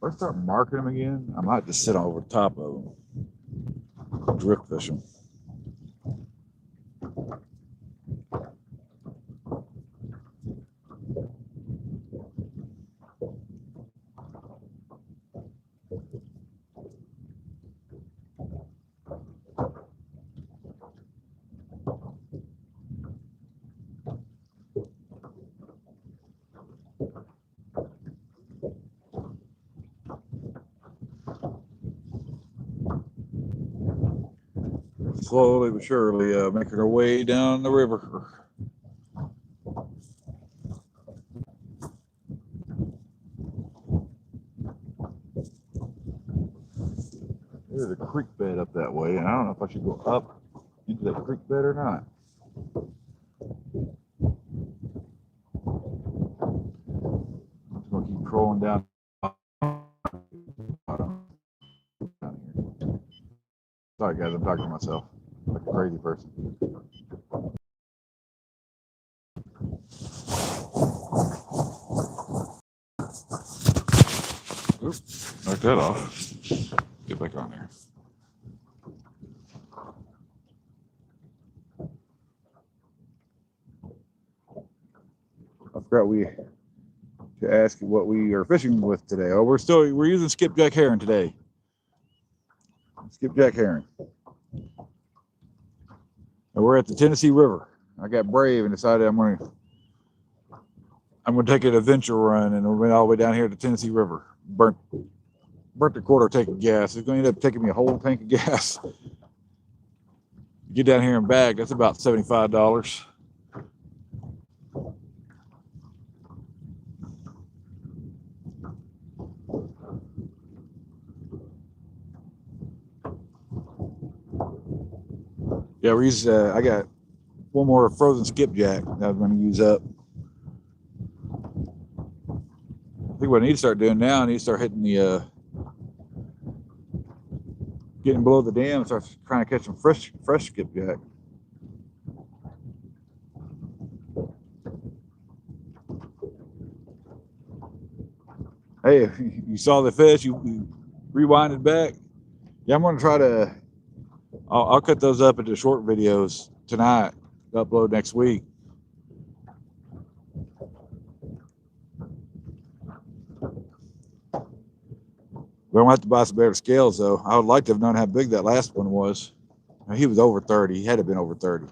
If I start marking them again, I might just sit over the top of them, drift fish them. Slowly but surely making our way down the river. There's a creek bed up that way, and I don't know if I should go up into that creek bed or not. I'm just gonna keep trolling down. Sorry guys, I'm talking to myself like a crazy person. Oops, knock that off. Get back on there. I forgot to ask you what we are fishing with today. Oh, we're using skipjack herring today. Skipjack herring. And we're at the Tennessee River. I got brave and decided I'm gonna take an adventure run, and we went all the way down here to the Tennessee River. Burnt the quarter tank of gas. It's going to end up taking me a whole tank of gas. Get down here and back. That's about $75. Yeah, I got one more frozen skipjack that I'm going to use up. I think what I need to start doing now, I need to start hitting the getting below the dam and start trying to catch some fresh skipjack. Hey, if you saw the fish, you rewinded back. Yeah, I'm going to try to. I'll cut those up into short videos tonight. Upload next week. We don't have to buy some better scales though. I would like to have known how big that last one was. He was over 30. He had to have been over 30.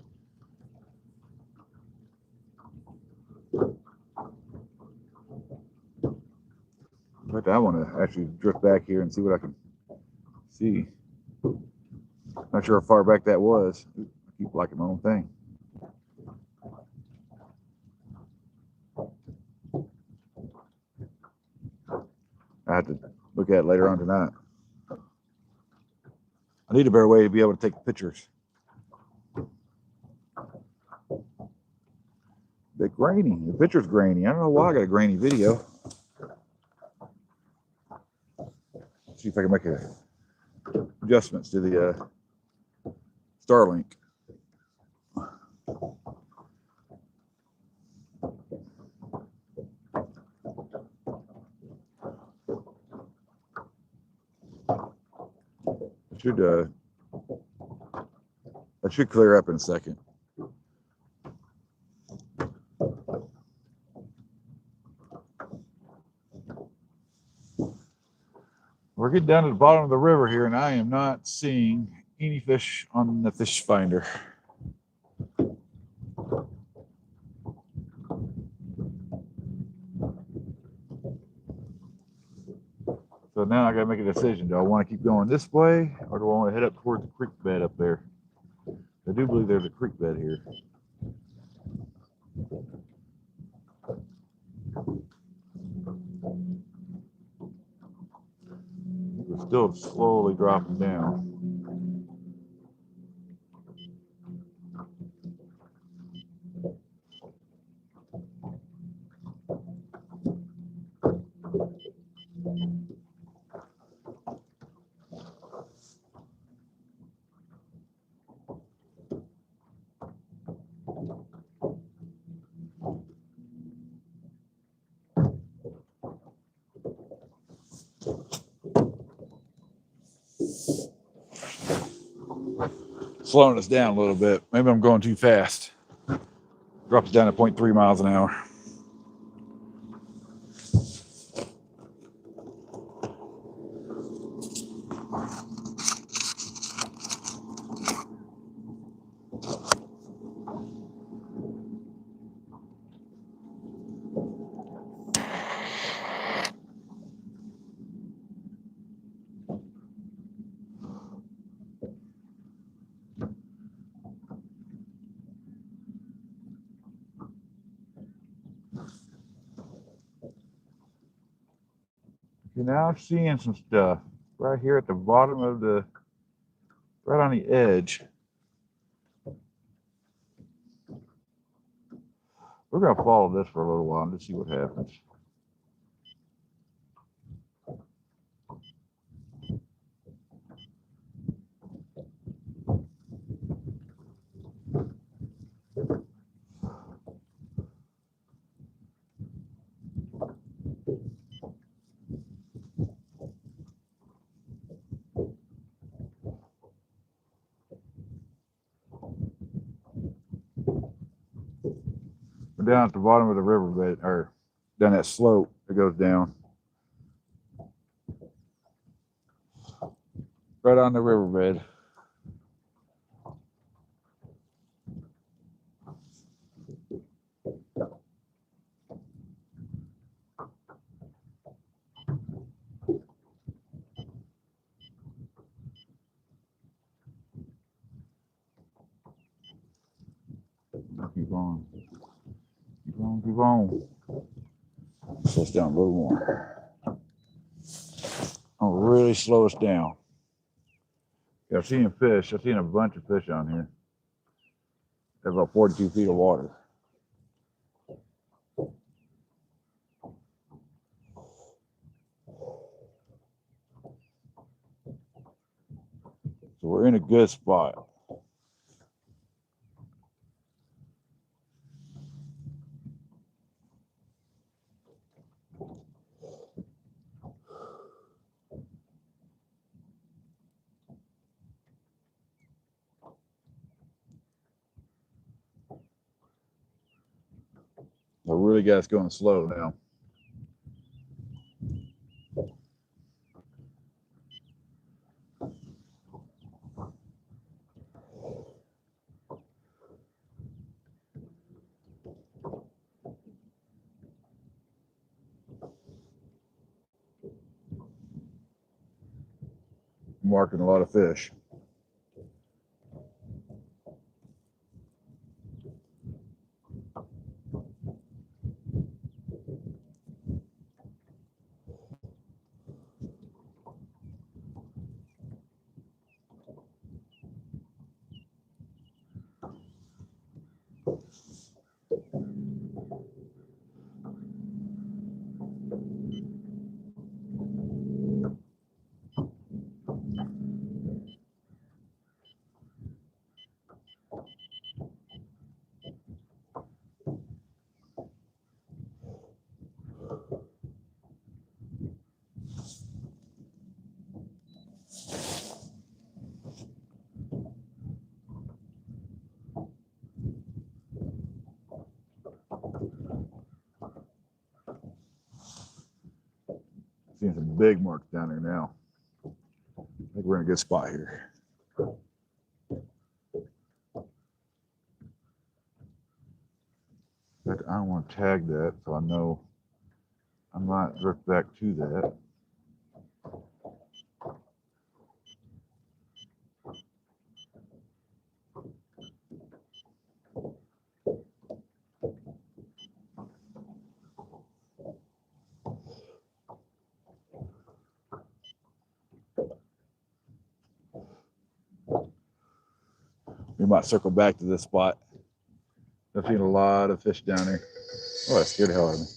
But I want to actually drift back here and see what I can see. Not sure how far back that was. I keep liking my own thing. I have to look at it later on tonight. I need a better way to be able to take pictures. Bit grainy. The picture's grainy. I don't know why I got a grainy video. Let's see if I can make adjustments to the Starlink. That should clear up in a second. We're getting down to the bottom of the river here, and I am not seeing any fish on the fish finder. So now I got to make a decision. Do I want to keep going this way, or do I want to head up towards the creek bed up there? I do believe there's a creek bed here. We're still slowly dropping down. Slowing us down a little bit. Maybe I'm going too fast. Drops down to 0.3 miles an hour. You're now seeing some stuff right here at the bottom of the, right on the edge. We're going to follow this for a little while and just see what happens. We're down at the bottom of the riverbed, or down that slope that goes down. Right on the riverbed. Keep on. Keep on, keep on. Slow us down a little more. I'll really slow us down. Yeah, I've seen fish. I've seen a bunch of fish on here. There's about 42 feet of water. So we're in a good spot. I really got us going slow now. Marking a lot of fish. Seeing some big marks down there now. I think we're in a good spot here. But I don't want to tag that, so I know I might drift back to that. We might circle back to this spot. I've seen a lot of fish down there. Oh, that scared the hell out of me.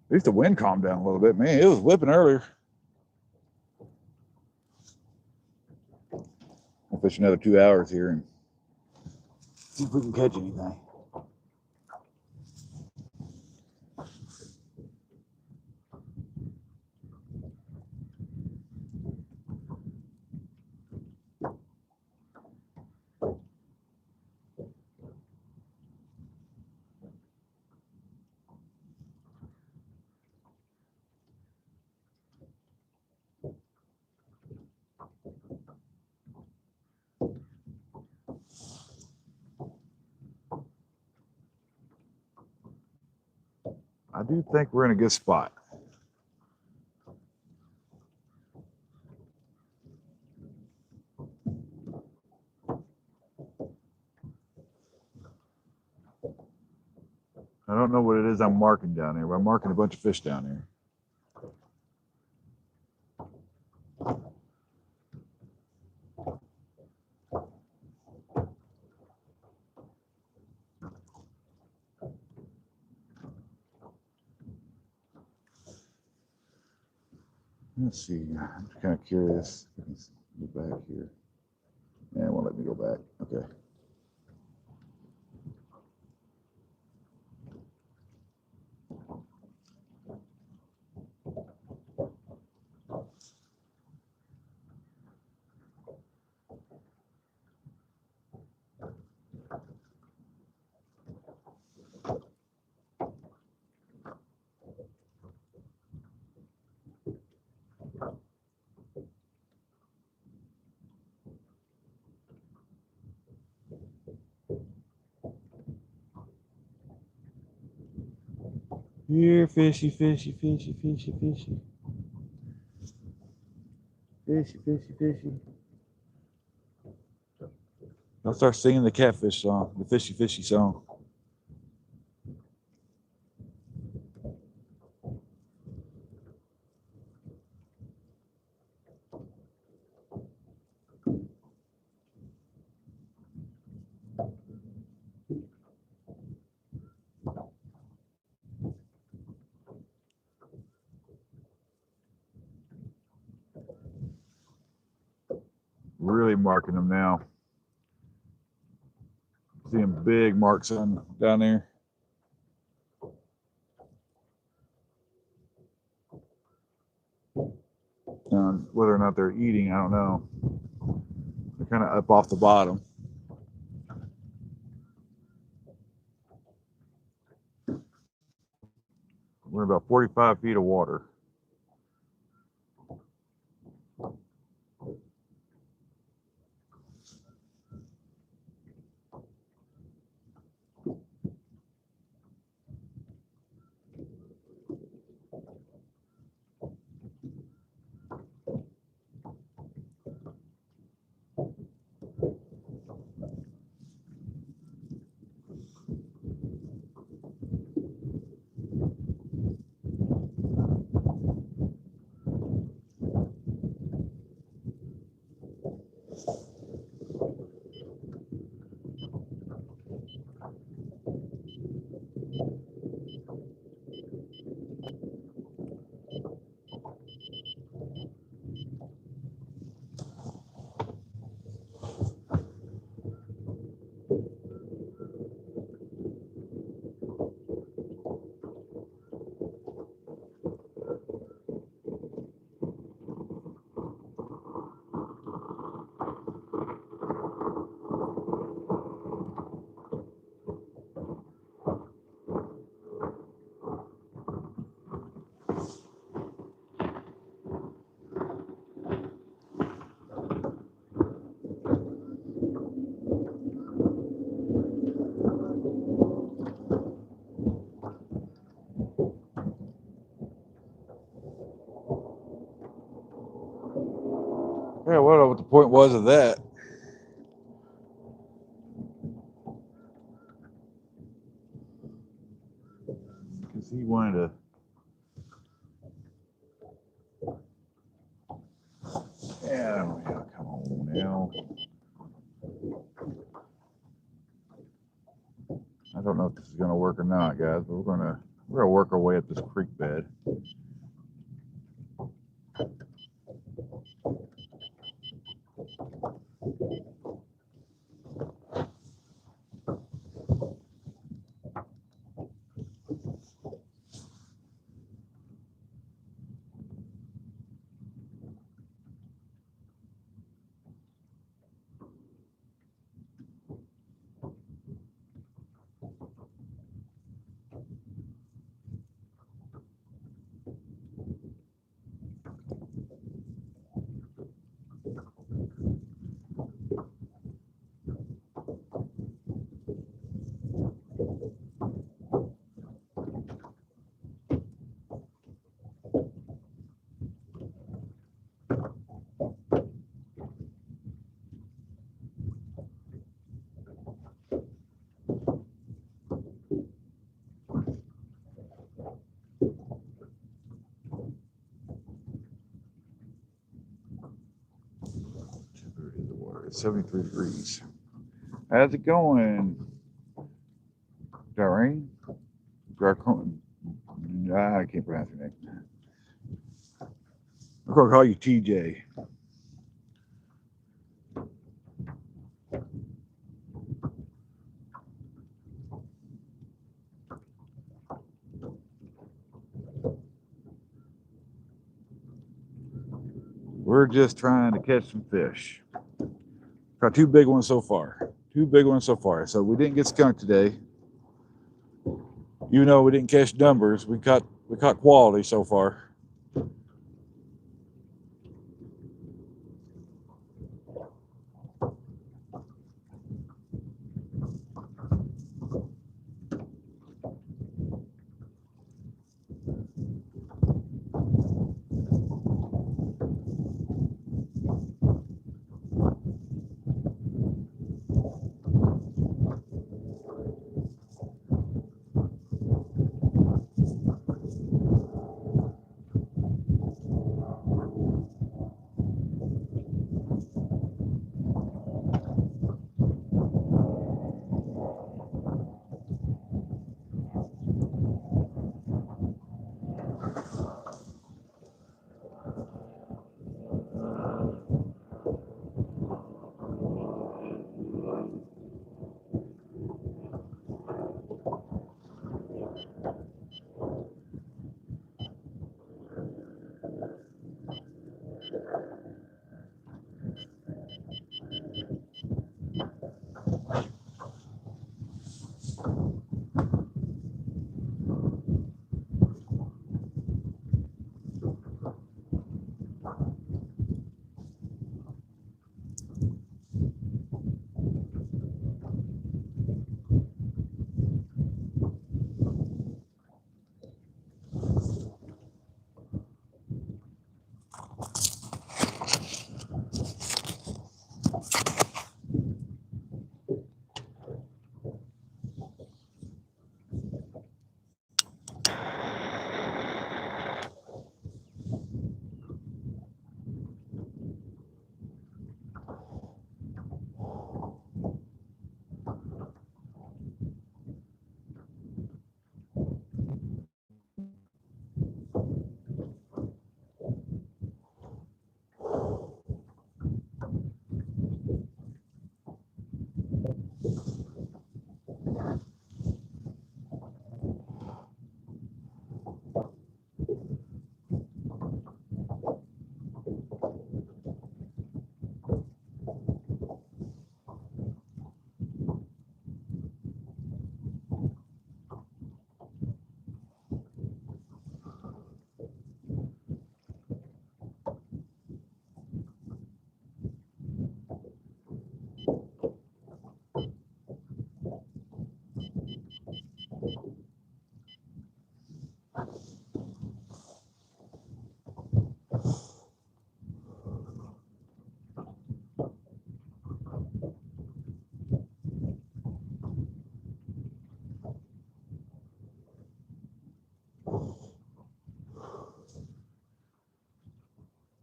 At least the wind calmed down a little bit. Man, it was whipping earlier. I'll fish another 2 hours here and see if we can catch anything. I do think we're in a good spot. I don't know what it is I'm marking down here, but I'm marking a bunch of fish down here. Let's see. I'm kind of curious. Let's go back here. Yeah, it won't let me go back. Okay. Here, fishy, fishy, fishy, fishy, fishy. Fishy, fishy, fishy. I'll start singing the catfish song, the fishy, fishy song. Really marking them now. Seeing big marks on down there. Whether or not they're eating, I don't know. They're kind of up off the bottom. We're about 45 feet of water. Yeah, well, what the point was of that. Because he wanted to. Yeah, come on now. I don't know if this is going to work or not, guys, but we're going to We're gonna work our way up this creek bed. It's 73 degrees. How's it going? Is that rain? I can't pronounce your name. I'm gonna call you TJ. We're just trying to catch some fish. Got 2 big ones so far. 2 big ones so far. So we didn't get skunk today. Even though we didn't catch numbers, we caught quality so far.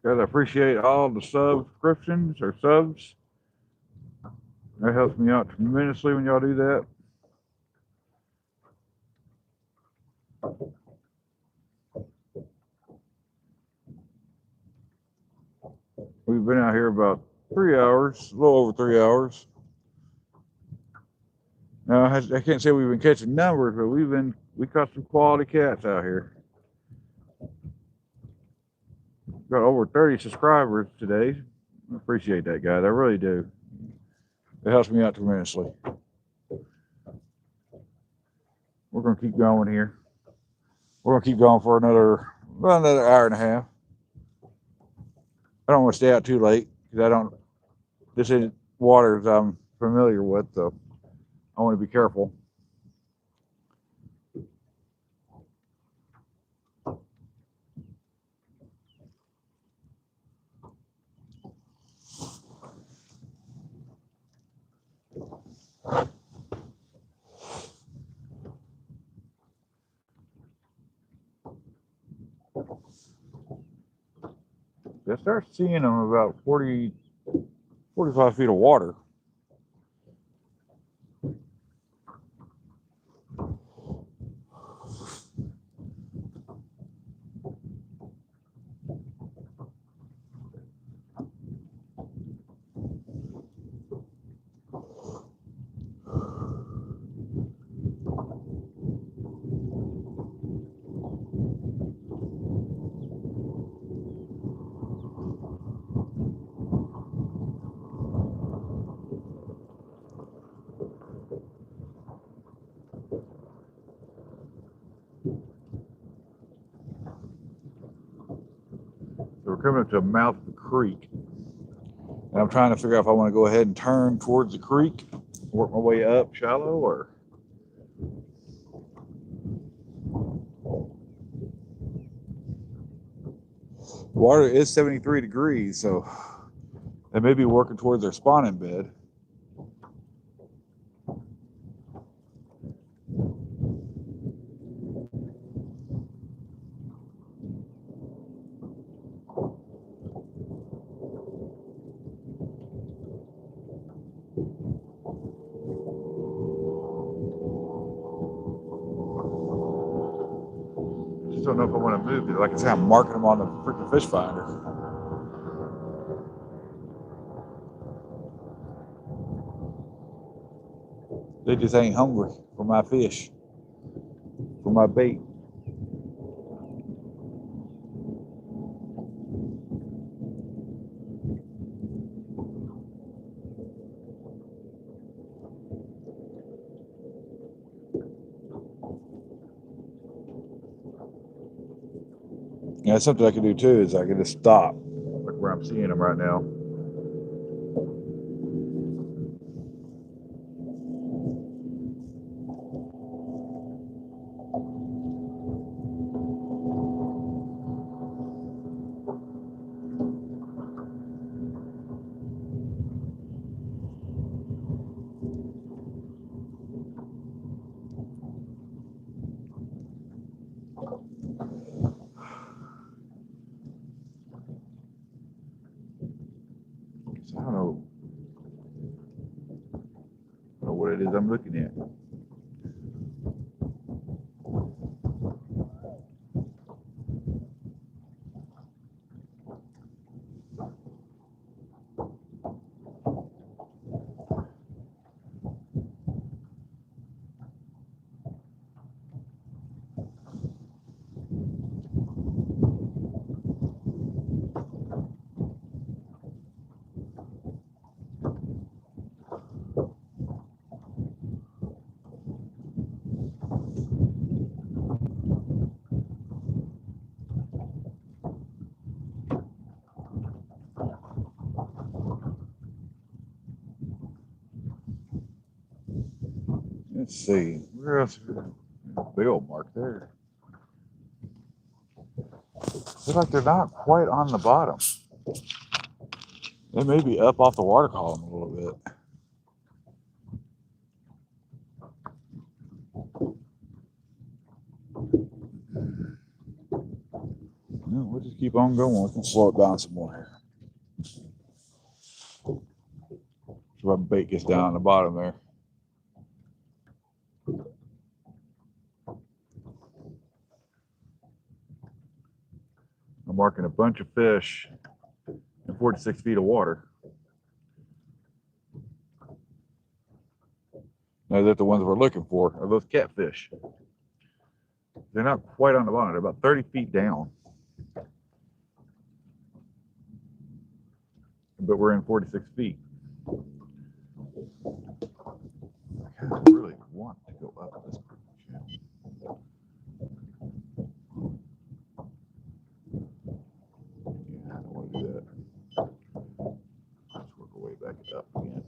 Guys, I appreciate all the subscriptions or subs. That helps me out tremendously when y'all do that. We've been out here about 3 hours, a little over 3 hours. Now, I can't say we've been catching numbers, but we caught some quality cats out here. Got over 30 subscribers today. I appreciate that, guys. I really do. It helps me out tremendously. We're going to keep going here. We're going to keep going for about another hour and a half. I don't want to stay out too late because this isn't waters I'm familiar with, so I want to be careful. I start seeing them about 40, 45 feet of water. So we're coming up to the mouth of the creek. And I'm trying to figure out if I want to go ahead and turn towards the creek, work my way up shallow, or water is 73 degrees, so they may be working towards their spawning bed. Just don't know if I want to move it. Like I said, I'm marking them on the freaking fish finder. They just ain't hungry for my fish, for my bait. Yeah, that's something I can do too, is I can just stop, like where I'm seeing them right now. So I don't know what it is I'm looking at. Let's see, where else? Big old mark there. Looks like they're not quite on the bottom. They may be up off the water column a little bit. No, we'll just keep on going. We can slow it down some more here. So my bait gets down on the bottom there. I'm marking a bunch of fish in 46 feet of water. Now that the ones we're looking for are those catfish. They're not quite on the bottom. They're about 30 feet down. But we're in 46 feet. I really want to go up this channel. Yeah, I don't want to do that. Let's work our way back up again.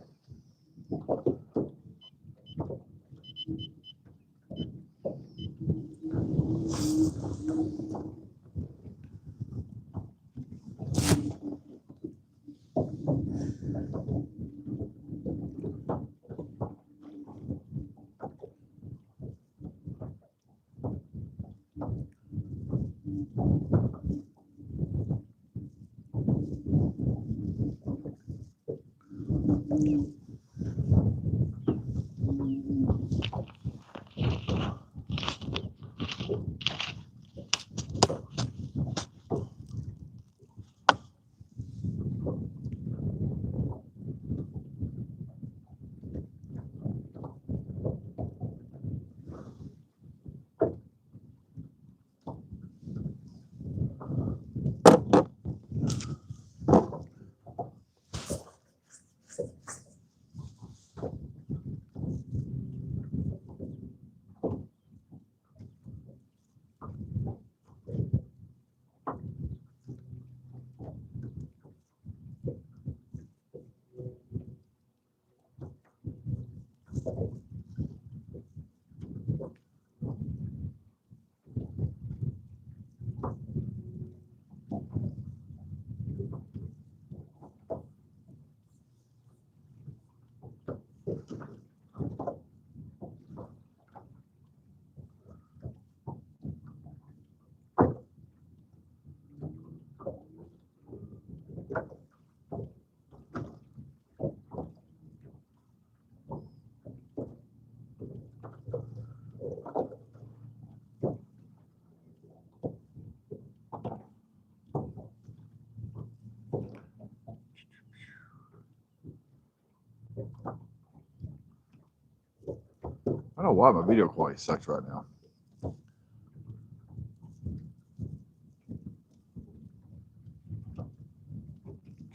I don't know why my video quality sucks right now.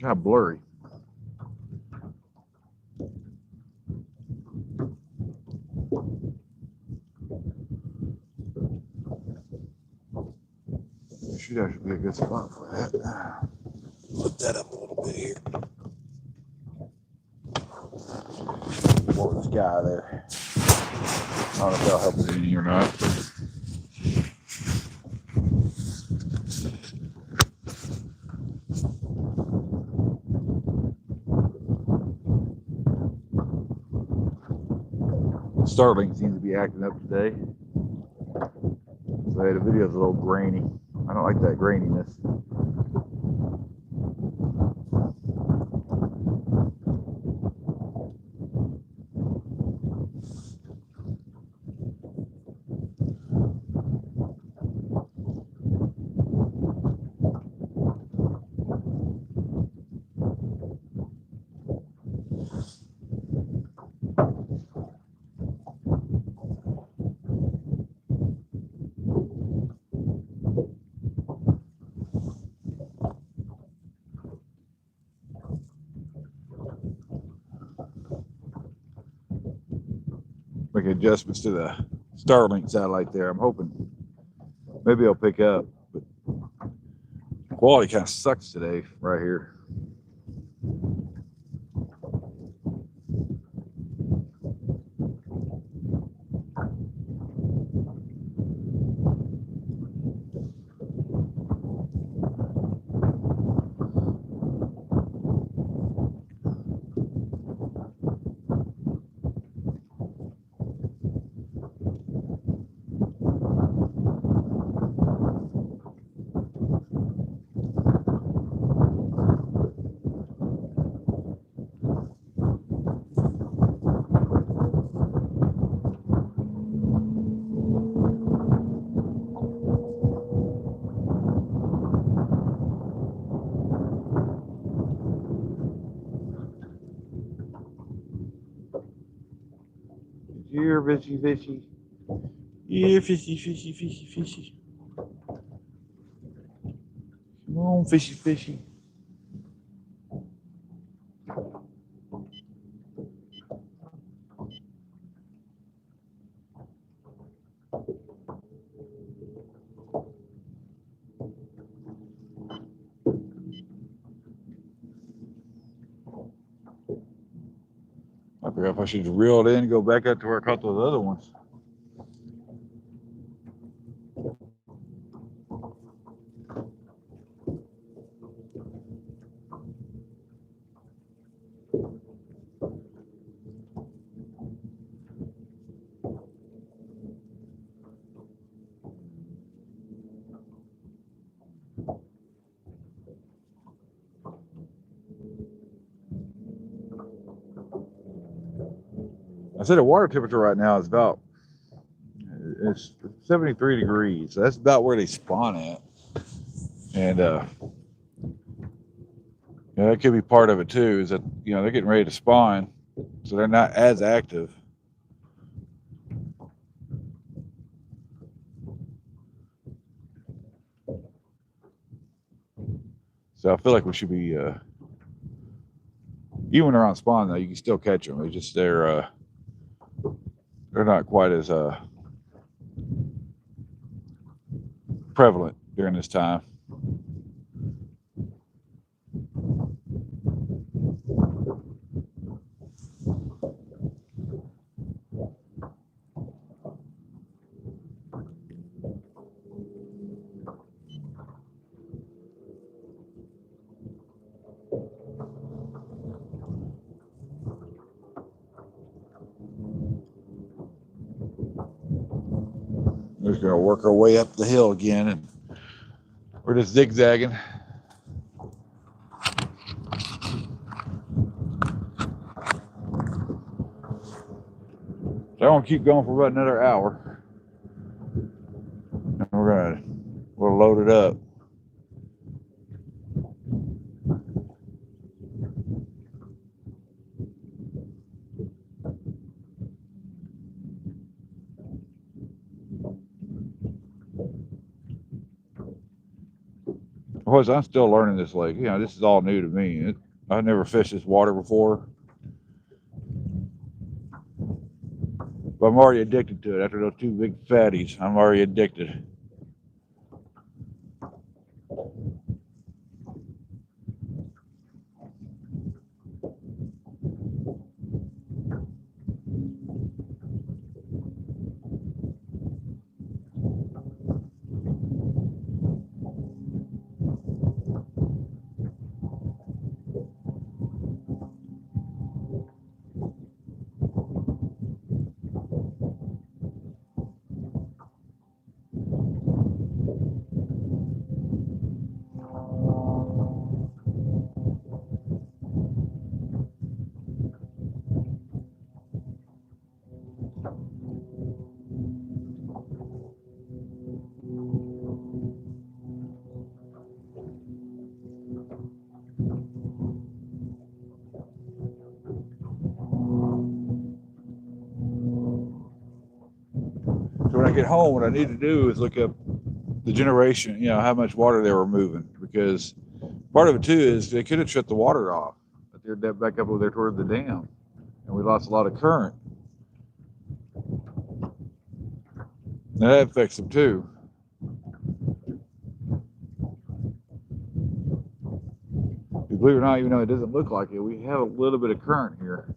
Kind of blurry. Should actually be a good spot for that. Lift that up a little bit here. More of the sky there. I don't know if that'll help with anything or not. Starlink seems to be acting up today. So the video's a little grainy. I don't like that graininess. Making adjustments to the Starlink satellite there. I'm hoping maybe it'll pick up, but quality kind of sucks today right here. here, fishy, fishy. Yeah, fishy, fishy, fishy, fishy. Come on, fishy, fishy. I forgot if I should reel it in and go back out to where I caught those other ones. I said the water temperature right now is about, it's 73 degrees. So that's about where they spawn at. And yeah, that could be part of it too, is that, you know, they're getting ready to spawn, so they're not as active. So I feel like we should be, even when they're on spawn though, you can still catch them. It's just they're not quite as prevalent during this time. We're just gonna work our way up the hill again, and we're just zigzagging. So I'm gonna keep going for about another hour, and we'll load it up. Of course, I'm still learning this lake. You know, this is all new to me. I've never fished this water before, but I'm already addicted to it. After those two big fatties, I'm already addicted. So when I get home, what I need to do is look up the generation, you know, how much water they were moving, because part of it too is they could have shut the water off, but they're back up over there toward the dam, and we lost a lot of current. Now that affects them too. Believe it or not, even though it doesn't look like it, we have a little bit of current here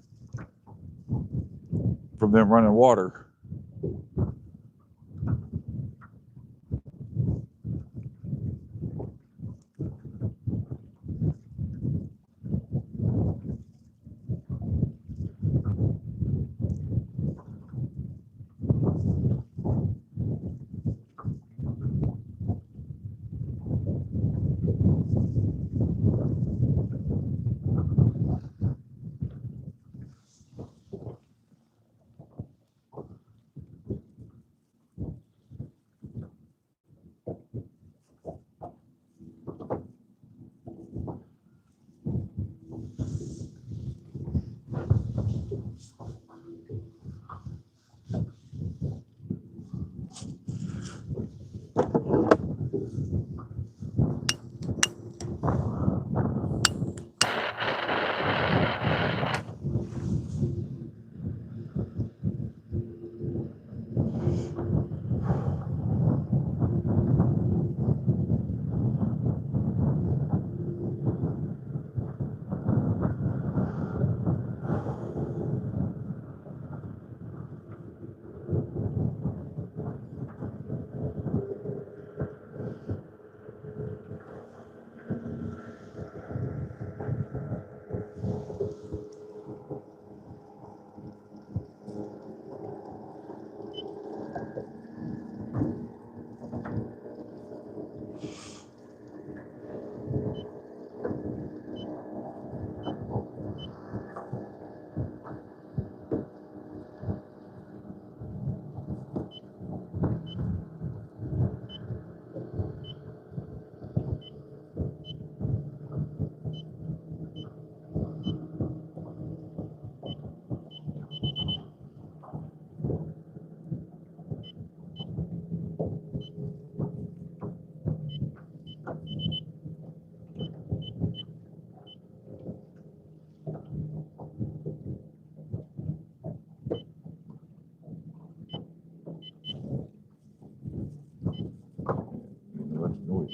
from them running water.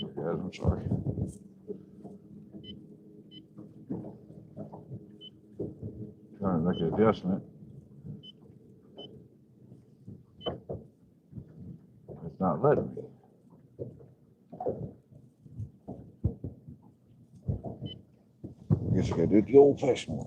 I'm sorry. Trying to make an adjustment. It's not letting me. I guess I gotta do it the old-fashioned way.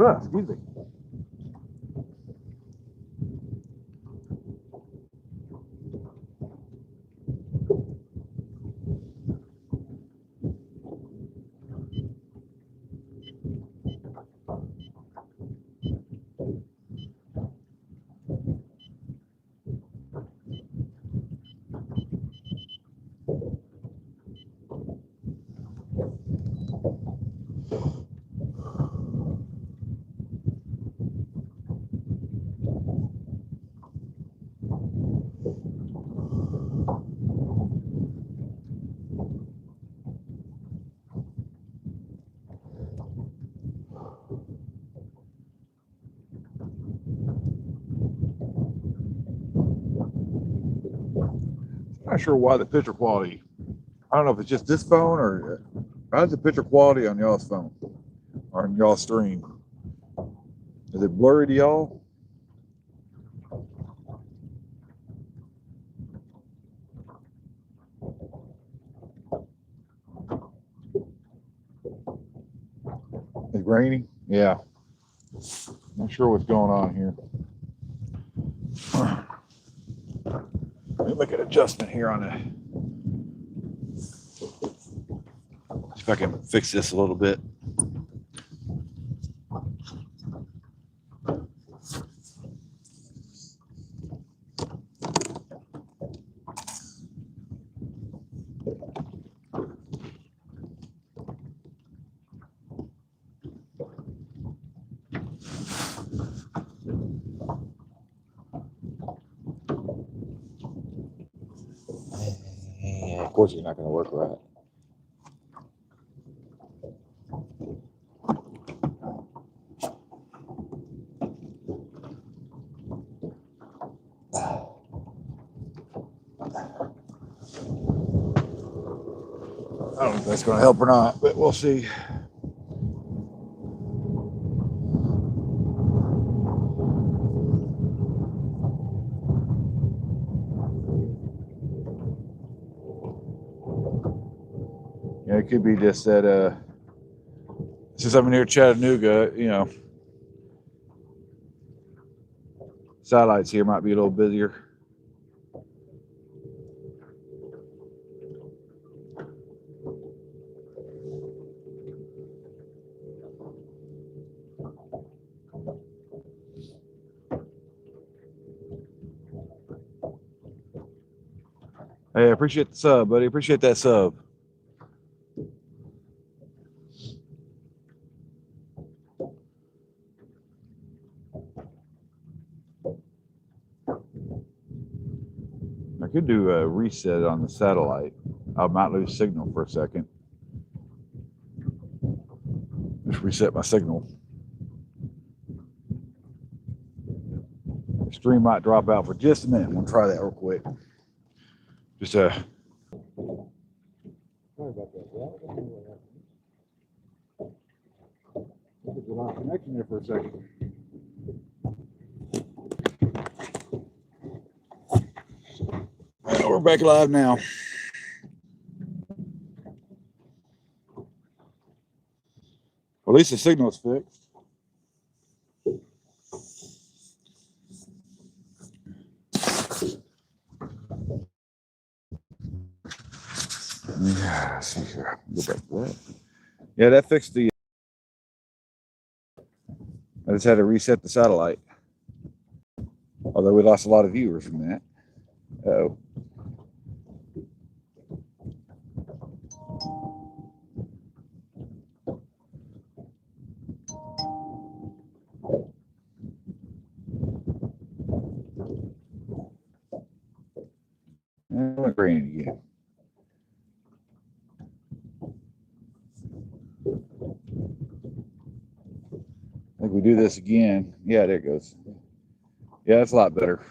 Excuse me. I'm not sure why the picture quality. I don't know if it's just this phone or how's the picture quality on y'all's phone or on y'all's stream? Is it blurry to y'all? It's raining? Yeah. Not sure what's going on here. Let me make an adjustment here on it. See if I can fix this a little bit. Of course, it's not going to work right. I don't know if that's going to help or not, but we'll see. Yeah, it could be just that since I'm near Chattanooga, you know, satellites here might be a little busier. Hey, I appreciate the sub, buddy. Appreciate that sub. I could do a reset on the satellite. I might lose signal for a second. Just reset my signal. The stream might drop out for just a minute. We'll try that real quick. Just Sorry about that. Look at the lost connection there for a second. we're back live now. Well, at least the signal is fixed. Yeah, let's see here. Go back to that. Yeah, that fixed the. I just had to reset the satellite. Although we lost a lot of viewers from that. Uh-oh. And it went green again. I think we do this again. Yeah, there it goes. Yeah, that's a lot better.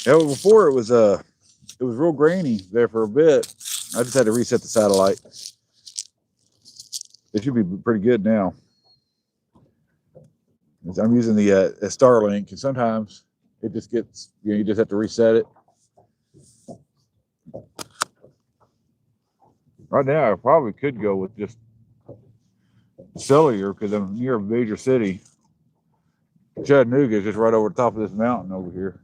Yeah, well, before it was real grainy there for a bit. I just had to reset the satellite. It should be pretty good now. I'm using the Starlink, and sometimes it just gets, you just have to reset it. Right now, I probably could go with just cellular because I'm near a major city. Chattanooga is just right over the top of this mountain over here.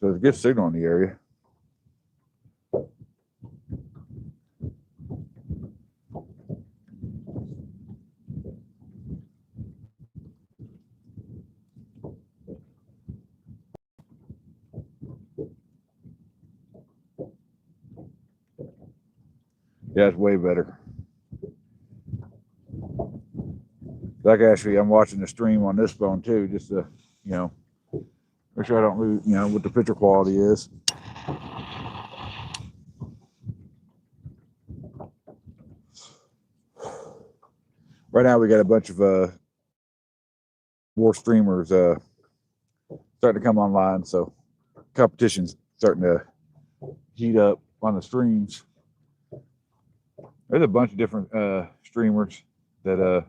So there's a good signal in the area. Yeah, it's way better. Like actually, I'm watching the stream on this phone too, just to, make sure I don't lose, what the picture quality is. Right now, we got a bunch of more streamers starting to come online, so competition's starting to heat up on the streams. There's a bunch of different streamers that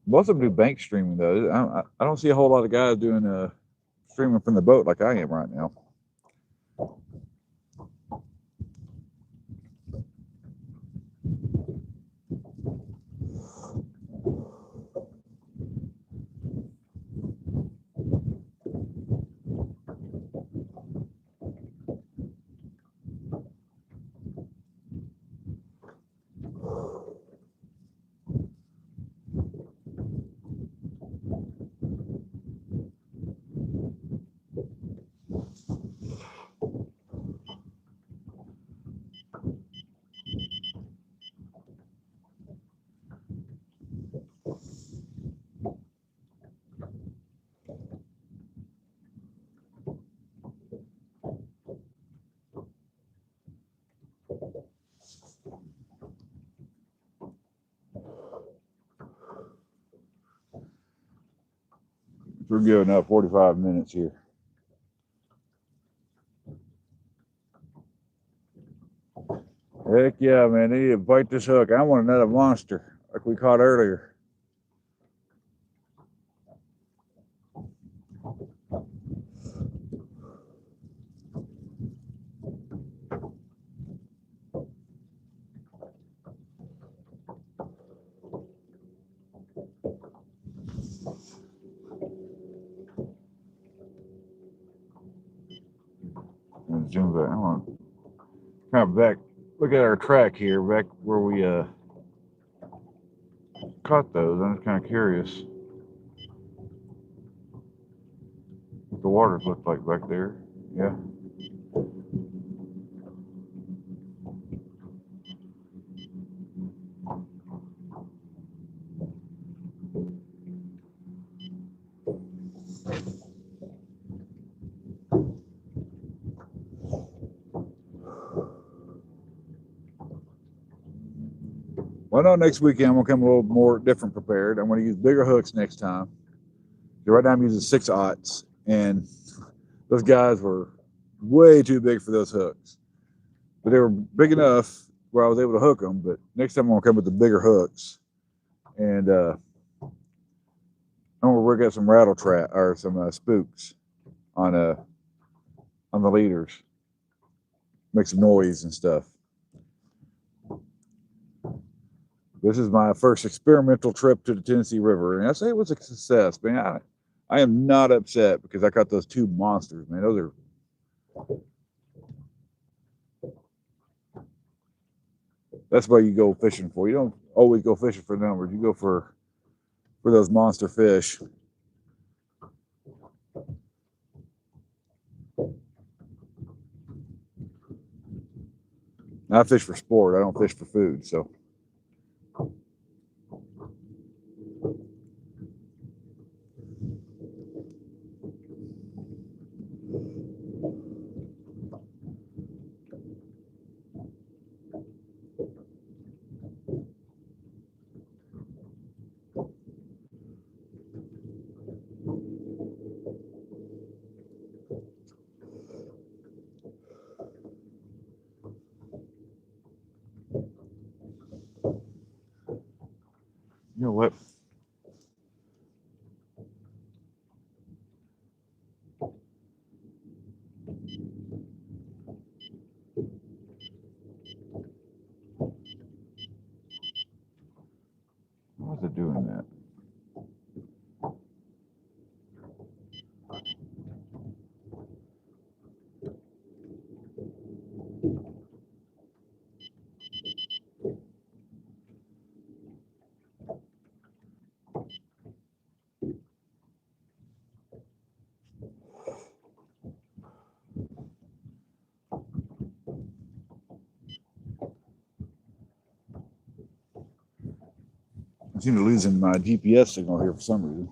most of them do bank streaming though. I don't see a whole lot of guys doing streaming from the boat like I am right now. We're giving up 45 minutes here. Heck yeah, man. They need to bite this hook. I want another monster like we caught earlier. Zoom back. I want to come back look at our track here, back where we caught those. I'm just kind of curious what the waters look like back there. Yeah. Well, I know next weekend I'm gonna come a little more different prepared. I'm gonna use bigger hooks next time. Right now I'm using 6/0, and those guys were way too big for those hooks. But they were big enough where I was able to hook them. But next time I'm gonna come with the bigger hooks, and I'm gonna rig up some rattle trap or some spooks on the leaders, make some noise and stuff. This is my first experimental trip to the Tennessee River, and I say it was a success, man. I am not upset because I caught those two monsters, man. Those are that's what you go fishing for. You don't always go fishing for numbers. You go for those monster fish. I fish for sport. I don't fish for food. So you know what? Why is it doing that? I seem to be losing my GPS signal here for some reason.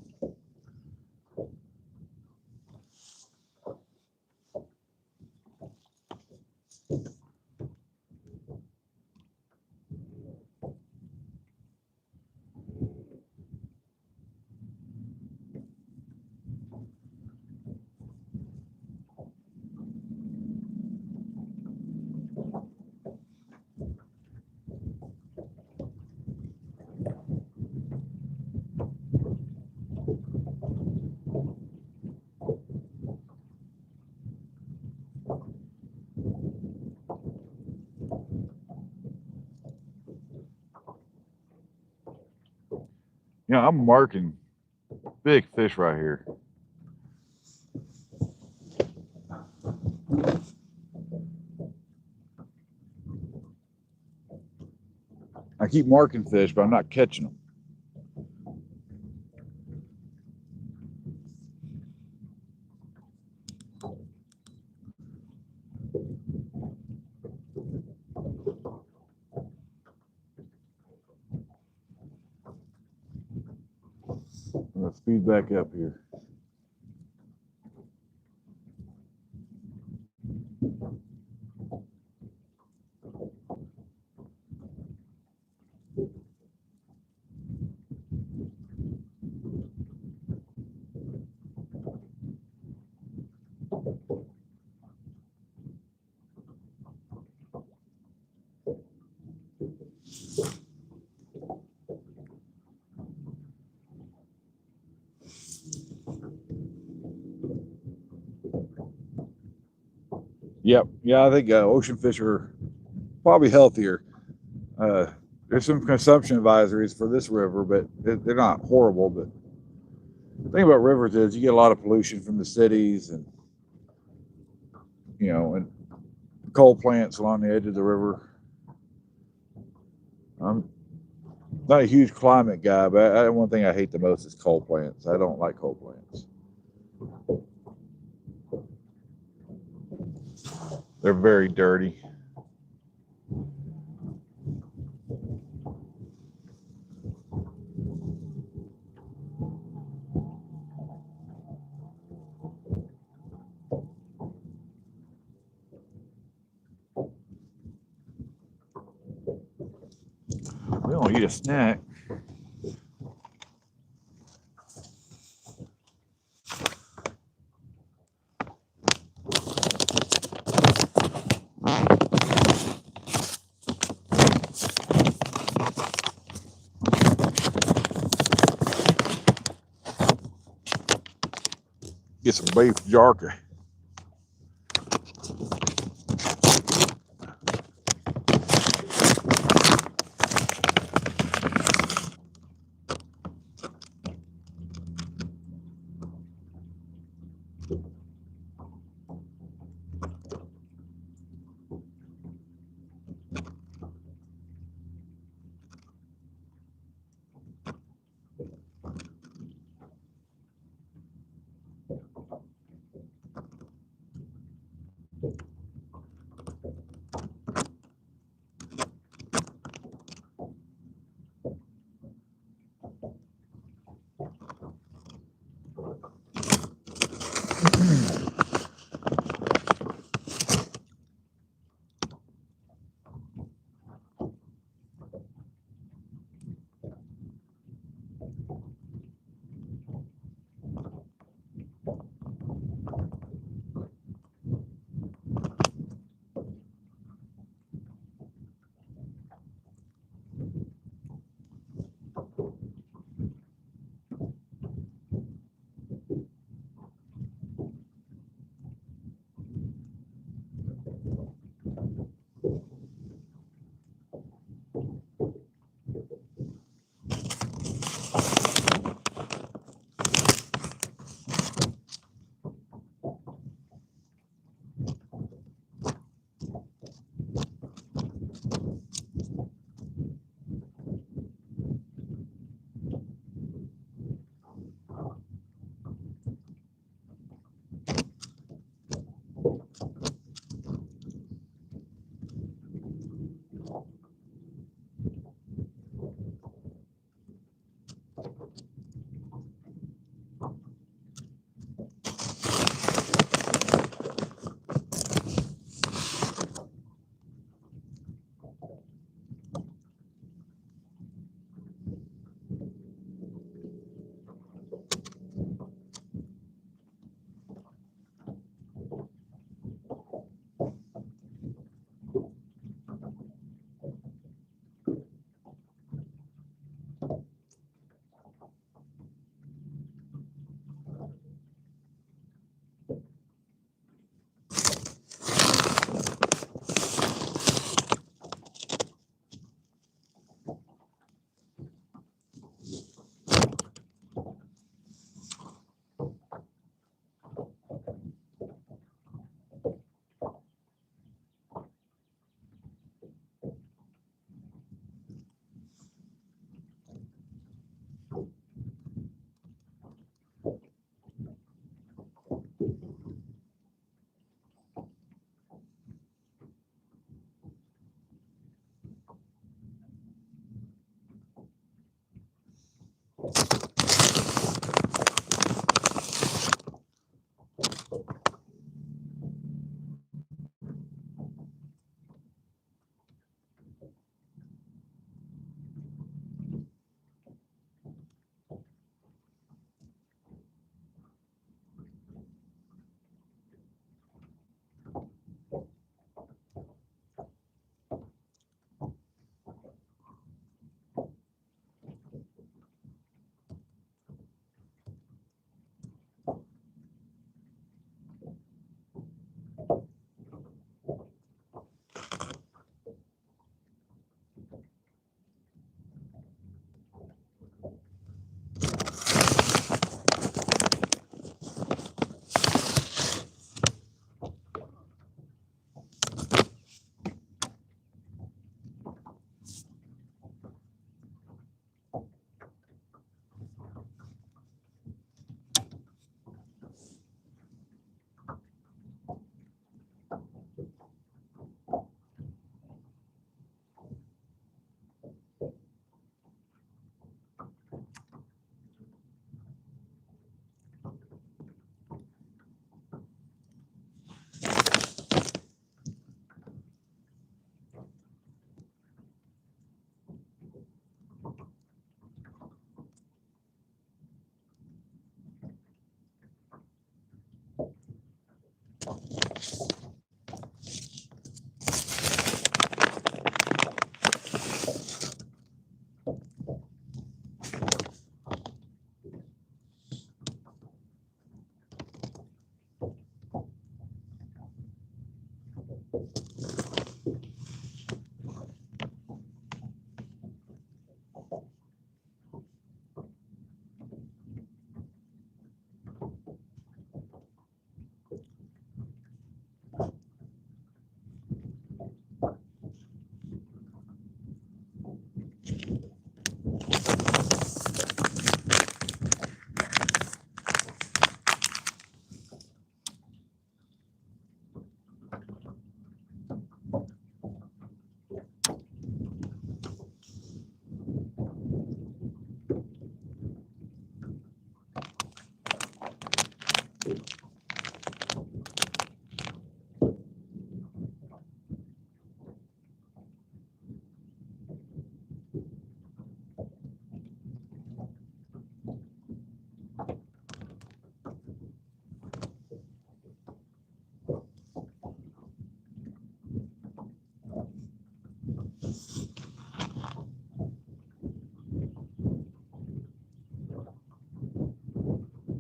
Yeah, I'm marking big fish right here. I keep marking fish, but I'm not catching them. I'm gonna speed back up here. Yep. Yeah, I think ocean fish are probably healthier. There's some consumption advisories for this river, but they're not horrible. But the thing about rivers is you get a lot of pollution from the cities and, and coal plants along the edge of the river. I'm not a huge climate guy, but one thing I hate the most is coal plants. I don't like coal plants. They're very dirty. We don't eat a snack. Get some beef jerky.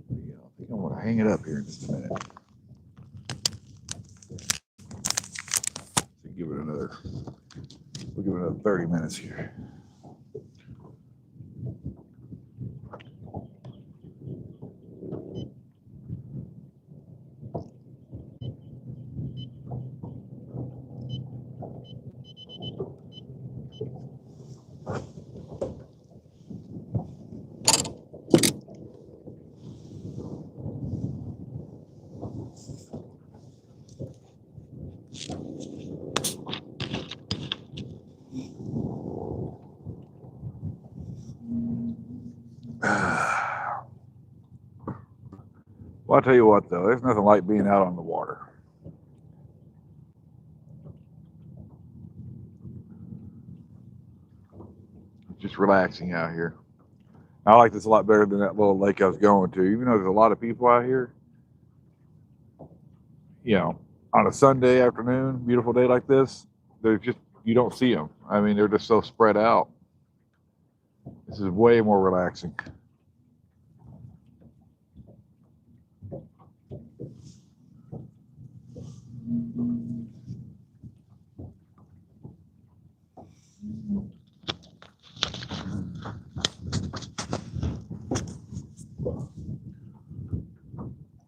Yeah, I think I'm gonna hang it up here in just a minute. So give it another. We'll give it another 30 minutes here. Well, I'll tell you what, though, there's nothing like being out on the water. It's just relaxing out here. I like this a lot better than that little lake I was going to. Even though there's a lot of people out here, you know, on a Sunday afternoon, beautiful day like this, there's just, you don't see them. I mean, they're just so spread out. This is way more relaxing.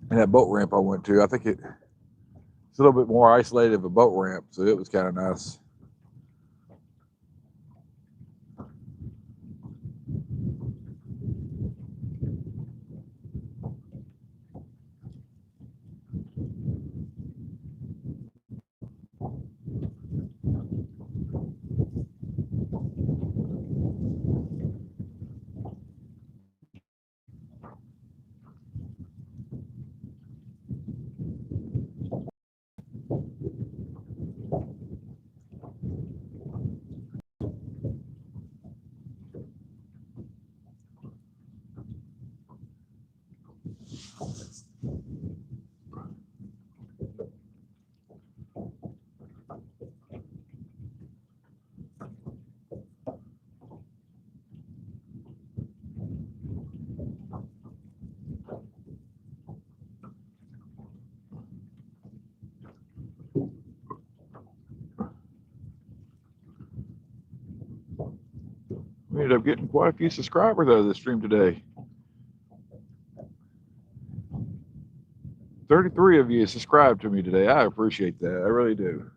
And that boat ramp I went to, I think it's a little bit more isolated of a boat ramp, so it was kind of nice. We ended up getting quite a few subscribers out of this stream today. 33 of you subscribed to me today. I appreciate that. I really do.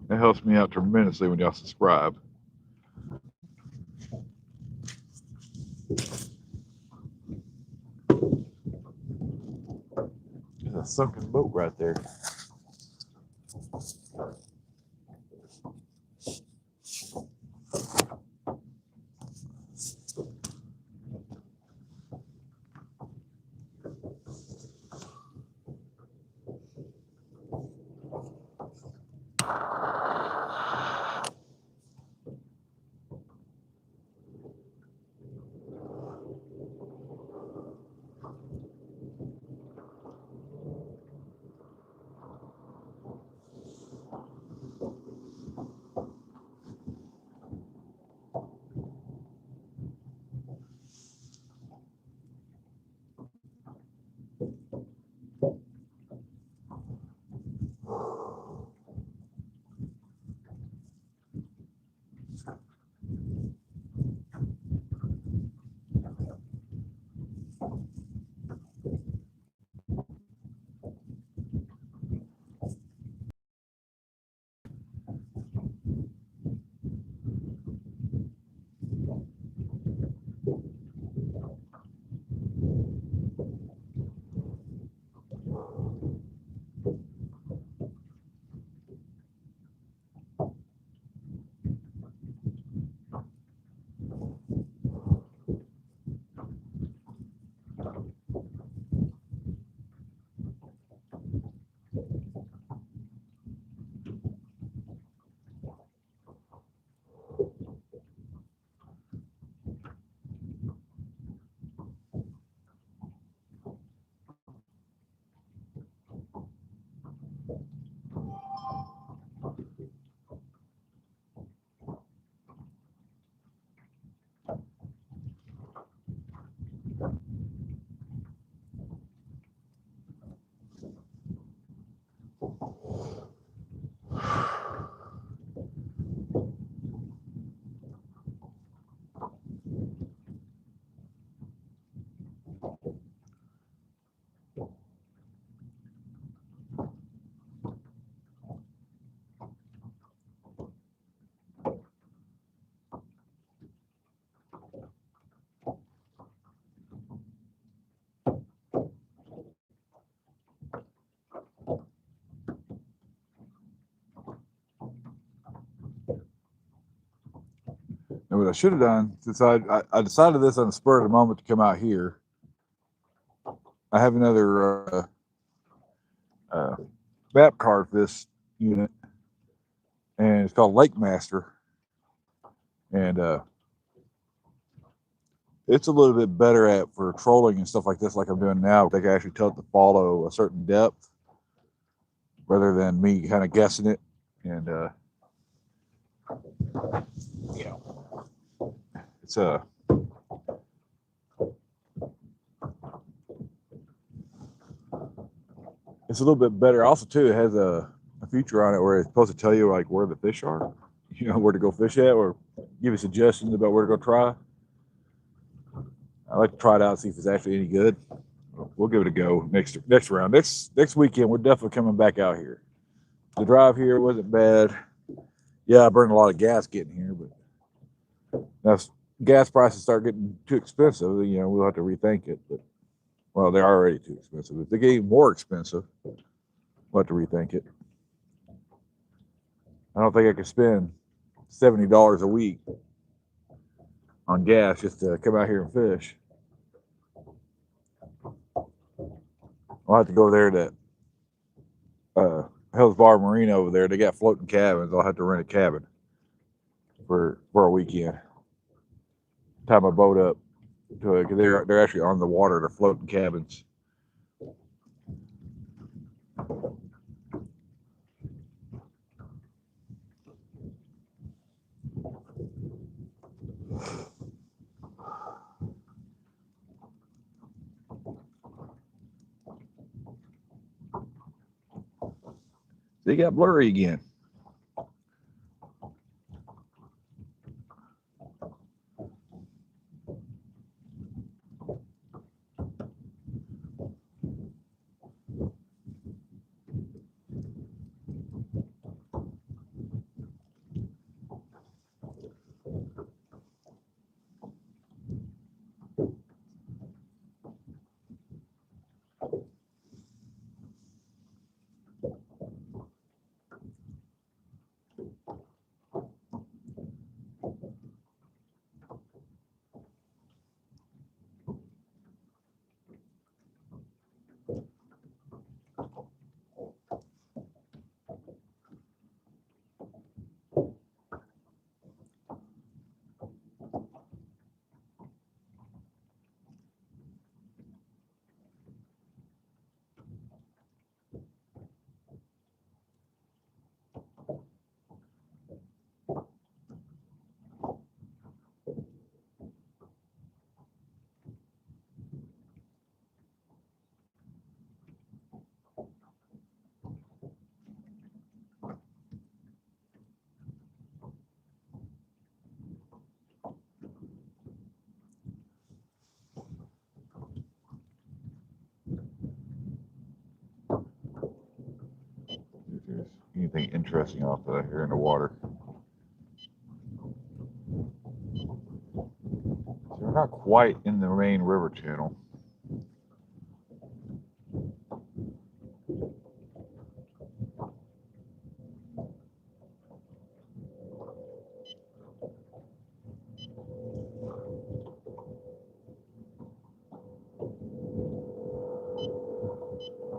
It helps me out tremendously when y'all subscribe. There's a sunken boat right there. And what I should have done, since I decided this on the spur of the moment to come out here, I have another map card for this unit, and it's called Lake Master, and it's a little bit better at for trolling and stuff like this, like I'm doing now. They can actually tell it to follow a certain depth rather than me kind of guessing it. And you know, it's a little bit better. Also, too, it has a feature on it where it's supposed to tell you like where the fish are, you know, where to go fish at, or give you suggestions about where to go try. I like to try it out, see if it's actually any good. We'll give it a go next round. Next weekend, we're definitely coming back out here. The drive here wasn't bad. Yeah, I burned a lot of gas getting here, but now gas prices start getting too expensive, you know, we'll have to rethink it. But well, they're already too expensive. If they get even more expensive, we'll have to rethink it. I don't think I could spend $70 a week on gas just to come out here and fish. I'll have to go there to Hell's Bar Marina over there. They got floating cabins. I'll have to rent a cabin for a weekend. Tie my boat up to it, because they're actually on the water. They're floating cabins. They got blurry again. If there's anything interesting off of here in the water. So we're not quite in the main river channel.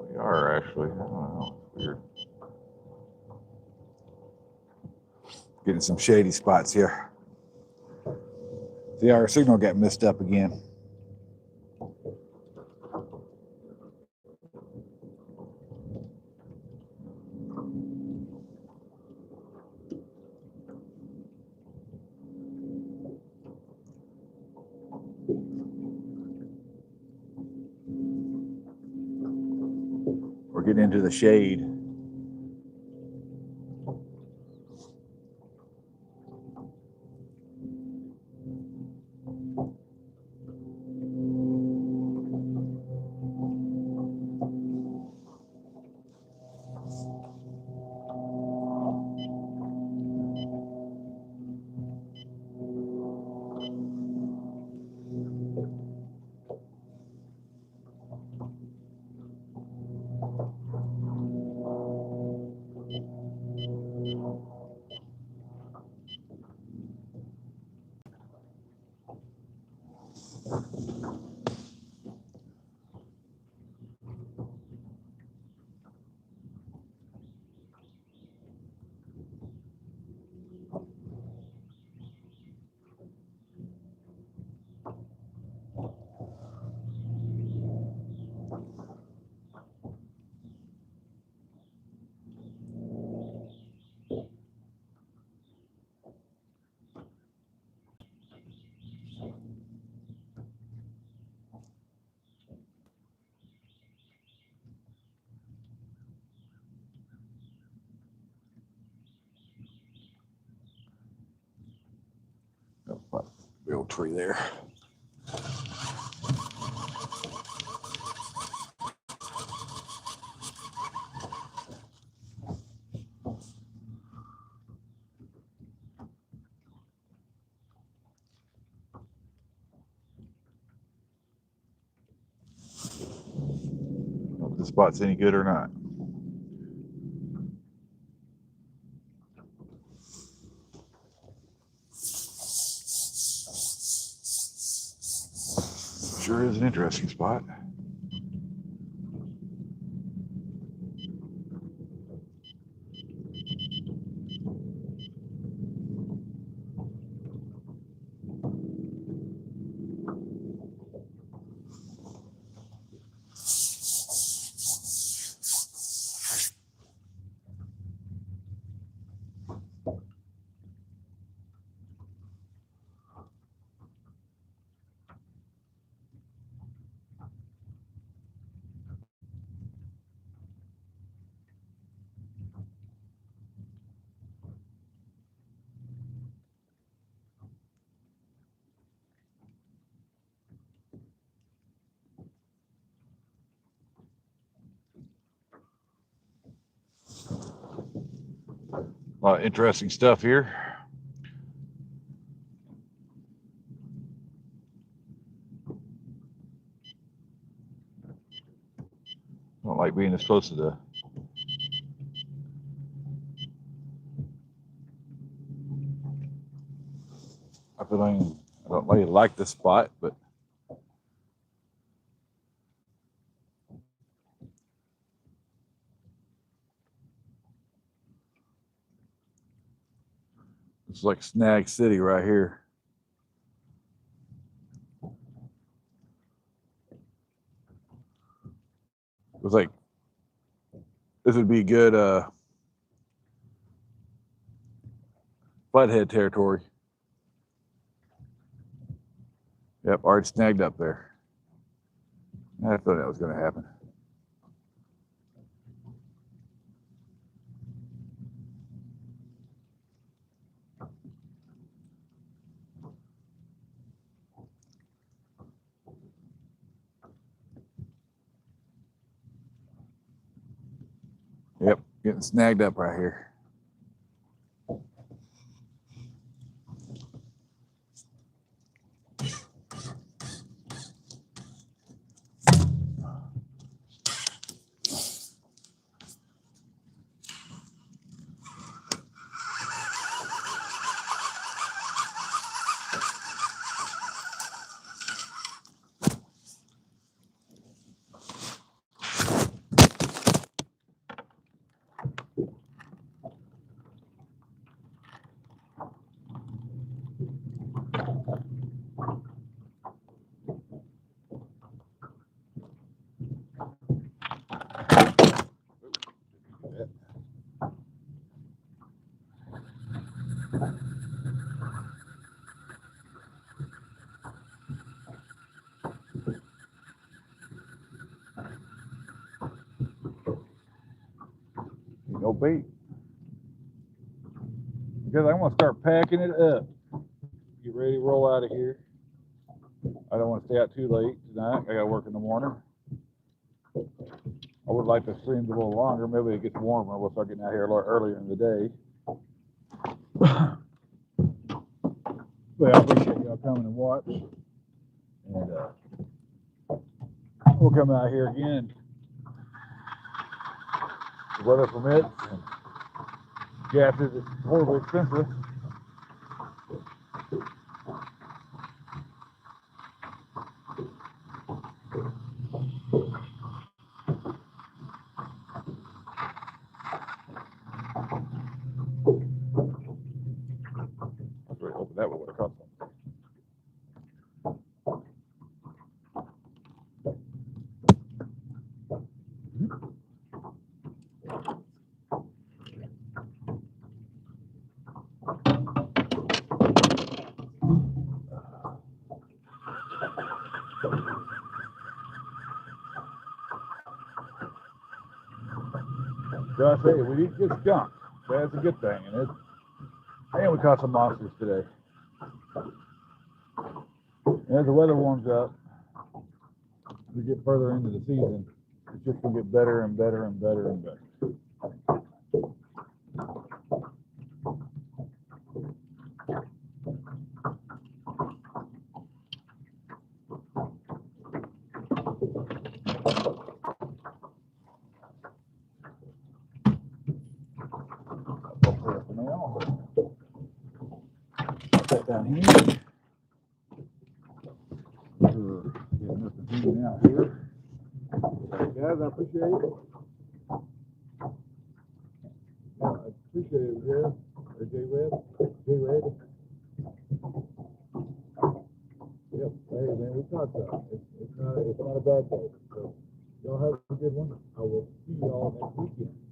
We are actually. I don't know. It's weird. Getting some shady spots here. See, our signal got messed up again. We're getting into the shade. little tree there. If this spot's any good or not. Sure is an interesting spot. A lot of interesting stuff here. Don't like being this close to the I don't really like this spot, but it's like Snag City right here. It was like this would be good butthead territory. Yep, already snagged up there. I thought that was going to happen. Yep, getting snagged up right here. No bait. Because I'm going to start packing it up. Get ready to roll out of here. I don't want to stay out too late tonight. I got to work in the morning. I would like the streams a little longer. Maybe it gets warmer. We'll start getting out here a lot earlier in the day. But I appreciate y'all coming and watch. And we'll come out here again. The weather permits. And gas is horribly expensive. I was really hoping that would have cost something. So I say, we didn't get skunked. That's a good thing. And we caught some monsters today. As the weather warms up, we get further into the season, it's just gonna get better and better and better and better. Now, put that down here. Getting nothing hanging out here. Guys, I appreciate it. Yeah, I appreciate it, Jeff. Or J-Red. J-Red. Yep. Hey, man, we talked about it. It's not a bad day. So, y'all have a good one. I will see y'all next weekend.